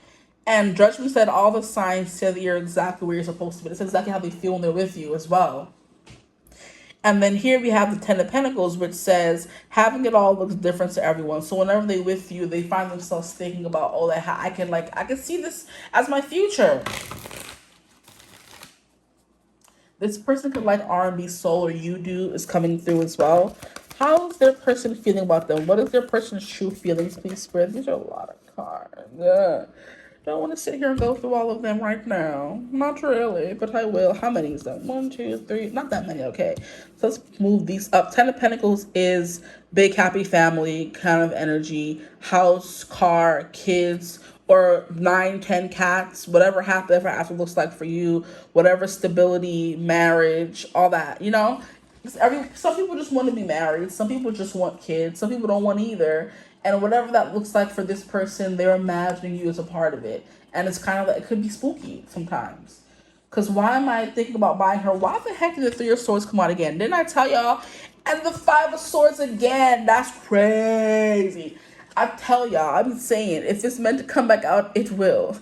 And Judgment said all the signs say that you're exactly where you're supposed to be. It's exactly how they feel when they're with you as well. And then here we have the Ten of Pentacles, which says having it all looks different to everyone. So whenever they're with you, they find themselves thinking about, oh, that I can see this as my future. This person could like R&B, soul, or you do is coming through as well. How is their person feeling about them? What is their person's true feelings? Please, Spirit. These are a lot of cards. Don't want to sit here and go through all of them right now. Not really, but I will. How many is that? 1, 2, 3. Not that many. Okay. So let's move these up. Ten of Pentacles is big, happy family kind of energy. House, car, kids, or 9, 10 cats. Whatever after looks like for you. Whatever stability, marriage, all that. Some people just want to be married. Some people just want kids. Some people don't want either. And whatever that looks like for this person, they're imagining you as a part of it. And it's kind of like, it could be spooky sometimes. Because why am I thinking about buying her? Why the heck did the Three of Swords come out again? Didn't I tell y'all? And the Five of Swords again. That's crazy. I tell y'all, I've been saying, if it's meant to come back out, it will.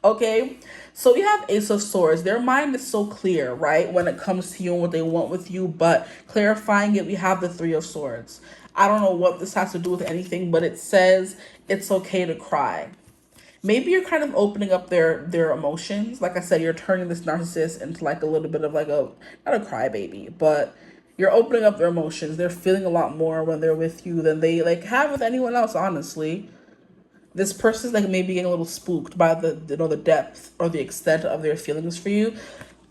Okay? So we have Ace of Swords. Their mind is so clear, right? When it comes to you and what they want with you. But clarifying it, we have the Three of Swords. I don't know what this has to do with anything, but it says it's okay to cry. Maybe you're kind of opening up their emotions. Like I said, you're turning this narcissist into like a little bit of like not a crybaby, but you're opening up their emotions. They're feeling a lot more when they're with you than they like have with anyone else, honestly. This person's like maybe getting a little spooked by the the depth or the extent of their feelings for you.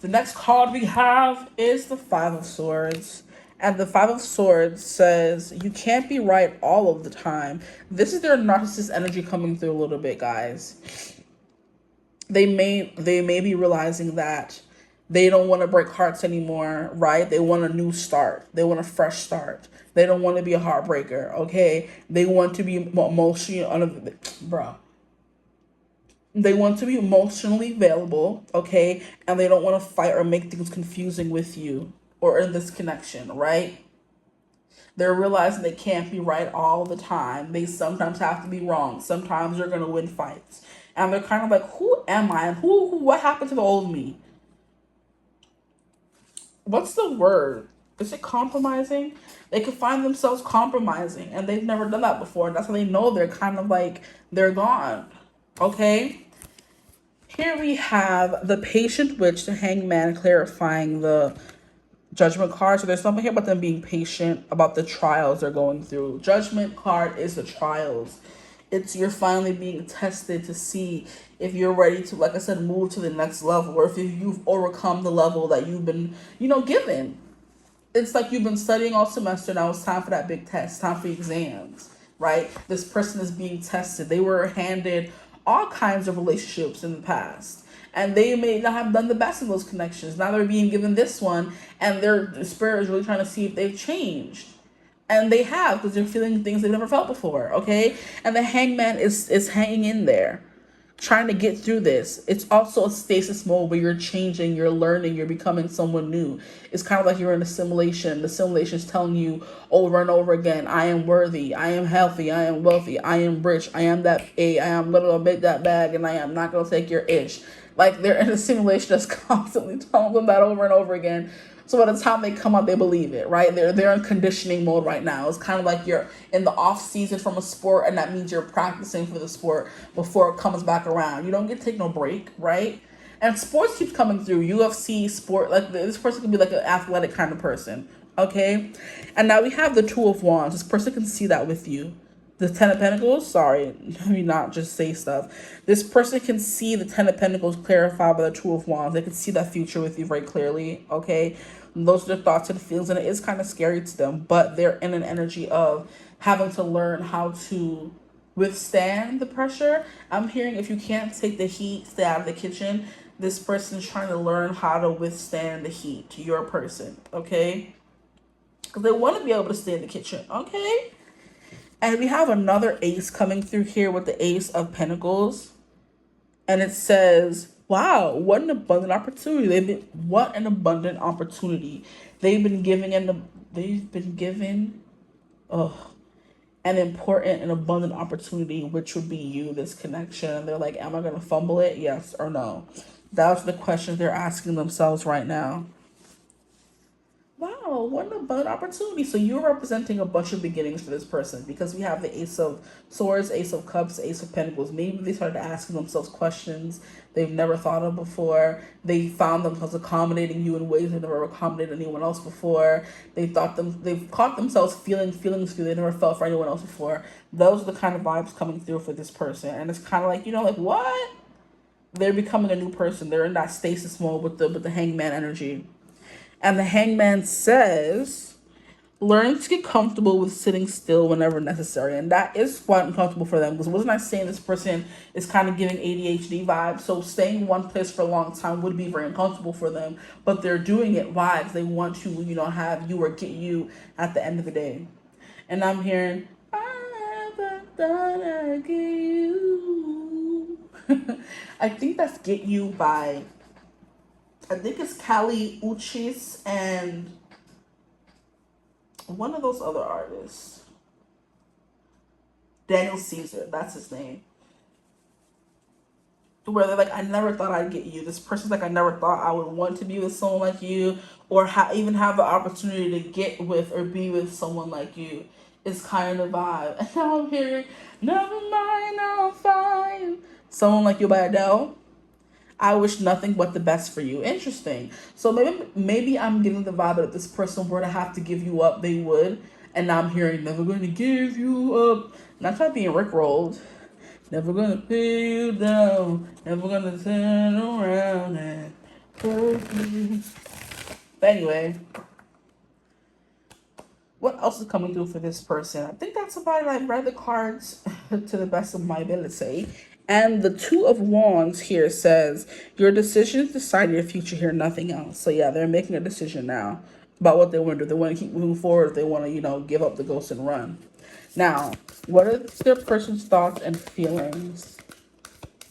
The next card we have is the Five of Swords. And the Five of Swords says you can't be right all of the time. This is their narcissist energy coming through a little bit, guys. They may be realizing that they don't want to break hearts anymore, right? They want a new start. They want a fresh start. They don't want to be a heartbreaker, okay? They want to be emotionally, bro. They want to be emotionally available, okay? And they don't want to fight or make things confusing with you or in this connection, right? They're realizing they can't be right all the time. They sometimes have to be wrong. Sometimes they're going to win fights. And they're kind of like, who am I? And what happened to the old me? What's the word? Is it compromising? They could find themselves compromising, and they've never done that before. That's how they know they're kind of like, they're gone. Okay? Here we have the Patient Witch, the Hangman, clarifying the Judgment card. So there's something here about them being patient, about the trials they're going through. Judgment card is the trials. It's you're finally being tested to see if you're ready to, like I said, move to the next level, or if you've overcome the level that you've been, given. It's like you've been studying all semester. Now it's time for that big test, time for exams, right? This person is being tested. They were handed all kinds of relationships in the past, and they may not have done the best in those connections. Now they're being given this one, and their spirit is really trying to see if they've changed. And they have, because they're feeling things they've never felt before, okay? And the Hangman is hanging in there, trying to get through this. It's also a stasis mode where you're changing, you're learning, you're becoming someone new. It's kind of like you're in a simulation. The simulation is telling you over and over again, I am worthy, I am healthy, I am wealthy, I am rich, I am that A, I am going to make that bag, and I am not going to take your ish. Like, they're in a simulation that's constantly telling them that over and over again. So by the time they come out, they believe it, right? They're in conditioning mode right now. It's kind of like you're in the off season from a sport, and that means you're practicing for the sport before it comes back around. You don't get to take no break, right? And sports keeps coming through. UFC, sport, like this person could be like an athletic kind of person, okay? And now we have the Two of Wands. This person can see that with you. The Ten of Pentacles, sorry, let me not just say stuff. This person can see the Ten of Pentacles clarified by the Two of Wands. They can see that future with you very clearly, okay? And those are the thoughts and the feelings, and it is kind of scary to them, but they're in an energy of having to learn how to withstand the pressure. I'm hearing if you can't take the heat, stay out of the kitchen. This person is trying to learn how to withstand the heat to your person, okay? Because they want to be able to stay in the kitchen, okay? And we have another ace coming through here with the Ace of Pentacles. And it says, wow, what an abundant opportunity. What an abundant opportunity. They've been given an important and abundant opportunity, which would be you, this connection. And they're like, am I going to fumble it? Yes or no? That's the questions they're asking themselves right now. Wow, what an abundant opportunity. So you're representing a bunch of beginnings for this person, because we have the Ace of Swords, Ace of Cups, Ace of Pentacles. Maybe they started asking themselves questions they've never thought of before. They found themselves accommodating you in ways they've never accommodated anyone else before. They've caught themselves feeling feelings they never felt for anyone else before. Those are the kind of vibes coming through for this person. And it's kind of like, like what? They're becoming a new person. They're in that stasis mode with the Hangman energy. And the Hangman says, learn to get comfortable with sitting still whenever necessary. And that is quite uncomfortable for them, because wasn't I saying this person is kind of giving ADHD vibes? So staying in one place for a long time would be very uncomfortable for them. But they're doing it vibes. They want to, have you or get you at the end of the day. And I'm hearing, I haven't thought I'd get you. I think that's Get You by... I think it's Kali Uchis and one of those other artists. Daniel Caesar, that's his name. Where they're like, I never thought I'd get you. This person's like, I never thought I would want to be with someone like you, or even have the opportunity to get with or be with someone like you. It's kind of vibe. And now I'm hearing, never mind, I'm fine. Someone Like You by Adele. I wish nothing but the best for you. Interesting. So maybe I'm getting the vibe that if this person were to have to give you up, they would. And now I'm hearing, never going to give you up. Not trying to be rickrolled, Never gonna pin you down. Never gonna turn around and hurt you. But anyway, what else is coming through for this person? I think that's about it. I've read the cards to the best of my ability. And the Two of Wands here says, your decisions decide your future here, nothing else. So yeah, they're making a decision now about what they want to do. They want to keep moving forward. If they want to, give up the ghost and run. Now, what are their person's thoughts and feelings?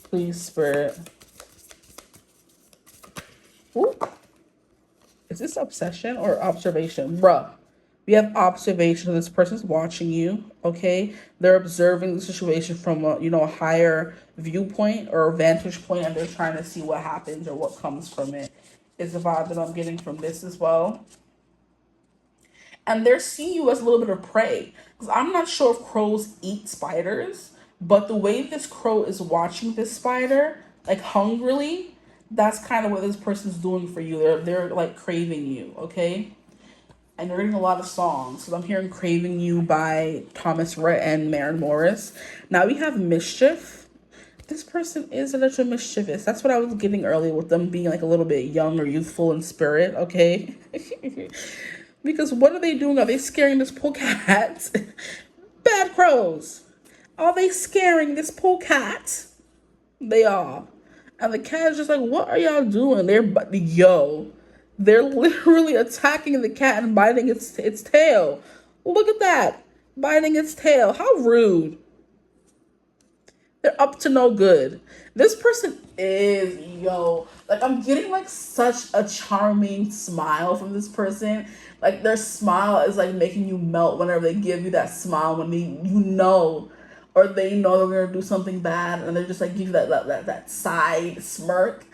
Please, Spirit. Ooh. Is this obsession or observation? Bruh. We have observation. So this person's watching you, okay? They're observing the situation from a higher viewpoint or vantage point, and they're trying to see what happens or what comes from it. Is the vibe that I'm getting from this as well. And they're seeing you as a little bit of prey. Because I'm not sure if crows eat spiders, but the way this crow is watching this spider, like hungrily, that's kind of what this person's doing for you. They're like craving you, okay? And you're reading a lot of songs. So I'm hearing Craving You by Thomas Rhett and Maren Morris. Now we have Mischief. This person is a little mischievous. That's what I was getting earlier with them being like a little bit young or youthful in spirit, okay? Because what are they doing? Are they scaring this poor cat? Bad crows. Are they scaring this poor cat? They are. And the cat is just like, what are y'all doing? They're literally attacking the cat and biting its tail. Look at that. Biting its tail. How rude. They're up to no good. This person is, like I'm getting like such a charming smile from this person. Like their smile is like making you melt whenever they give you that smile when or they know they're gonna do something bad and they're just like give you that side smirk.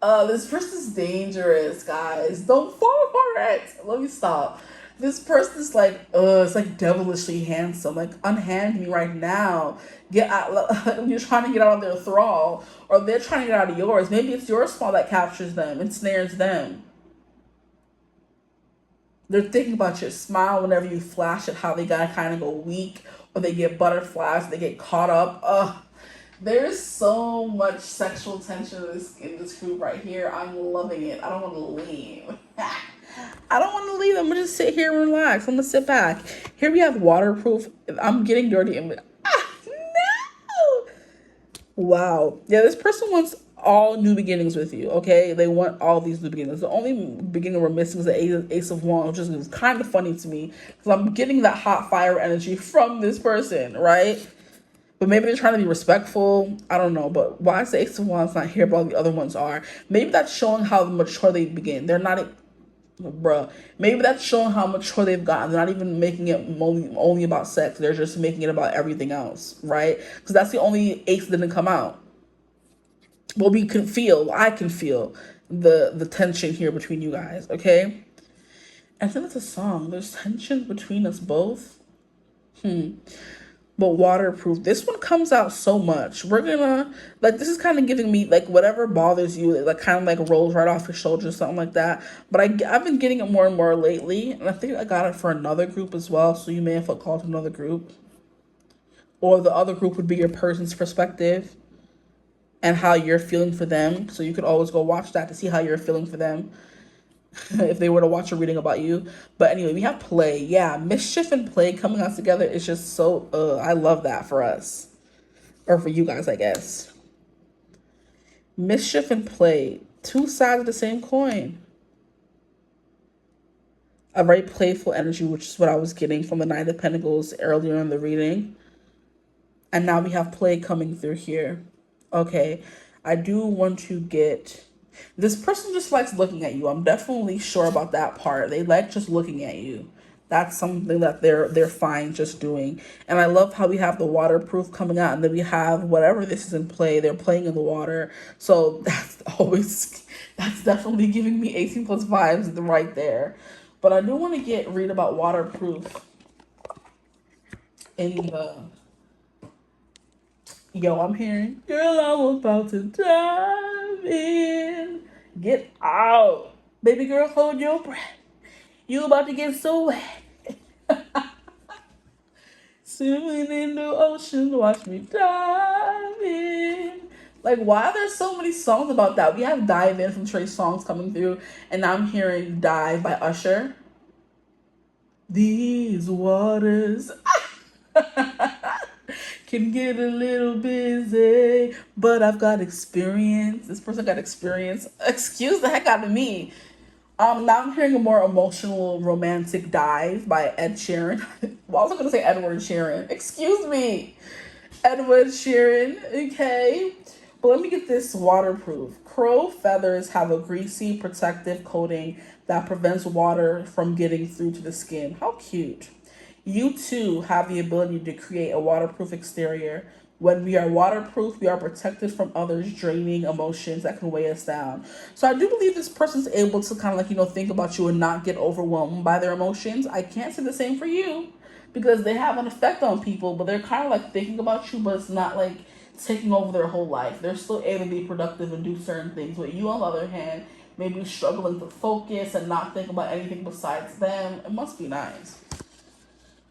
This person's dangerous, guys. Don't fall for it. Let me stop. This person's like, it's like devilishly handsome. Like, unhand me right now. Get out. You're trying to get out of their thrall, or they're trying to get out of yours. Maybe it's your smile that captures them, ensnares them. They're thinking about your smile whenever you flash it, how they gotta kind of go weak, or they get butterflies, they get caught up. There's so much sexual tension in this group right here. I'm loving it. I don't want to leave. I don't want to leave. I'm going to just sit here and relax. I'm going to sit back. Here we have waterproof. I'm getting dirty. No! Wow. Yeah, this person wants all new beginnings with you, okay? They want all these new beginnings. The only beginning we're missing is the Ace of Wands, which is kind of funny to me because I'm getting that hot fire energy from this person, right? But maybe they're trying to be respectful. I don't know. But why is the Ace of Wands not here, but all the other ones are? Maybe that's showing how mature they begin. They're not, Maybe that's showing how mature they've gotten. They're not even making it only about sex. They're just making it about everything else, right? Because that's the only ace that didn't come out. Well, I can feel the tension here between you guys, okay? I think it's a song. There's tension between us both. But waterproof, this one comes out so much. We're gonna, this is kind of giving me, whatever bothers you, it, kind of, rolls right off your shoulders or something like that. But I've been getting it more and more lately. And I think I got it for another group as well. So you may have felt called to another group. Or the other group would be your person's perspective and how you're feeling for them. So you could always go watch that to see how you're feeling for them. If they were to watch a reading about you. But anyway, we have play. Yeah, mischief and play coming out together is just so, I love that for us. Or for you guys, I guess. Mischief and play. Two sides of the same coin. A very playful energy, which is what I was getting from the Knight of Pentacles earlier in the reading. And now we have play coming through here. Okay, I do want to get... This person just likes looking at you. I'm definitely sure about that part. They like just looking at you. That's something that they're fine just doing. And I love how we have the waterproof coming out, and then we have whatever this is in play. They're playing in the water. So that's definitely giving me 18 plus vibes right there. But I do want to read about waterproof in the... I'm hearing, girl, I'm about to dive in. Get out. Baby girl, hold your breath. You about to get so wet. Swimming in the ocean, watch me dive Like, why are there so many songs about that? We have Dive In from Trey Songz coming through, and now I'm hearing Dive by Usher. These waters can get a little busy, but I've got experience. This person got experience. Excuse the heck out of me. Now I'm hearing a more emotional, romantic Dive by Ed Sheeran. Well, I was gonna say Edward Sheeran. Excuse me, Edward Sheeran. Okay, but let me get this waterproof. Crow feathers have a greasy, protective coating that prevents water from getting through to the skin. How cute! You too have the ability to create a waterproof exterior. When we are waterproof, we are protected from others' draining emotions that can weigh us down. So I do believe this person's able to kind of like, think about you and not get overwhelmed by their emotions. I can't say the same for you because they have an effect on people, but they're kind of like thinking about you, but it's not like taking over their whole life. They're still able to be productive and do certain things. But you, on the other hand, maybe struggling to focus and not think about anything besides them. It must be nice.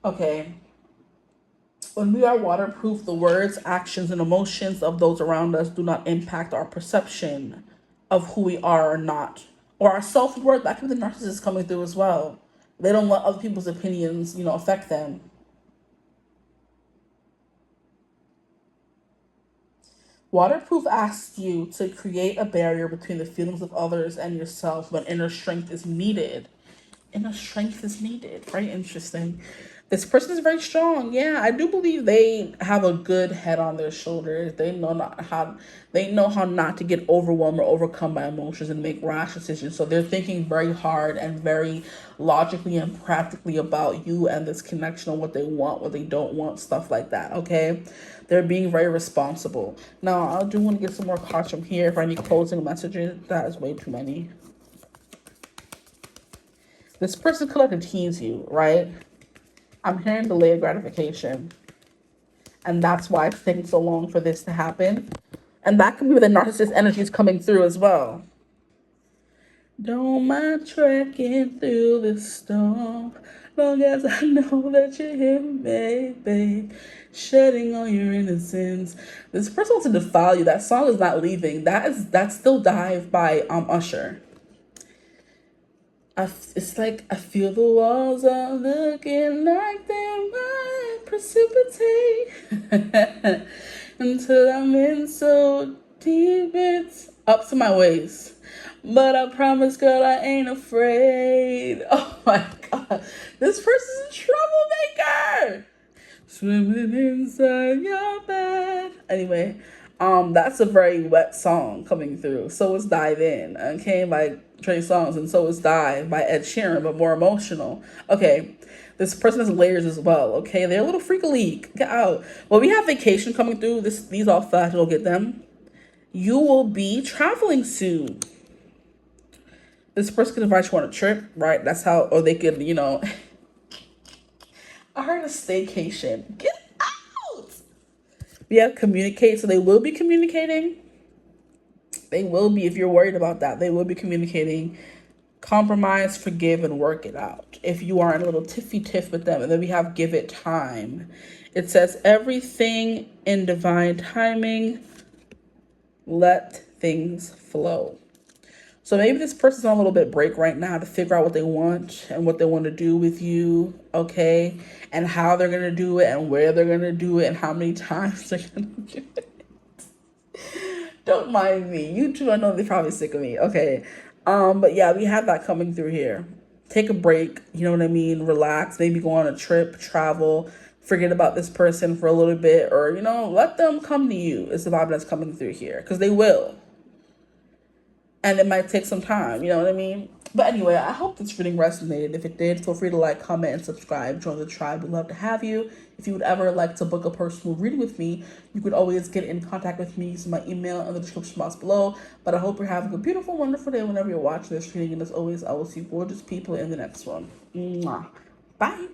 Okay. When we are waterproof, the words, actions, and emotions of those around us do not impact our perception of who we are or not, or our self-worth. That could be the narcissist coming through as well. They don't let other people's opinions, affect them. Waterproof asks you to create a barrier between the feelings of others and yourself when inner strength is needed. Inner strength is needed. Very interesting. This person is very strong. Yeah, I do believe they have a good head on their shoulders. They know how not to get overwhelmed or overcome by emotions and make rash decisions. So they're thinking very hard and very logically and practically about you and this connection on what they want, what they don't want, stuff like that. Okay, they're being very responsible. Now, I do want to get some more cards from here for any closing messages. That is way too many. This person could like to tease you, right? I'm hearing delayed gratification. And that's why it's taking so long for this to happen. And that could be where the narcissist energy is coming through as well. Don't mind trekking through the storm, long as I know that you're here, babe. Shedding all your innocence. This person wants to defile you. That song is not leaving. That's still Dive by Usher. It's like I feel the walls are looking like they might precipitate until I'm in so deep it's up to my waist. But I promise, girl, I ain't afraid. Oh my God, this person's a troublemaker. Swimming inside your bed. Anyway, that's a very wet song coming through. So is Dive In, okay, by Trey Songz, and so is Dive by Ed Sheeran, but more emotional. Okay, this person has layers as well. Okay, they're a little freak a leak. Get out. Well, we have vacation coming through. These all flash. Go get them. You will be traveling soon. This person can invite you on a trip, right? That's how, or they could, I heard a staycation. Get out. We have communicate, so they will be communicating. They will be, if you're worried about that, they will be communicating. Compromise, forgive, and work it out. If you are in a little tiffy tiff with them. And then we have give it time. It says everything in divine timing. Let things flow. So maybe this person's on a little bit break right now to figure out what they want and what they want to do with you, okay? And how they're going to do it and where they're going to do it and how many times they're going to do it. Don't mind me. You two, I know they're probably sick of me, okay? But yeah, we have that coming through here. Take a break, you know what I mean? Relax, maybe go on a trip, travel, forget about this person for a little bit, or, let them come to you is the vibe that's coming through here, because they will. And it might take some time, you know what I mean? But anyway, I hope this reading resonated. If it did, feel free to like, comment, and subscribe. Join the tribe. We'd love to have you. If you would ever like to book a personal reading with me, you could always get in contact with me using my email in the description box below. But I hope you're having a beautiful, wonderful day whenever you're watching this reading. And as always, I will see gorgeous people in the next one. Mwah. Bye.